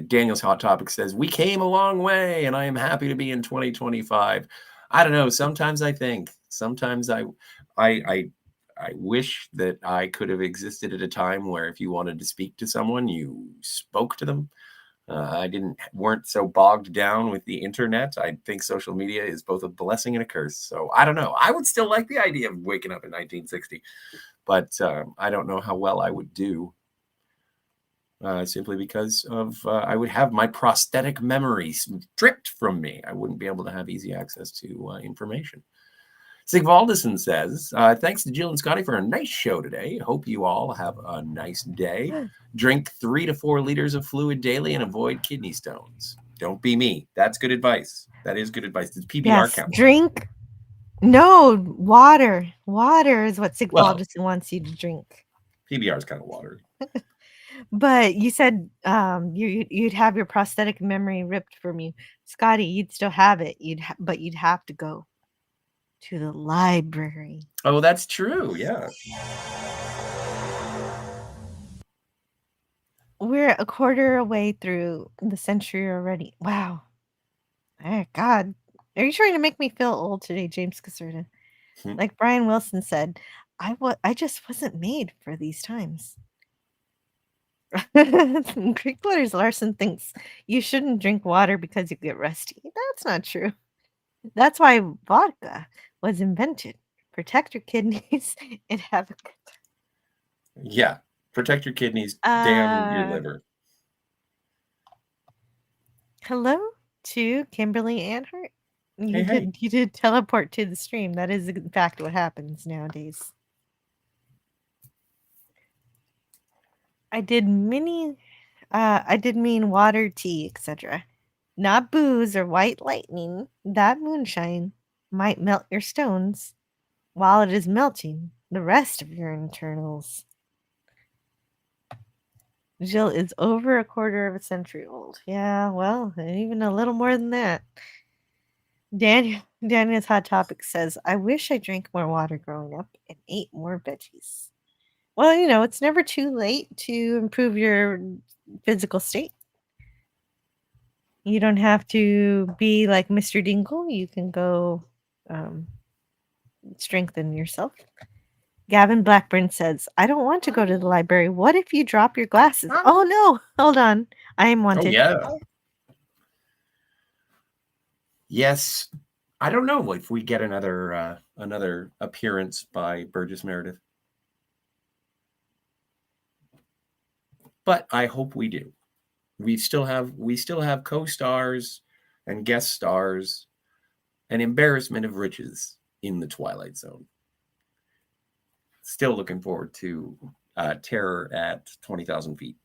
Daniel's Hot Topic says, we came a long way and I am happy to be in 2025. I don't know. Sometimes I wish that I could have existed at a time where if you wanted to speak to someone, you spoke to them. Weren't so bogged down with the internet. I think social media is both a blessing and a curse. So I don't know. I would still like the idea of waking up in 1960, but I don't know how well I would do. Simply because of I would have my prosthetic memory stripped from me. I wouldn't be able to have easy access to information. Sigvaldison says, thanks to Jill and Scotty for a nice show today. Hope you all have a nice day. Drink 3 to 4 liters of fluid daily and avoid kidney stones. Don't be me. That's good advice. That is good advice. Does PBR Yes, count? drink. No, water. Water is what Well- Sigvaldison wants you to drink. PBR is kind of water. But you said you'd have your prosthetic memory ripped from you, Scotty. You'd still have it. But you'd have to go to the library. Oh, that's true. Yeah. We're a quarter away through the century already. Wow. Oh, God. Are you trying to make me feel old today, James Caserta? Like Brian Wilson said, I just wasn't made for these times. Greek Letters Larson thinks you shouldn't drink water because you get rusty. That's not true. That's why vodka was invented. Protect your kidneys and have a good time. Yeah. Protect your kidneys, damn your liver. Hello to Kimberly Anhart. Hey. You did teleport to the stream. That is in fact what happens nowadays. I did mean water, tea, etc. Not booze or white lightning. That moonshine might melt your stones while it is melting the rest of your internals. Jill is over a quarter of a century old. Yeah, well, even a little more than that. Daniel's Hot Topic says, I wish I drank more water growing up and ate more veggies. Well, it's never too late to improve your physical state. You don't have to be like Mr. Dingle. You can go strengthen yourself. Gavin Blackburn says, I don't want to go to the library. What if you drop your glasses? Oh, no. Hold on. I am wanted. Oh, yeah. Yes. I don't know if we get another appearance by Burgess Meredith. But I hope we do. We still have co-stars and guest stars, an embarrassment of riches in the Twilight Zone. Still looking forward to Terror at 20,000 feet.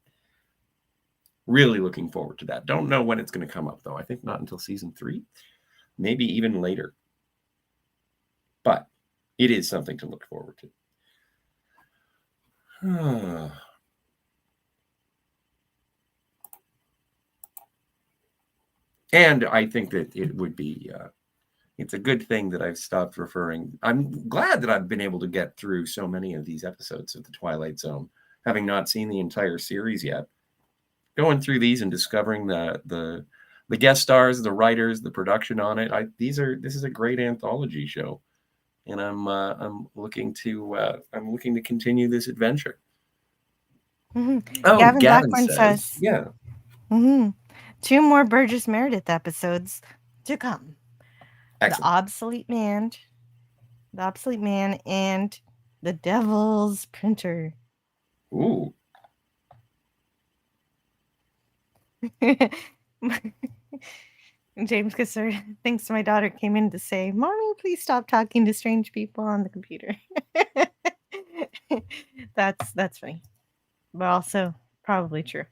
Really looking forward to that. Don't know when it's going to come up, though. I think not until season 3, maybe even later. But it is something to look forward to. And I think that it would be, it's a good thing that I've stopped referring. I'm glad that I've been able to get through so many of these episodes of the Twilight Zone, having not seen the entire series yet. Going through these and discovering the guest stars, the writers, the production on it. This is a great anthology show, and I'm looking to continue this adventure. Mm-hmm. Oh, Gavin Gavin Blackburn says, yeah. Mm-hmm. 2 more Burgess Meredith episodes to come. Excellent. The Obsolete Man, and the Devil's Printer. Ooh. James Kisser thinks my daughter came in to say, Mommy, please stop talking to strange people on the computer. That's funny. But also probably true.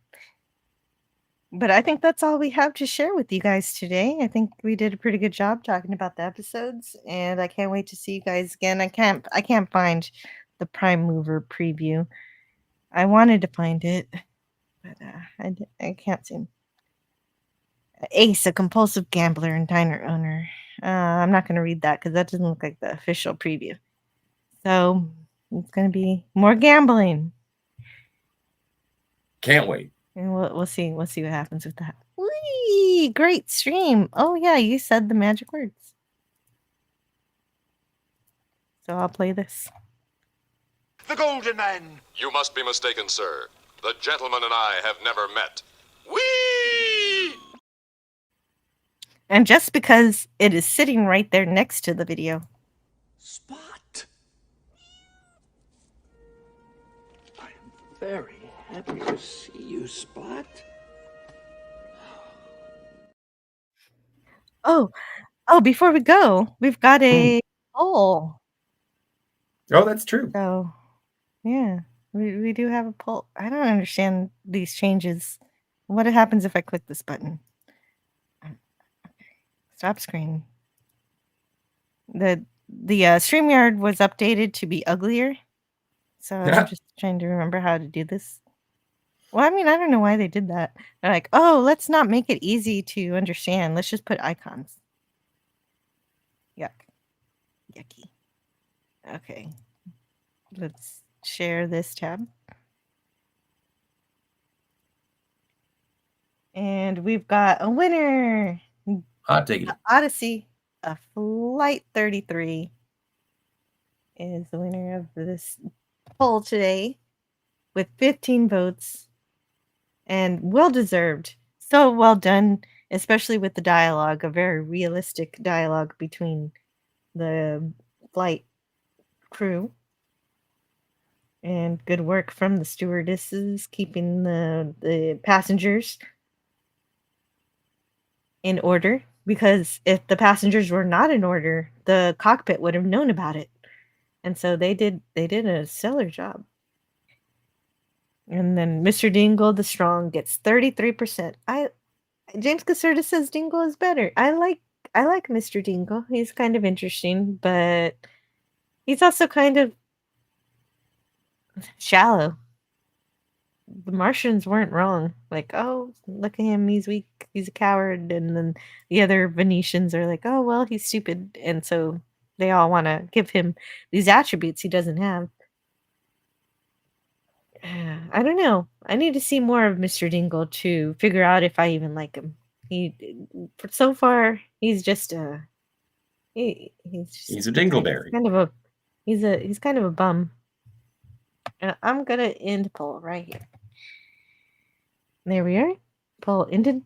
But I think that's all we have to share with you guys today. I think we did a pretty good job talking about the episodes, and I can't wait to see you guys again. I can't find the Prime Mover preview. I wanted to find it, but I can't see him. Ace, a compulsive gambler and diner owner. I'm not going to read that because that doesn't look like the official preview. So it's going to be more gambling. Can't wait. And we'll see. We'll see what happens with that. Whee! Great stream. Oh yeah, you said the magic words. So I'll play this. The Golden Man. You must be mistaken, sir. The gentleman and I have never met. Whee! And just because it is sitting right there next to the video. Spot. I am very happy to see you, Spot. Oh, before we go, we've got a poll. Oh, that's true. So, yeah, we do have a poll. I don't understand these changes. What happens if I click this button? Stop screen. The StreamYard was updated to be uglier. So I'm just trying to remember how to do this. Well, I mean, I don't know why they did that. They're like, oh, let's not make it easy to understand. Let's just put icons. Yuck. Yucky. Okay. Let's share this tab. And we've got a winner. I'll take it. Odyssey of Flight 33 is the winner of this poll today with 15 votes. And well deserved. So well done, especially with the dialogue, a very realistic dialogue between the flight crew. And good work from the stewardesses keeping the passengers in order, because if the passengers were not in order, the cockpit would have known about it. And so they did a stellar job. And then Mr. Dingle the Strong gets 33%. James Caserta says Dingle is better. I like Mr. Dingle. He's kind of interesting, but he's also kind of shallow. The Martians weren't wrong. Like, oh, look at him, he's weak, he's a coward. And then the other Venetians are like, oh, well, he's stupid. And so they all want to give him these attributes he doesn't have. I don't know. I need to see more of Mr. Dingle to figure out if I even like him. So far, he's just he's a dingleberry. He's kind of a bum. And I'm gonna end poll right here. There we are. Poll ended.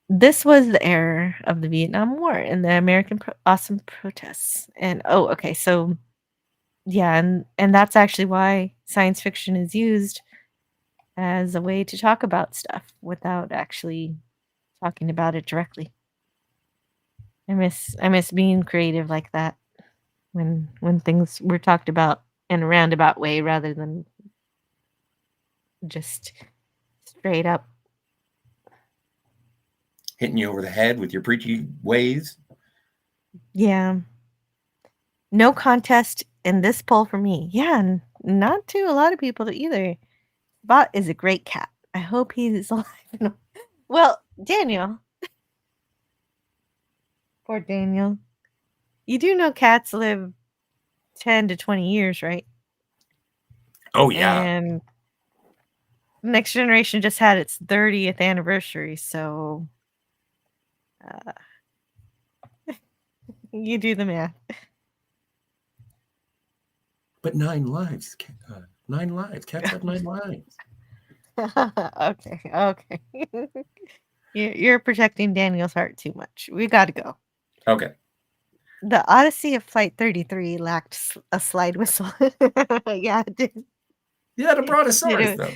This was the era of the Vietnam War and the American awesome protests. And okay, so yeah, and that's actually why science fiction is used as a way to talk about stuff without actually talking about it directly. I miss being creative like that when things were talked about in a roundabout way rather than just straight up hitting you over the head with your preachy ways. Yeah. No contest in this poll for me. Yeah, and not to a lot of people either. Bot is a great cat. I hope he's alive. Well, Daniel. Poor Daniel. You do know cats live 10 to 20 years, right? Oh, yeah. And Next Generation just had its 30th anniversary, so you do the math. But 9 lives. 9 lives. Cats have 9 lives. Okay. You're protecting Daniel's heart too much. We got to go. Okay. The Odyssey of Flight 33 lacked a slide whistle. Yeah, it did. You had a brontosaurus, though.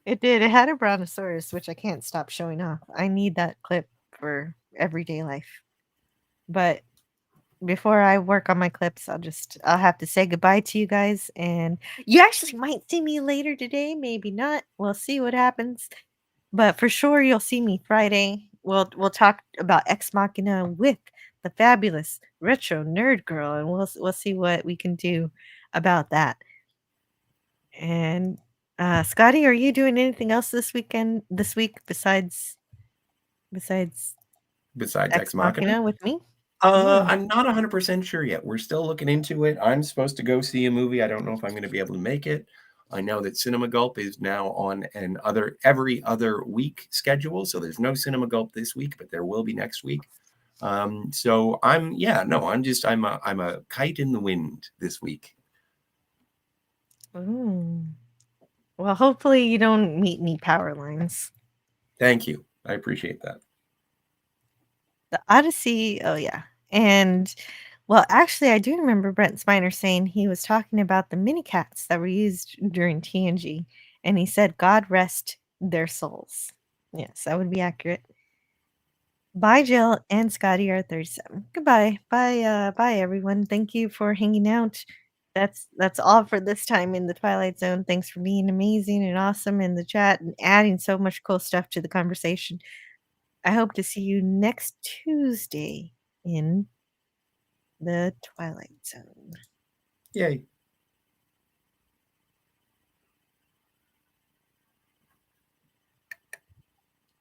It did. It had a brontosaurus, which I can't stop showing off. I need that clip for everyday life. But before I work on my clips, I'll have to say goodbye to you guys. And you actually might see me later today, maybe not. We'll see what happens. But for sure, you'll see me Friday. We'll talk about Ex Machina with the fabulous retro nerd girl, and we'll see what we can do about that. And Scotty, are you doing anything else this week besides Ex Machina with me? I'm not 100% sure yet. We're still looking into it. I'm supposed to go see a movie. I don't know if I'm going to be able to make it. I know that Cinema Gulp is now on every other week schedule. So there's no Cinema Gulp this week, but there will be next week. So I'm a kite in the wind this week. Ooh. Well, hopefully you don't meet any power lines. Thank you. I appreciate that. The Odyssey, oh yeah. And well, actually, I do remember Brent Spiner saying he was talking about the mini cats that were used during TNG, and he said, God rest their souls. Yes, that would be accurate. Bye, Jill and Scotty R37. Goodbye. Bye, everyone. Thank you for hanging out. That's all for this time in the Twilight Zone. Thanks for being amazing and awesome in the chat and adding so much cool stuff to the conversation. I hope to see you next Tuesday in the Twilight Zone. Yay.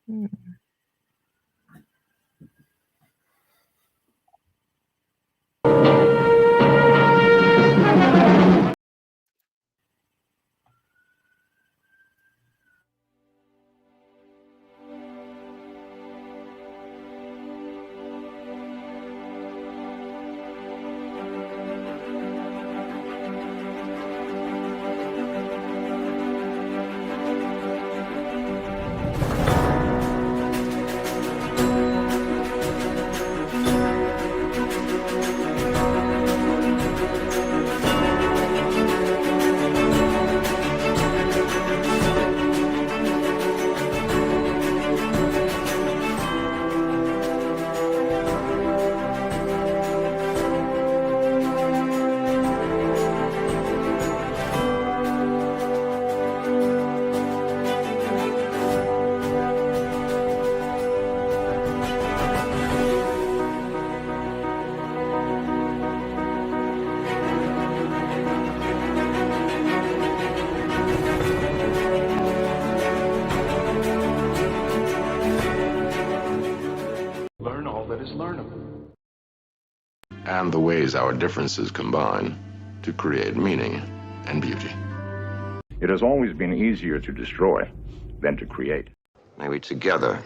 Hmm. Learn all that is learnable. And the ways our differences combine to create meaning and beauty. It has always been easier to destroy than to create. May we together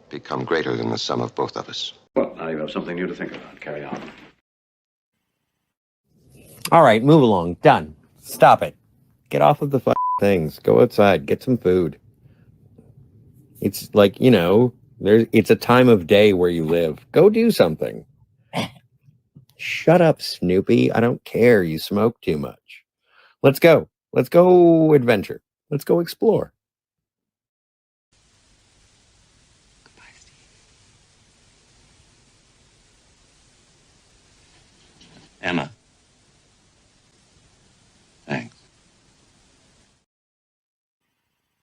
become greater than the sum of both of us. Well, now you have something new to think about. Carry on. All right, move along. Done. Stop it. Get off of the things. Go outside. Get some food. It's like, it's a time of day where you live. Go do something. Shut up, Snoopy. I don't care. You smoke too much. Let's go. Let's go adventure. Let's go explore. Emma.